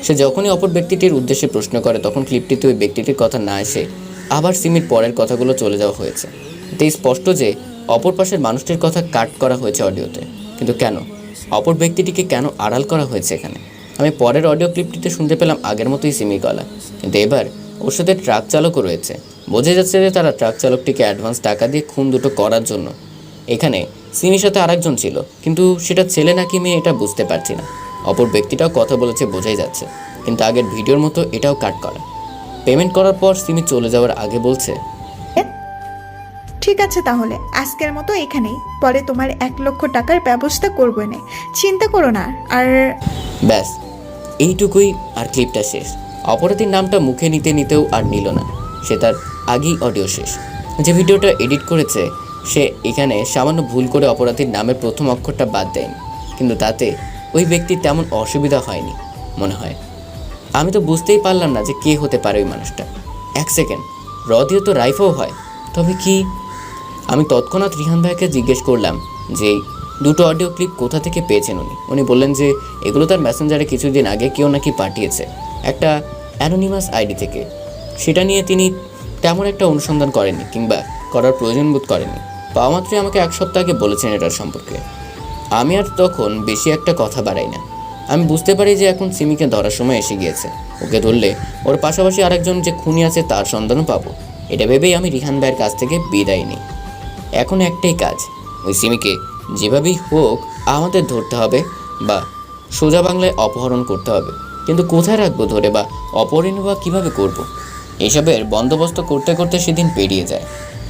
সে যখনই অপর ব্যক্তিটির উদ্দেশ্যে প্রশ্ন করে তখন ক্লিপটিতে ওই ব্যক্তিটির কথা না এসে আবার সিমির পরের কথাগুলো চলে যাওয়া হয়েছে। এতে স্পষ্ট যে অপর পাশের মানুষটির কথা কাট করা হয়েছে অডিওতে। কিন্তু কেন? অপর ব্যক্তিটিকে কেন আড়াল করা হয়েছে এখানে? আমি পরের অডিও ক্লিপটিতে শুনতে পেলাম আগের মতোই সিমির গলা, কিন্তু এবার ওর সাথে ট্রাক চালকও রয়েছে। বোঝা যাচ্ছে যে তারা ট্রাক চালকটিকে অ্যাডভান্স টাকা দিয়ে খুন দুটো করার জন্য। এখানে সিমির সাথে আরেকজন ছিল, কিন্তু সেটা ছেলে নাকি মেয়ে এটা বুঝতে পারছি না। অপর ব্যক্তিটাও কথা বলেছে বোঝাই যাচ্ছে, কিন্তু আগের ভিডিওর মতো এটাও কাট করা। পেমেন্ট করার পর সিমি চলে যাওয়ার আগে বলছে,
ঠিক আছে তাহলে আজকের মতো এখানেই, পরে তোমার 1,00,000 টাকার ব্যবস্থা করবো না, চিন্তা করো না। আর
ব্যাস এইটুকুই, আর ক্লিপটা শেষ। অপরাধীর নামটা মুখে নিতে নিতেও আর নিল না, সে তার আগেই অডিও শেষ। যে ভিডিওটা এডিট করেছে সে এখানে সামান্য ভুল করে অপরাধীর নামের প্রথম অক্ষরটা বাদ দেয়নি, কিন্তু তাতে ওই ব্যক্তির তেমন অসুবিধা হয়নি মনে হয়। আমি তো বুঝতেই পারলাম না যে কে হতে পারে ওই মানুষটা। 1 সেকেন্ড, রদিও তো রাইফাও হয়, তবে কি? আমি তৎক্ষণাৎ রিহান ভাইকে জিজ্ঞেস করলাম যে এই দুটো অডিও ক্লিপ কোথা থেকে পেয়েছেন উনি বললেন যে এগুলো তার মেসেঞ্জারে কিছুদিন আগে কেউ নাকি পাঠিয়েছে একটা অ্যানোনিমাস আইডি থেকে। সেটা নিয়ে তিনি তেমন একটা অনুসন্ধান করেননি কিংবা করার প্রয়োজন বোধ করেননি। পাওয়া মাত্রই আমাকে 1 সপ্তাহ আগে বলেছেন এটার সম্পর্কে। আমি আর তখন বেশি একটা কথা বাড়াই না। আমি বুঝতে পারি যে এখন সিমিকে ধরার সময় এসে গিয়েছে। ওকে ধরলে ওর পাশাপাশি আরেকজন যে খুনি আছে তার সন্ধানও পাবো। এটা ভেবেই আমি রিহান ভাইয়ের কাছ থেকে বিদায় নিই। এখন একটাই কাজ, ওই সিমিকে যেভাবেই হোক আমাদের ধরতে হবে বা সোজা বাংলায় অপহরণ করতে হবে। কিন্তু কোথায় রাখবো ধরে, বা অপহরণ বা কীভাবে করব? এসবের বন্দোবস্ত করতে করতে সেদিন পেরিয়ে যায়।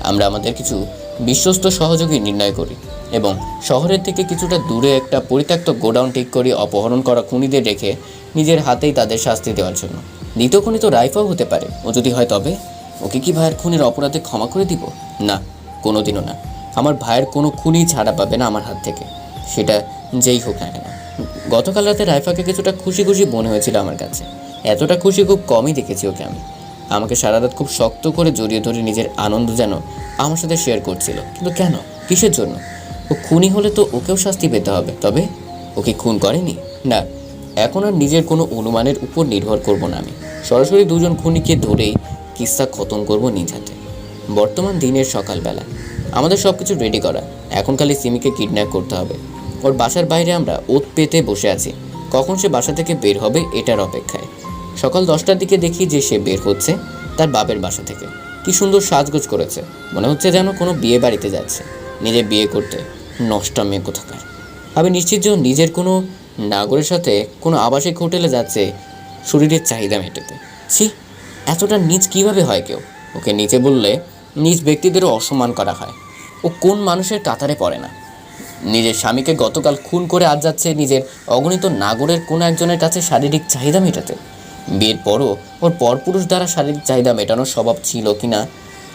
আমরা আমাদের কিছু বিশ্বস্ত সহযোগী নির্ণয় করি এবং শহরের থেকে কিছুটা দূরে একটা পরিত্যক্ত গোডাউন ঠিক করি অপহরণ করা খুনিদের রেখে নিজের হাতেই তাদের শাস্তি দেওয়ার জন্য। দ্বিতীয় খুনি তো রাইফাও হতে পারে, ও যদি হয় তবে ওকে কি ভাইয়ের খুনির অপরাধে ক্ষমা করে দিব? না, কোনোদিনও না। আমার ভাইয়ের কোনো খুনি ছাড়া পাবে না আমার হাত থেকে, সেটা যেই হোক না কেন। গতকাল রাতে রাইফাকে কিছুটা খুশি খুশি মনে হয়েছিল আমার কাছে। এতটা খুশি খুব কমই দেখেছি ওকে আমি। আমাকে সারা রাত খুব শক্ত করে জড়িয়ে ধরে নিজের আনন্দ যেন আমার সাথে শেয়ার করছিল। কিন্তু কেন, কিসের জন্য? ও খুনি হলে তো ওকেও শাস্তি পেতে হবে। তবে ওকে খুন করেনি না, এখন আর নিজের কোনো অনুমানের উপর নির্ভর করব না। আমি সরাসরি দুজন খুনিকে ধরেই কিস্সা খতম করব নিজ হাতে। বর্তমান দিনের সকালবেলা আমাদের সব কিছু রেডি করা, এখন খালি সিমিকে কিডন্যাপ করতে হবে। ওর বাসার বাইরে আমরা ওত পেতে বসে আছি, কখন সে বাসা থেকে বের হবে এটার অপেক্ষায়। সকাল 10টার দিকে দেখি যে সে বের হচ্ছে তার বাপের বাসা থেকে। কি সুন্দর সাজগোজ করেছে, মনে হচ্ছে যেন কোনো বিয়ে বাড়িতে যাচ্ছে। নিজে বিয়ে করতে নষ্টা মেয়ে কোথাকার। আমি নিশ্চিত যে নিজের কোনো নাগরের সাথে কোনো আবাসিক হোটেলে যাচ্ছে শরীরের চাহিদা মেটাতে। ছি, এতটা নীচ কীভাবে হয় কেউ? ওকে নিচে বললে নিজ ব্যক্তিদেরও অসম্মান করা হয়। ও কোন মানুষের কাতারে পড়ে না? নিজের স্বামীকে গতকাল খুন করে আজ যাচ্ছে নিজের অগণিত নাগরের কোনো একজনের কাছে শারীরিক চাহিদা মেটাতে। বিয়ের পরও ওর পরপুরুষ দ্বারা শারীরিক চাহিদা মেটানোর স্বভাব ছিল কি না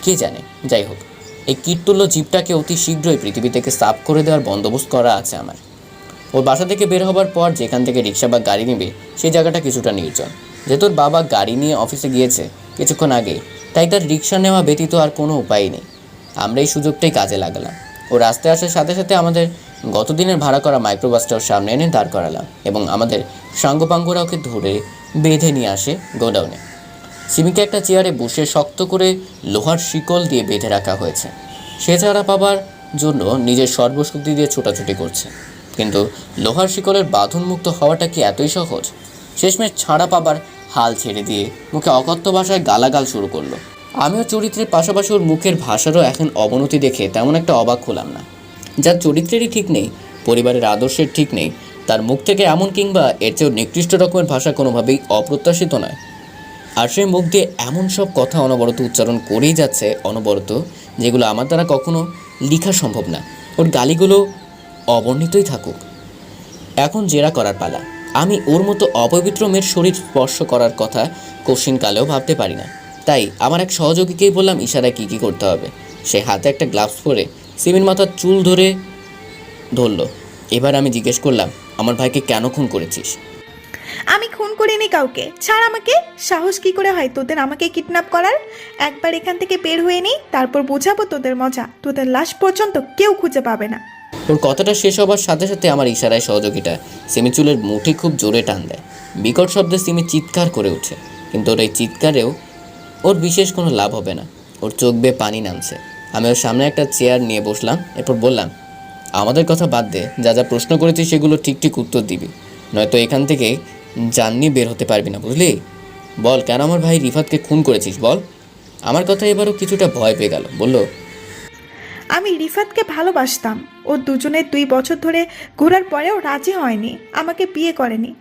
কে জানে। যাই হোক, এই কীটতুল্য জীবটাকে অতি শীঘ্রই পৃথিবী থেকে সাফ করে দেওয়ার বন্দোবস্ত করা আছে আমার। ওর বাসা থেকে বের হবার পর যেখান থেকে রিক্সা বা গাড়ি নেবে সেই জায়গাটা কিছুটা নির্জন। যেহেতু ওর বাবা গাড়ি নিয়ে অফিসে গিয়েছে কিছুক্ষণ আগে, তাই তার রিক্সা নেওয়া ব্যতীত আর কোনো উপায় নেই। আমরা এই সুযোগটাই কাজে লাগালাম। ও রাস্তায় আসার সাথে সাথে আমাদের গতদিনের ভাড়া করা মাইক্রোবাসটাও সামনে এনে দাঁড় করালাম এবং আমাদের সাঙ্গপাঙ্গরা ওকে ধরে বেঁধে নিয়ে আসে গোডাউনে। সিমিকে একটা চেয়ারে বসে শক্ত করে লোহার শিকল দিয়ে বেঁধে রাখা হয়েছে। সে ছাড়া পাবার জন্য নিজের সর্বশক্তি দিয়ে ছোটাছুটি করছে, কিন্তু লোহার শিকলের বাঁধনমুক্ত হওয়াটা কি এতই সহজ? শেষমেশ ছাড়া পাবার হাল ছেড়ে দিয়ে মুখে অকথ্য ভাষায় গালাগাল শুরু করলো। আমিও চরিত্রের পাশাপাশি ওর মুখের ভাষারও এখন অবনতি দেখে তেমন একটা অবাক হলাম না। যার চরিত্রেরই ঠিক নেই, পরিবারের আদর্শের ঠিক নেই, তার মুখ থেকে এমন কিংবা এর চেয়েও নিকৃষ্ট রকমের ভাষা কোনোভাবেই অপ্রত্যাশিত নয়। আর সে মুখ দিয়ে এমন সব কথা অনবরত উচ্চারণ করেই যাচ্ছে অনবরত, যেগুলো আমার দ্বারা কখনো লেখা সম্ভব না। ওর গালিগুলো অবর্ণিতই থাকুক। এখন জেরা করার পালা। আমি ওর মতো অপবিত্র মেয়ের শরীর স্পর্শ করার কথা কোশ্চিনকালেও ভাবতে পারি না। তাই আমার এক সহযোগীকেই বললাম ইশারায় কী কী করতে হবে। সে হাতে একটা গ্লাভস পরে সিমির মাথার চুল ধরল। এবার আমি জিজ্ঞেস করলাম, আমার ভাইকে কেন খুন করেছিস?
আমি খুন করিনি কাউকে, ছাড় আমাকে। সাহস কি করে হয় তোদের আমাকে কিডন্যাপ করার? একবার এখান থেকে বের হয়ে নিই, তারপর বোঝাবো তোদের মজা। তোদের লাশ পর্যন্ত কেউ খুঁজে পাবে না।
ওর কথাটা শেষ হবার সাথে সাথে আমার ইশারায় সহযোগীটা সিমি চুলের মুঠি খুব জোরে টান দেয়। বিকট শব্দে সিমি চিৎকার করে ওঠে, কিন্তু ওর এই চিৎকারেও ওর বিশেষ কোনো লাভ হবে না। ওর চোখ বেয়ে পানি নামছে। আমি ওর সামনে একটা চেয়ার নিয়ে বসলাম। এরপর বললাম, আমাদের কথা বাদ দে, যা যা প্রশ্ন করেছিস সেগুলো ঠিক ঠিক উত্তর দিবি, নয়তো এখান থেকে জাননি বের হতে পারবি না, বুঝলি? বল, কেন আমার ভাই রিফাতকে খুন করেছিস বল। আমার কথা এবারও কিছুটা ভয় পেয়ে গেল। বলল,
আমি রিফাতকে ভালোবাসতাম। ও দুজনের 2 বছর ধরে ঘোরার পরেও রাজি হয়নি, আমাকে বিয়ে করেনি।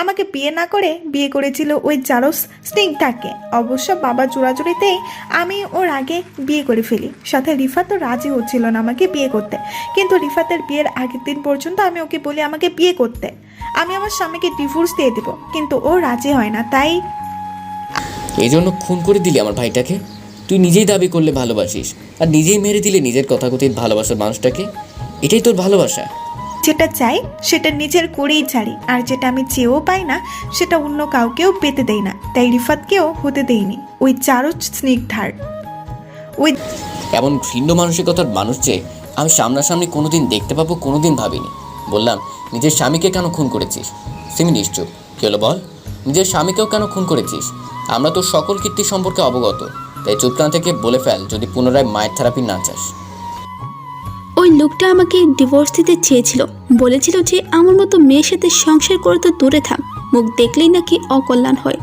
আমাকে বিয়ে না করে বিয়ে করেছিল ওই জারস স্নিগ্ধাকে। অবশ্য বাবা জোড়াজুড়িতেই আমি ওর আগে বিয়ে করে ফেলি। সাথে রিফাতও রাজি হচ্ছিল না আমাকে বিয়ে করতে, কিন্তু রিফাতের বিয়ের আগের দিন পর্যন্ত আমি ওকে বলি আমাকে বিয়ে করতে। আমি আমার স্বামীকে ডিভোর্স দিয়ে দেব, কিন্তু ও রাজি হয় না। তাই
এই জন্য খুন করে দিলি আমার ভাইটাকে? তুই নিজেই দাবি করলে ভালোবাসিস, আর নিজেই মেরে দিলে নিজের কথাকথিত ভালোবাসার মানুষটাকে। এটাই তোর ভালোবাসা?
যেটা চাই সেটা নিজের করেই ছাড়ি, আর যেটা আমি চেয়েও পাই না সেটা অন্য কাউকেও পেতে দেই না। তাই রিফাতকেও হতে দেইনি ওই চারজ স্নিগ্ধার। ওই
এমন ঘৃণ্য মানসিকতার মানুষ যে আমি সামনাসামনি কোনোদিন দেখতে পাবো কোনোদিন ভাবিনি। বললাম, নিজের স্বামীকে কেন খুন করেছিস? সিমি নিশ্চুপ। কী হলো বল, নিজের স্বামীকেও কেন খুন করেছিস? আমরা তো সকল কীর্তি সম্পর্কে অবগত, তাই চুপকান থেকে বলে ফেল যদি পুনরায় মায়ের থেরাপি না চাস।
ওই লোকটা আমাকে ডিভোর্স দিতে চেয়েছিল, বলেছিল যে আমার মতো মেয়ের সাথে সংসার করে তো দূরে থাক, মুখ দেখলেই নাকি অকল্যাণ হয়।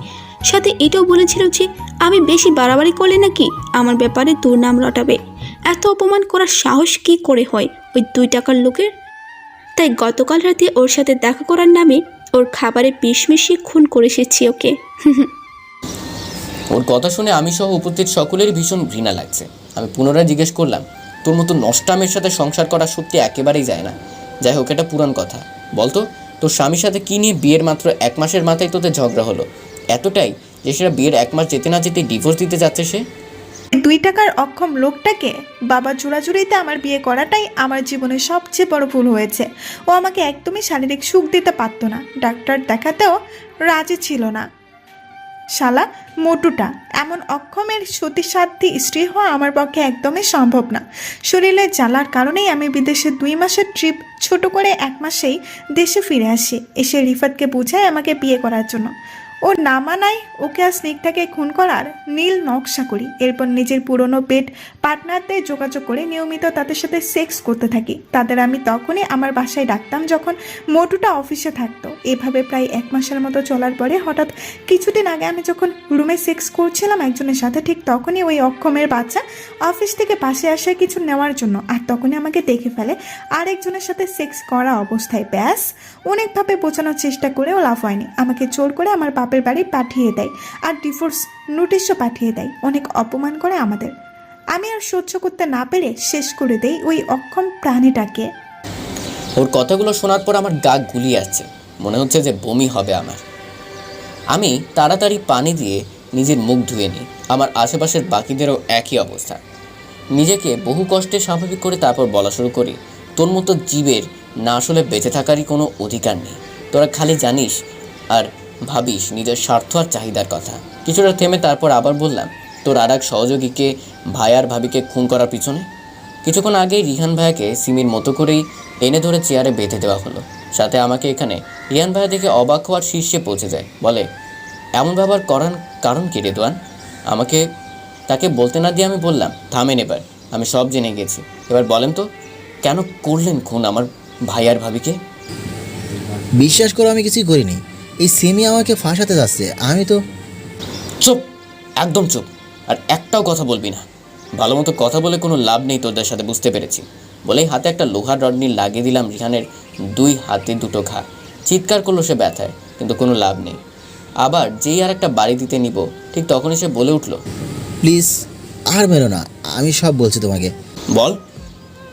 সাথে এটাও বলেছিল যে আমি বেশি বাড়াবাড়ি করলে নাকি আমার ব্যাপারে দুর্নাম রটাবে। এত অপমান করার সাহস কি করে হয় ওই 2 টাকার লোকের? তাই গতকাল রাতে ওর সাথে দেখা করার নামে ওর খাবারে বিষ মিশিয়ে খুন করে এসেছি ওকে।
ওর কথা শুনে আমি সহ উপস্থিত সকলেরই ভীষণ ঘৃণা লাগছে। আমি পুনরায় জিজ্ঞেস করলাম, তোর মতো নষ্টামের সাথে সংসার করা সত্যি একেবারেই যায় না। যাই হোক, এটা পুরান কথা। বলতো, তোর স্বামীর সাথে কী নিয়ে বিয়ের মাত্র 1 মাসের মাথায় তোদের ঝগড়া হলো? এতটাই যে সেটা বিয়ের 1 মাস যেতে না যেতে ডিভোর্স দিতে যাচ্ছে সে?
2 টাকার অক্ষম লোকটাকে বাবা জোড়াজুড়িতে আমার বিয়ে করাটাই আমার জীবনের সবচেয়ে বড় ভুল হয়েছে। ও আমাকে একদমই শারীরিক সুখ দিতে পারতো না, ডাক্তার দেখাতেও রাজি ছিল না। শালা মোটুটা, এমন অক্ষমের সতীসাধ্যী স্ত্রী হওয়া আমার পক্ষে একদমই সম্ভব না। শরীরের জ্বালার কারণেই আমি বিদেশে 2 মাসের ট্রিপ ছোট করে 1 মাসেই দেশে ফিরে আসি। এসে রিফাতকে বুঝায় আমাকে বিয়ে করার জন্য। ও না মানায় ওকে আর স্নিগ্ধাকে খুন করার নীল নকশা করি। এরপর নিজের পুরনো বেড পার্টনারদের যোগাযোগ করে নিয়মিত তাদের সাথে সেক্স করতে থাকি। তাদের আমি তখনই আমার বাসায় ডাকতাম যখন মোটুটা অফিসে থাকতো। এভাবে প্রায় 1 মাসের মতো চলার পরে হঠাৎ কিছুদিন আগে আমি যখন রুমে সেক্স করছিলাম একজনের সাথে, ঠিক তখনই ওই অক্ষমের বাচ্চা অফিস থেকে পাশে আসে কিছু নেওয়ার জন্য, আর তখনই আমাকে দেখে ফেলে আরেকজনের সাথে সেক্স করা অবস্থায়। ব্যাস, অনেকভাবে বোঝানোর চেষ্টা করেও লাভ হয়নি। আমাকে জোর করে আমার বাপের বাড়ি পাঠিয়ে দেয়, আর ডিভোর্স নোটিশও পাঠিয়ে দেয়। অনেক অপমান করে আমাদের। আমি আর সহ্য করতে না পেরে শেষ করে দেই ওই অক্ষম প্রাণীটাকে।
ওর কথাগুলো শোনার পর আমার গা গুলিয়ে আসছে, মনে হচ্ছে যে বমি হবে আমার। আমি তাড়াতাড়ি পানি দিয়ে নিজের মুখ ধুয়ে নিই। আমার আশেপাশের বাকিদেরও একই অবস্থা। নিজেকে বহু কষ্টে স্বাভাবিক করে তারপর বলা শুরু করি, তোর মতো জীবের না আসলে বেঁচে থাকারই কোনো অধিকার নেই। তোরা খালি জানিস আর ভাবিস নিজের স্বার্থ আর চাহিদার কথা। কিছুটা থেমে তারপর আবার বললাম, তোর আর এক সহযোগীকে ভাই আর ভাবিকে খুন করার পিছনে? কিছুক্ষণ আগেই রিহান ভাইয়াকে সিমির মতো করেই এনে ধরে চেয়ারে বেঁধে দেওয়া হলো। সাথে আমাকে এখানে রিহান ভাইয়া দেখে অবাক হওয়ার শীর্ষে পৌঁছে যায়। বলে, এমন ব্যবহার করার কারণ কি রে দোয়ান? আমাকে তাকে বলতে না দিয়ে আমি বললাম, থামেন এবার, আমি সব জেনে গেছি। এবার বলেন তো, কেন করলেন খুন আমার ভাই আর ভাবিকে?
বিশ্বাস করো, আমি কিছুই করিনি। এই সিমি আমাকে ফাঁসাতে যাচ্ছে। আমি তো
চুপ, একদম চুপ, আর একটাও কথা বলবি না। ভালো মতো কথা বলে কোনো লাভ নেই তোদের সাথে, বুঝতে পেরেছি। বলেই হাতে একটা লোহার রড নিয়ে লাগিয়ে দিলাম রিহানের 2 হাতে 2 ঘা। চিৎকার করলো সে ব্যথায়, কিন্তু কোনো লাভ নেই। আবার যেই আর একটা বাড়ি দিতে নিব, ঠিক তখনই সে বলে উঠল,
প্লিজ আর মেরো না, আমি সব বলছি তোমাকে।
বল।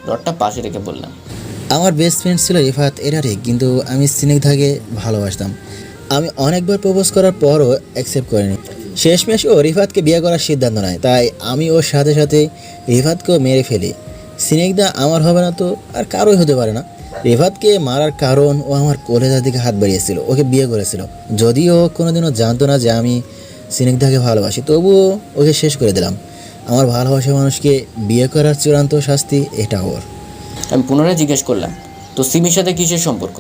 রডটা পাশে রেখে বললাম,
আমার বেস্ট ফ্রেন্ড ছিল রিফাত, এটা ঠিক, কিন্তু আমি স্নিগ্ধাকে ভালোবাসতাম। আমি অনেকবার প্রপোজ করার পরও অ্যাকসেপ্ট করিনি। শেষমেশ ও রিফাতকে বিয়ে করার সিদ্ধান্ত নেয়, তাই আমি ওর সাথে সাথে রিফাতকেও মেরে ফেলি। স্নিগ্ধা আমার হবে না তো আর কারোই হতে পারে না। রিফাতকে মারার কারণ ও আমার কলেজার দিকে হাত বাড়িয়েছিল, ওকে বিয়ে করেছিল। যদিও কোনোদিনও জানতো না যে আমি স্নিগ্ধাকে ভালোবাসি, তবুও ওকে শেষ করে দিলাম। আমার ভালোবাসা মানুষকে বিয়ে করার চূড়ান্ত শাস্তি এটা ওর।
আমি পুনরায় জিজ্ঞেস করলাম, তো সিমির সাথে কিসের সম্পর্ক?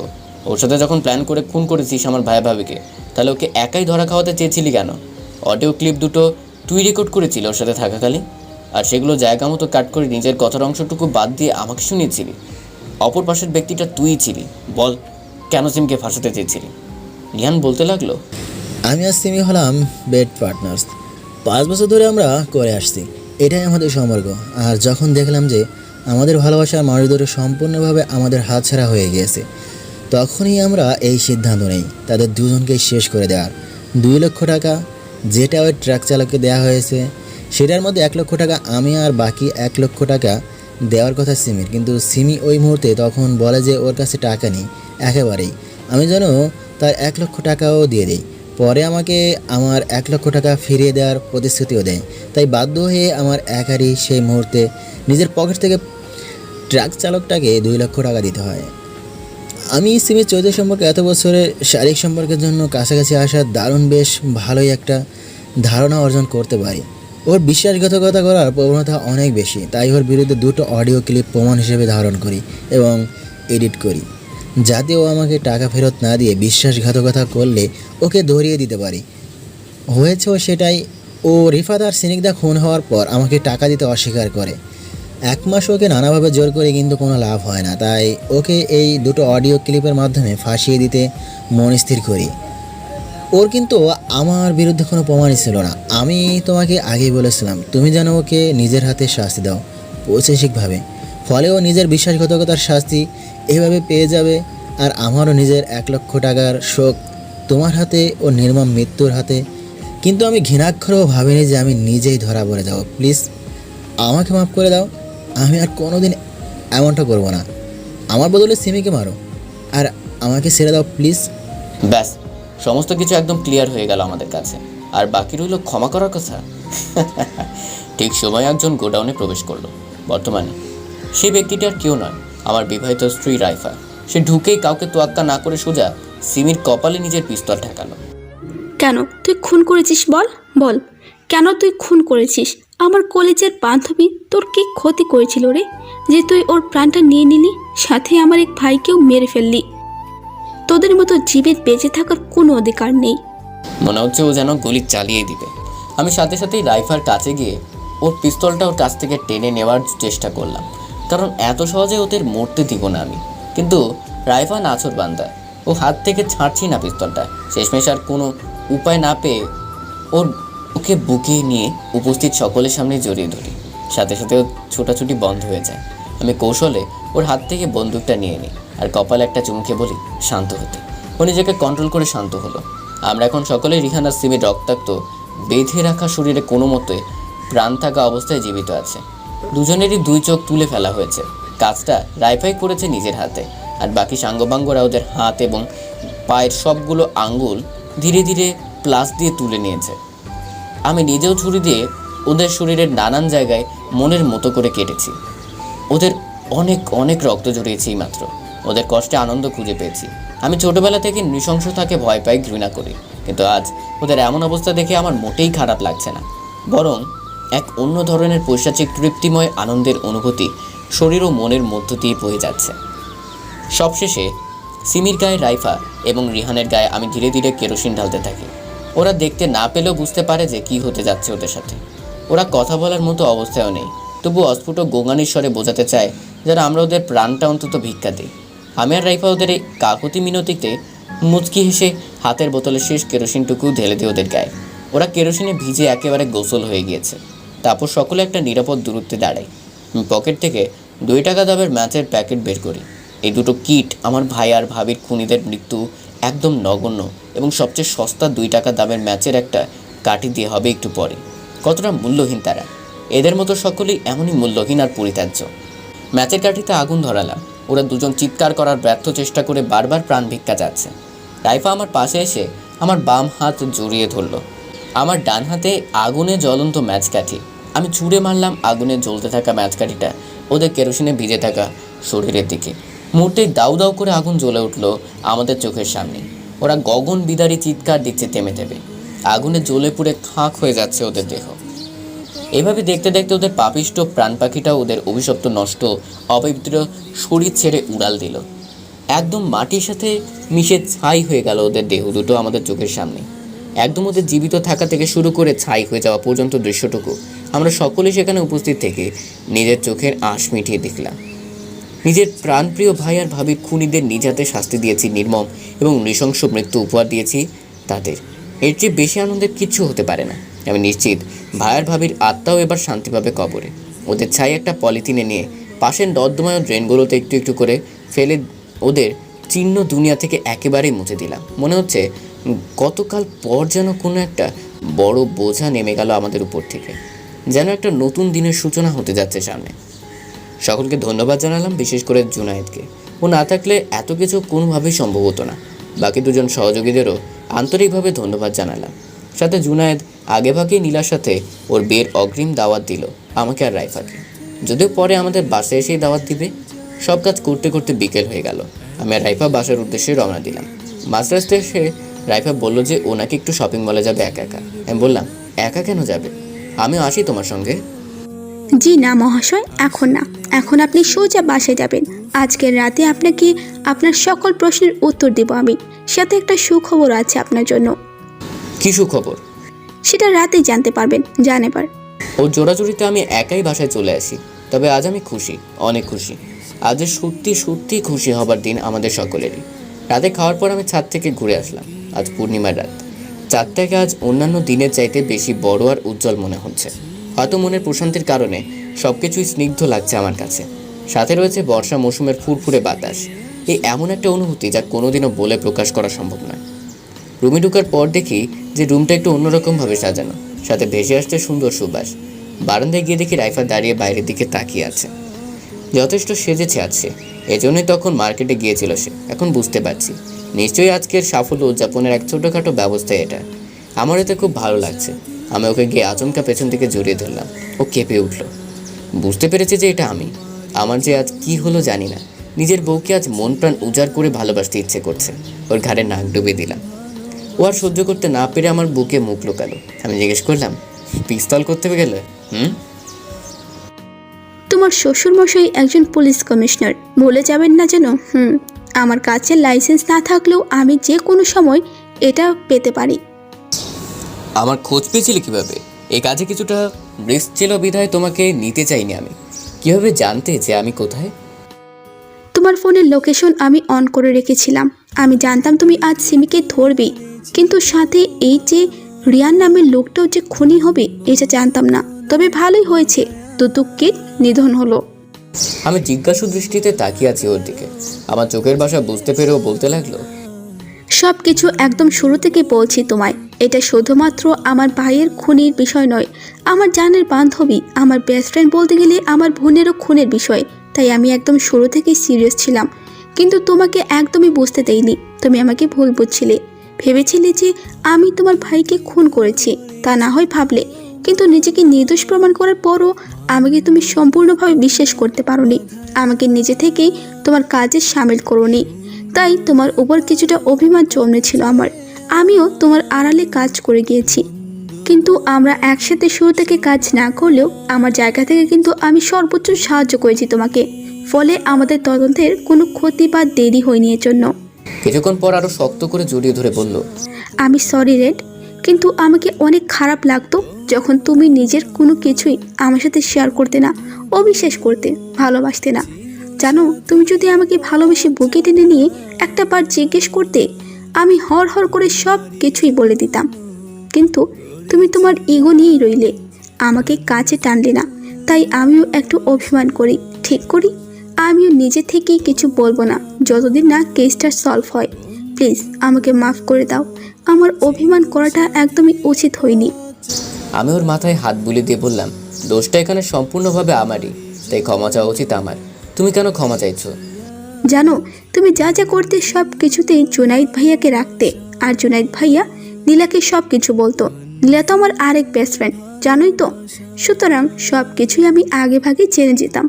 ওর সাথে যখন প্ল্যান করে খুন করেছিস আমার ভাই ভাবিকে, তাহলে ওকে একাই ধরা খাওয়াতে চেয়েছিলি কেন? অডিও ক্লিপ দুটো তুই রেকর্ড করেছিলি ওর সাথে থাকাকালীন, আর সেগুলো জায়গা মতো কাট করে নিজের কথার অংশটুকু বাদ দিয়ে আমাকে শুনিয়েছিলি। অপর পাশের ব্যক্তিটা তুই ছিলি। বল, কেন সিমকে ফাঁসাতে চেয়েছিলি? রিহান বলতে লাগলো,
আমি আর সিমি হলাম বেড পার্টনার্স। 5 বছর ধরে আমরা করে আসছি, এটাই আমাদের সম্পর্ক। আর যখন দেখলাম যে আমাদের ভালোবাসার মানুষ ধরে সম্পূর্ণভাবে আমাদের হাতছাড়া হয়ে গিয়েছে, তখনই আমরা এই সিদ্ধান্ত নেই তাদের দুজনকেই শেষ করে দেওয়ার। 2 লক্ষ টাকা যেটা ওই ট্রাক চালককে দেওয়া হয়েছে, সেটার মধ্যে 1 লক্ষ টাকা আমি, আর বাকি 1 লক্ষ টাকা দেওয়ার কথা সিমির। কিন্তু সিমি ওই মুহূর্তে তখন বলে যে ওর কাছে টাকা নেই একেবারেই। আমি যেন তার 1 লক্ষ টাকাও দিয়ে দিই। পরে আমাকে আমার 1 লক্ষ টাকা ফিরিয়ে দেওয়ার প্রতিশ্রুতিও দেয়। তাই বাধ্য হয়ে আমার একারই সেই মুহূর্তে নিজের পকেট থেকে ট্রাক চালকটাকে 2 লক্ষ টাকা দিতে হয়। আমি সিমির চৌধুরী সম্পর্কে এত বছরের শারীরিক সম্পর্কের জন্য কাছাকাছি আসার দারুণ বেশ ভালোই একটা ধারণা অর্জন করতে পারি। ওর বিশ্বাসঘাতকতা করার প্রবণতা অনেক বেশি, তাই ওর বিরুদ্ধে 2টো অডিও ক্লিপ প্রমাণ হিসেবে ধারণ করি এবং এডিট করি, যাতে ও আমাকে টাকা ফেরত না দিয়ে বিশ্বাসঘাতকতা করলে ওকে ধরিয়ে দিতে পারি। হয়েছেও সেটাই। ও রিফাত আর স্নিগ্ধা খুন হওয়ার পর আমাকে টাকা দিতে অস্বীকার করে। 1 মাস ওকে নানাভাবে জোর করে, কিন্তু কোনো লাভ হয় না। তাই ওকে এই 2টো অডিও ক্লিপের মাধ্যমে ফাঁসিয়ে দিতে মন স্থির করি। ওর কিন্তু আমার বিরুদ্ধে কোনো প্রমাণই ছিল না। আমি তোমাকে আগেই বলেছিলাম তুমি যেন ওকে নিজের হাতে শাস্তি দাও, পৈশাচিকভাবে। ফলে ও নিজের বিশ্বাসঘাতকতার শাস্তি এভাবে পেয়ে যাবে, আর আমারও নিজের 1 লক্ষ টাকার শোক তোমার হাতে ও নির্মম মৃত্যুর হাতে। কিন্তু আমি ঘৃণাক্ষরেও ভাবিনি যে আমি নিজেই ধরা পড়ে যাব। প্লিজ আমাকে মাফ করে দাও, আমি আর কোনোদিন এমনটা করব না। আমার বদলে সিমিকে মারো আর আমাকে ছেড়ে দাও প্লিজ।
ব্যাস, সমস্ত কিছু একদম ক্লিয়ার হয়ে গেল আমাদের কাছে। আর বাকি রইল ক্ষমা করার কথা। ঠিক সময় একজন গোডাউনে প্রবেশ করলো। বর্তমানে সেই ব্যক্তিটা আর কেউ নয়, আমার বিবাহিত স্ত্রী রাইফা। সে ঢুকেই কাউকে তোয়াক্কা না করে সোজা সিমির কপালে নিজের পিস্তল ঠেকালো।
কেন তুই খুন করেছিস? বল বল, কেন তুই খুন করেছিস? আমার কলেজের বান্ধবী তোর কি ক্ষতি করেছিল রে, যে তুই ওর প্রাণটা নিয়ে নিলি, সাথে আমার এক ভাইকেও মেরে ফেললি? তোদের মতো জীবের বেঁচে থাকার কোনো অধিকার নেই।
মনে হচ্ছে ও যেন গুলি চালিয়ে দিবে। আমি সাথে সাথেই রাইফার কাছে গিয়ে ওর পিস্তলটা ওর কাছ থেকে টেনে নেওয়ার চেষ্টা করলাম, কারণ এত সহজে ওদের মরতে দিব না আমি। কিন্তু রাইফা নাছর বান্দা, ও হাত থেকে ছাড়ছি না পিস্তলটা। শেষমেশ আর কোনো উপায় না পেয়ে ওকে বুকে নিয়ে উপস্থিত সকলের সামনে জড়িয়ে ধরি। সাথে সাথে ও ছোটাছুটি বন্ধ হয়ে যায়। আমি কৌশলে ওর হাত থেকে বন্দুকটা নিয়ে নিই আর কপালে একটা চুমুকে বলি শান্ত হতে। ও নিজেকে কন্ট্রোল করে শান্ত হলো। আমরা এখন সকলেই রিহান আর সিমির রক্তাক্ত বেঁধে রাখা শরীরে কোনো মতে প্রাণ থাকা অবস্থায় জীবিত আছে। দুজনেরই 2 চোখ তুলে ফেলা হয়েছে। কাজটা রাইফাই করেছে নিজের হাতে, আর বাকি সাঙ্গপাঙ্গরা ওদের হাত এবং পায়ের সবগুলো আঙ্গুল ধীরে ধীরে প্লাস দিয়ে তুলে নিয়েছে। আমি নিজেও ছুরি দিয়ে ওদের শরীরের নানান জায়গায় মনের মতো করে কেটেছি। ওদের অনেক অনেক রক্ত জড়িয়েছি মাত্র। ওদের কষ্টে আনন্দ খুঁজে পেয়েছি। আমি ছোটবেলা থেকে নৃশংসতাকে ভয় পাই, ঘৃণা করি, কিন্তু আজ ওদের এমন অবস্থা দেখে আমার মোটেই খারাপ লাগছে না, বরং এক অন্য ধরনের পৈশাচিক তৃপ্তিময় আনন্দের অনুভূতি শরীর ও মনের মধ্য দিয়ে বয়ে যাচ্ছে। সবশেষে সিমির গায়ে রাইফা এবং রিহানের গায়ে আমি ধীরে ধীরে কেরোসিন ঢালতে থাকি। ওরা দেখতে না পেলেও বুঝতে পারে যে কী হতে যাচ্ছে ওদের সাথে। ওরা কথা বলার মতো অবস্থায়ও নেই, তবু অস্ফুট গোঙানির স্বরে বোঝাতে চায় যেন আমরা ওদের প্রাণটা অন্তত ভিক্ষা দিই। আমি আর রাইফা ওদের এই কাকতি মিনতিতে মুচকি হেসে হাতের বোতলে শেষ কেরোসিনটুকু ঢেলে দিই ওদের গায়ে। ওরা কেরোসিনে ভিজে একেবারে গোসল হয়ে গিয়েছে। তারপর সকলে একটা নিরাপদ দূরত্বে দাঁড়াই। আমি পকেট থেকে 2 টাকা দামের ম্যাচের প্যাকেট বের করি। এই 2টো কিট আমার ভাই আর ভাবির খুনিদের মৃত্যু একদম নগণ্য, এবং সবচেয়ে সস্তা 2 টাকা দামের ম্যাচের একটা কাঠি দিয়ে হবে একটু পরে। কতটা মূল্যহীন তারা! এদের মতো সকলেই এমনই মূল্যহীন আর পরিত্যাজ্য। ম্যাচের কাঠিতে আগুন ধরালাম। ওরা দুজন চিৎকার করার ব্যর্থ চেষ্টা করে বারবার প্রাণ ভিক্ষা যাচ্ছে। রাইফা আমার পাশে এসে আমার বাম হাত জড়িয়ে ধরল। আমার ডান হাতে আগুনে জ্বলন্ত ম্যাচকাঠি। আমি ছুঁড়ে মারলাম আগুনে জ্বলতে থাকা ম্যাচকাঠিটা ওদের কেরোসিনে ভিজে থাকা শরীরের দিকে। মুহূর্তেই দাউ দাউ করে আগুন জ্বলে উঠল আমাদের চোখের সামনে। ওরা গগন বিদারী চিৎকার দিচ্ছে থেমে থেমে। আগুনে জ্বলে পুড়ে খাঁক হয়ে যাচ্ছে ওদের দেহ। এভাবে দেখতে দেখতে ওদের পাপিষ্ট প্রাণ পাখিটাও ওদের অভিশপ্ত নষ্ট অপবিত্র শরীর ছেড়ে উড়াল দিল। একদম মাটির সাথে মিশে ছাই হয়ে গেল ওদের দেহ দুটো আমাদের চোখের সামনে। একদম ওদের জীবিত থাকা থেকে শুরু করে ছাই হয়ে যাওয়া পর্যন্ত দৃশ্যটুকু আমরা সকলেই সেখানে উপস্থিত থেকে নিজের চোখের আঁশ মিটিয়ে দেখলাম। নিজের প্রাণপ্রিয় ভাই আর ভাবির খুনিদের নিজ হাতে শাস্তি দিয়েছি, নির্মম এবং নৃশংস মৃত্যু উপহার দিয়েছি তাদের। এর চেয়ে বেশি আনন্দের কিচ্ছু হতে পারে না। আমি নিশ্চিত ভাই আর ভাবির আত্মাও এবার শান্তি পাবে কবরে। ওদের ছাই একটা পলিথিনে নিয়ে পাশের নর্দমায় ড্রেনগুলোতে একটু একটু করে ফেলে ওদের চিহ্ন দুনিয়া থেকে একেবারেই মুছে দিলাম। মনে হচ্ছে গতকাল পর যেন কোনো একটা বড় বোঝা নেমে গেল আমাদের উপর থেকে, যেন একটা নতুন দিনের সূচনা হতে যাচ্ছে সামনে। সকলকে ধন্যবাদ জানালাম, বিশেষ করে জুনায়েদকে। ও না থাকলে এত কিছু কোনোভাবেই সম্ভব হতো না। বাকি দুজন সহযোগীদেরও আন্তরিকভাবে ধন্যবাদ জানালাম। সাথে জুনায়েদ আগেভাগেই নীলার সাথে ওর বিয়ের অগ্রিম দাওয়াত দিল আমাকে আর রাইফাকে, যদিও পরে আমাদের বাসায় এসেই দাওয়াত দিবে। সব কাজ করতে করতে বিকেল হয়ে গেল। আমি আর রাইফা বাসার উদ্দেশ্যে রওনা দিলাম। মাঝ রাস্তায় এসে রাইফা বলল যে ও নাকি একটু শপিং মলে যাবে একা একা। আমি বললাম, একা কেন যাবে, আমিও আসি তোমার সঙ্গে।
জি না মহাশয়, এখন না। এখন আপনি সোজা বাসায় যাবেন। আজকের রাতে আপনাকে আপনার সকল প্রশ্নের উত্তর দেব আমি। সাথে একটা সুখবর আছে আপনার জন্য।
কি সুখবর?
সেটা রাতেই জানতে পারবেন। যান এবার।
ও জোড়াজুড়িতে আমি একাই বাসায় চলে আসি। তবে আজ আমি খুশি, অনেক খুশি। আজ সত্যি সত্যি খুশি হবার দিন আমাদের সকলেরই। রাতে খাওয়ার পর আমি ছাদ থেকে ঘুরে আসলাম। আজ পূর্ণিমার রাত। চাঁদটাকে আজ অন্যান্য দিনের চাইতে বেশি বড় আর উজ্জ্বল মনে হচ্ছে। হয়তো মনের প্রশান্তির কারণে সব কিছুই স্নিগ্ধ লাগছে আমার কাছে। সাথে রয়েছে বর্ষা মৌসুমের ফুরফুরে বাতাস। এই এমন একটা অনুভূতি যা কোনোদিনও বলে প্রকাশ করা সম্ভব নয়। রুমে ঢোকার পর দেখি যে রুমটা একটু অন্যরকমভাবে সাজানো, সাথে ভেসে আসছে সুন্দর সুবাস। বারান্দায় গিয়ে দেখি রাইফা দাঁড়িয়ে বাইরের দিকে তাকিয়ে আছে। যথেষ্ট সেজেছে আছে, এজন্যই তখন মার্কেটে গিয়েছিল সে। এখন বুঝতে পারছি নিশ্চয়ই আজকের সাফল্য উদযাপনের এক ছোটোখাটো ব্যবস্থা এটা। আমার এতে খুব ভালো লাগছে। আমি ওকে গিয়ে আচমকা পেছন থেকে জড়িয়ে ধরলাম। ও কেঁপে উঠল। বুঝতে পেরেছে যে এটা আমি। আমার যে আজ কি হলো জানি না। নিজের বউকে আজ মন প্রাণ উজাড় করে ভালোবাসতে ইচ্ছে করছে। ওর ঘাড়ে নাক ডুবিয়ে দিলাম। ও আর সহ্য করতে না পেরে আমার বুকে মুখ লুকালো। আমি জিজ্ঞেস করলাম, পিস্তল করতে গেলে?
তোমার শ্বশুরমশাই একজন পুলিশ কমিশনার, ভুলে যাবেন না যেন। আমার কাছে লাইসেন্স না থাকলেও আমি যে কোনো সময় এটা পেতে পারি।
আমার খোঁজ পেয়েছিলে কিভাবে? এই কাজে কিছুটা রিস্ক ছিল বিধায় তোমাকে নিতে চাইনি আমি। কিভাবে জানতে যে আমি কোথায়?
তোমার ফোনের লোকেশন আমি অন করে রেখেছিলাম। আমি জানতাম তুমি আজ সিমিকে ধরবেই, কিন্তু সাথে এই যে রিয়ান নামের লোকটাও যে খুনি হবে এটা জানতাম না। তবে ভালোই হয়েছে, দুদুকের নিধন হলো।
আমি জিজ্ঞাসু দৃষ্টিতে তাকিয়ে আছি ওর দিকে। আমার চোখের ভাষা বুঝতে পেরেও বলতে লাগলো,
সব কিছু একদম শুরু থেকে বলছি তোমায়। এটা শুধুমাত্র আমার ভাইয়ের খুনের বিষয় নয়, আমার জানের বান্ধবী, আমার বেস্ট ফ্রেন্ড, বলতে গেলে আমার বোনেরও খুনের বিষয়। তাই আমি একদম শুরু থেকেই সিরিয়াস ছিলাম, কিন্তু তোমাকে একদমই বুঝতে দেইনি। তুমি আমাকে ভুল বুঝছিলে, ভেবেছিলে যে আমি তোমার ভাইকে খুন করেছি। তা না হয় ভাবলে, কিন্তু নিজেকে নির্দোষ প্রমাণ করার পরও আমাকে তুমি সম্পূর্ণভাবে বিশ্বাস করতে পারোনি। আমাকে নিজে থেকেই তোমার কাজে সামিল করোনি। তাই তোমার উপর কিছুটা অভিমান জন্মেছিল আমার। আমিও তোমার আড়ালে কাজ করে গিয়েছি, কিন্তু আমরা একসাথে শুরু থেকে কাজ না করলেও আমার জায়গা থেকে কিন্তু আমি সর্বোচ্চ সাহায্য করেছি তোমাকে। ফলে আমাদের তদন্তের কোনো ক্ষতি বা দেরি হয়নি এর জন্য।
কিছুক্ষণ পর আরো শক্ত করে জড়িয়ে ধরে বলল,
আমি সরি রেড, কিন্তু আমাকে অনেক খারাপ লাগতো যখন তুমি নিজের কোনো কিছুই আমার সাথে শেয়ার করতে না, অবিশ্বাস করতে, ভালোবাসতে না। জানো, তুমি যদি আমাকে ভালোবেসে বুকে টেনে নিয়ে একটা বার জিজ্ঞেস করতে, আমি হর হর করে সব কিছুই বলে দিতাম। কিন্তু তুমি তোমার ইগো নিয়েই রইলে, আমাকে কাছে টানলে না। তাই আমিও একটু অভিমান করি, ঠিক করি। আমিও নিজে থেকেই কিছু বলবো না যতদিন না কেসটা সলভ হয়। প্লিজ আমাকে মাফ করে দাও। আমার অভিমান করাটা একদমই উচিত হয়নি।
আমি ওর মাথায় হাত বুলিয়ে দিয়ে বললাম, দোষটা এখানে সম্পূর্ণভাবে আমারই, তাই ক্ষমা চাওয়া উচিত আমার। তুমি কেন ক্ষমা চাইছো?
জানো, তুমি যা যা করতে সব কিছুতেই জুনাইদ ভাইয়াকে রাখতে, আর জুনাইদ ভাইয়া নীলাকে সব কিছু বলতো। নীলা তো আমার আরেক বেস্ট ফ্রেন্ড, জানোই তো। সুতরাং সব কিছুই আমি আগে ভাগে জেনে যেতাম।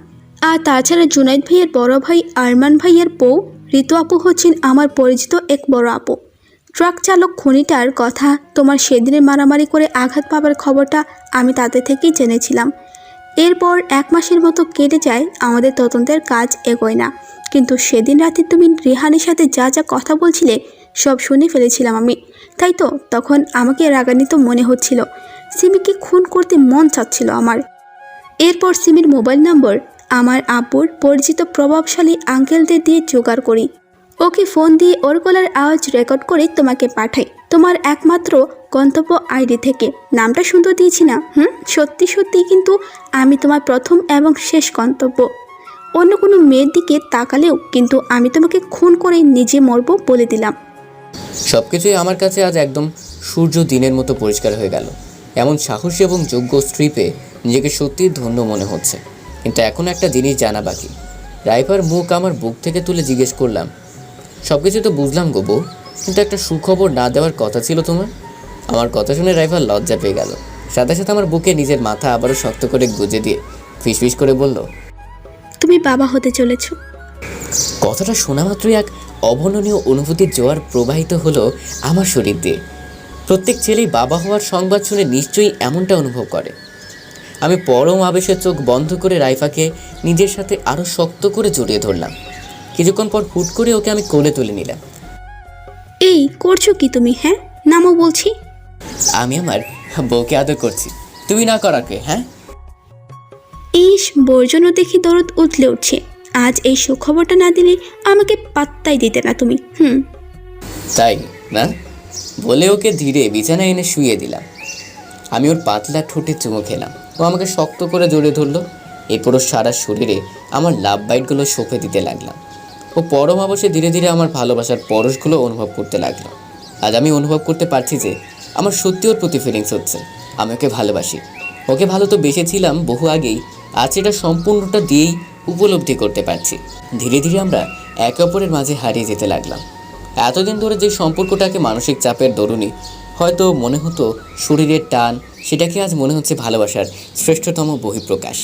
আর তাছাড়া জুনাইদ ভাইয়ের বড় ভাই আরমান ভাইয়ের বউ ঋতু আপু হচ্ছেন আমার পরিচিত এক বড় আপু। ট্রাক চালক খুনিটার কথা, তোমার সেদিনের মারামারি করে আঘাত পাবার খবরটা আমি তাদের থেকেই জেনেছিলাম। এরপর 1 মাসের মতো কেটে যায়, আমাদের তদন্তের কাজ এগোয় না। কিন্তু সেদিন রাতে তুমি রেহানের সাথে যা যা কথা বলছিলে সব শুনে ফেলেছিলাম আমি। তাই তো তখন আমাকে রাগান্বিত মনে হচ্ছিল, সিমিকে খুন করতে মন চাচ্ছিল আমার। এরপর সিমির মোবাইল নম্বর আমার আব্বুর পরিচিত প্রভাবশালী আঙ্কেলদের দিয়ে জোগাড় করি। ওকে ফোন দিয়ে ওর গলার আওয়াজ রেকর্ড করে তোমাকে পাঠাই, তোমার একমাত্র গন্তব্য আইডি থেকে। নামটা সুন্দর দিয়েছি না? সত্যি সত্যি কিন্তু আমি তোমার প্রথম এবং শেষ গন্তব্য। অন্য কোনো মেয়ের দিকে তাকালেও কিন্তু আমি তোমাকে খুন করে নিজে মরবো বলে দিলাম।
সব কিছুই আমার কাছে আজ একদম সূর্য দিনের মতো পরিষ্কার হয়ে গেল। এমন সাহসী এবং যোগ্য স্ত্রী পেয়ে নিজেকে সত্যিই ধন্য মনে হচ্ছে। কিন্তু এখন একটা জিনিস জানা বাকি। রাইফার মুখ আমার বুক থেকে তুলে জিজ্ঞেস করলাম, সব কিছু তো বুঝলাম গো বউ, কিন্তু একটা সুখবর না দেওয়ার কথা ছিল তোমার। আমার কথা শুনে রাইফার লজ্জা পেয়ে গেল। সাথে সাথে আমার বুকে নিজের মাথা আবারও শক্ত করে গুজে দিয়ে ফিসফিস করে বলল,
তুমি বাবা হতে চলেছো।
কথাটা শোনা মাত্রই এক অবর্ণনীয় অনুভূতির জোয়ার প্রবাহিত হলো আমার শরীর দিয়ে। প্রত্যেক ছেলেই বাবা হওয়ার সংবাদ শুনে নিশ্চয়ই এমনটা অনুভব করে। আমি পরম আবেশে চোখ বন্ধ করে রাইফাকে নিজের সাথে আরও শক্ত করে জড়িয়ে ধরলাম। কিছুক্ষণ পর হুট করে ওকে আমি কোলে তুলে নিলাম।
এই করছো কি তুমি? হ্যাঁ, নামও বলছি।
আমি আমার বউকে আদর করছি, তুমি না করাকে? হ্যাঁ,
ইস, বউর জন্য দেখি দরদ উতলে উঠছে। আজ এই সুখবরটা না দিলে আমাকে পাত্তাই দিতে না তুমি।
তাই না বলে ওকে ধীরে বিছানায় এনে শুয়ে দিলাম। আমি ওর পাতলা ঠোঁটে চুমু খেলাম। ও আমাকে শক্ত করে জড়িয়ে ধরলো। এরপর ওর সারা শরীরে আমার লাভ বাইটগুলো সঁপে দিতে লাগলাম। ও পরম আবশ্যে ধীরে ধীরে আমার ভালোবাসার পরশগুলো অনুভব করতে লাগলো। আজ আমি অনুভব করতে পারছি যে আমার সত্যি ওর প্রতি ফিলিংস হচ্ছে। আমি ওকে ভালোবাসি। ওকে ভালো তো বেসেছিলাম বহু আগেই, আজ এটা সম্পূর্ণটা দিয়েই উপলব্ধি করতে পারছি। ধীরে ধীরে আমরা একে অপরের মাঝে হারিয়ে যেতে লাগলাম। এতদিন ধরে যে সম্পর্কটাকে মানসিক চাপের দরুনি হয়তো মনে হতো শরীরের টান, সেটাকে আজ মনে হচ্ছে ভালোবাসার শ্রেষ্ঠতম বহিঃপ্রকাশ।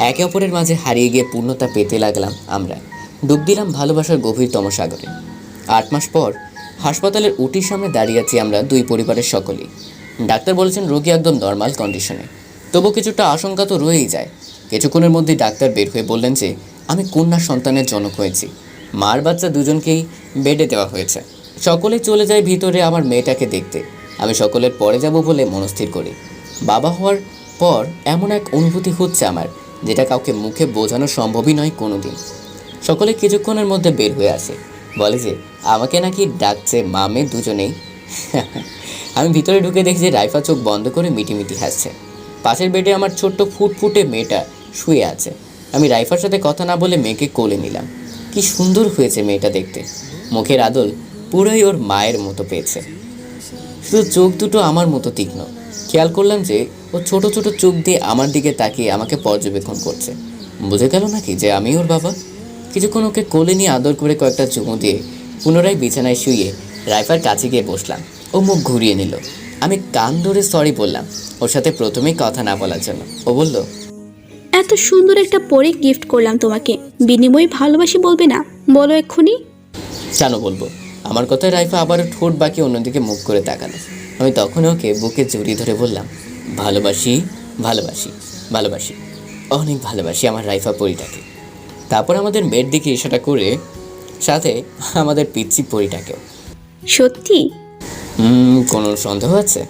একে অপরের মাঝে হারিয়ে গিয়ে পূর্ণতা পেতে লাগলাম। আমরা ডুব দিলাম ভালোবাসার গভীরতম সাগরে। 8 মাস পর হাসপাতালের উটির সামনে দাঁড়িয়ে আছি আমরা দুই পরিবারের সকলেই। ডাক্তার বলেছেন রোগী একদম নর্মাল কন্ডিশনে, তবু কিছুটা আশঙ্কা তো রয়েই যায়। কিছুক্ষণের মধ্যেই ডাক্তার বের হয়ে বললেন যে আমি কন্যা সন্তানের জনক হয়েছি। মার বাচ্চা দুজনকেই বেডে দেওয়া হয়েছে। সকলে চলে যায় ভিতরে আমার মেয়েটাকে দেখতে। আমি সকলের পরে যাব বলে মনস্থির করি। বাবা হওয়ার পর এমন এক অনুভূতি হচ্ছে আমার, যেটা কাউকে মুখে বোঝানো সম্ভবই নয় কোনো দিন। সকলে কিছুক্ষণের মধ্যে বের হয়ে আসে, বলে যে আমাকে নাকি ডাকছে মামে দুজনেই। আমি ভিতরে ঢুকে দেখি যে রাইফা চোখ বন্ধ করে মিটিমিটি হাসছে। পাশের বেডে আমার ছোট্ট ফুটফুটে মেয়েটা শুয়ে আছে। আমি রাইফার সাথে কথা না বলে মেয়েকে কোলে নিলাম। কি সুন্দর হয়েছে মেয়েটা দেখতে। মুখের আদল পুরোই ওর মায়ের মতো পেয়েছে, শুধু চোখ দুটো আমার মতো তীক্ষ্ণ। খেয়াল করলাম যে ও ছোট ছোট চোখ দিয়ে আমার দিকে তাকিয়ে আমাকে পর্যবেক্ষণ করছে। বুঝে গেল নাকি যে আমি ওর বাবা। কিছুক্ষণ ওকে কোলে নিয়ে আদর করে কয়েকটা চুমু দিয়ে পুনরায় বিছানায় শুয়ে রাইফার কাছে গিয়ে বসলাম। ও মুখ ঘুরিয়ে নিল। আমি কান ধরে সরি বললাম ওর সাথে প্রথমেই কথা না বলার জন্য। ও বলল,
এত সুন্দর একটা পরে গিফট করলাম তোমাকে, বিনিময়ে ভালোবাসি বলবে না? বলো এক্ষুনি।
কেন বলবো? আমার কথায় রাইফা আবারও ঠোঁট বাকি অন্যদিকে মুখ করে তাকালো। আমি তখন ওকে বুকে জড়িয়ে ধরে বললাম, ভালোবাসি ভালোবাসি ভালোবাসি, অনেক ভালোবাসি আমার রাইফা পরিটাকে। তারপর আমাদের মেয়ের দিকে ইশারা করে সাথে আমাদের পিচ্ছি পরিটাকেও।
সত্যি?
কোনো সন্দেহ আছে?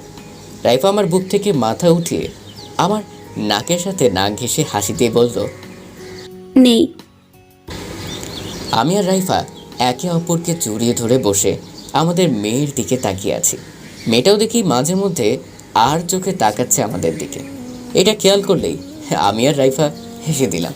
রাইফা আমার বুক থেকে মাথা উঠিয়ে আমার নাকের সাথে নাক ঘেঁষে হাসি দিয়ে বলল,
নেই।
আমি আর রাইফা একে অপরকে জড়িয়ে ধরে বসে আমাদের মেয়ের দিকে তাকিয়ে আছি। মেয়েটাও দেখি মাঝে মধ্যে আর চোখে তাকাচ্ছে আমাদের দিকে। এটা খেয়াল করলেই আমি আর রাইফা হেসে দিলাম।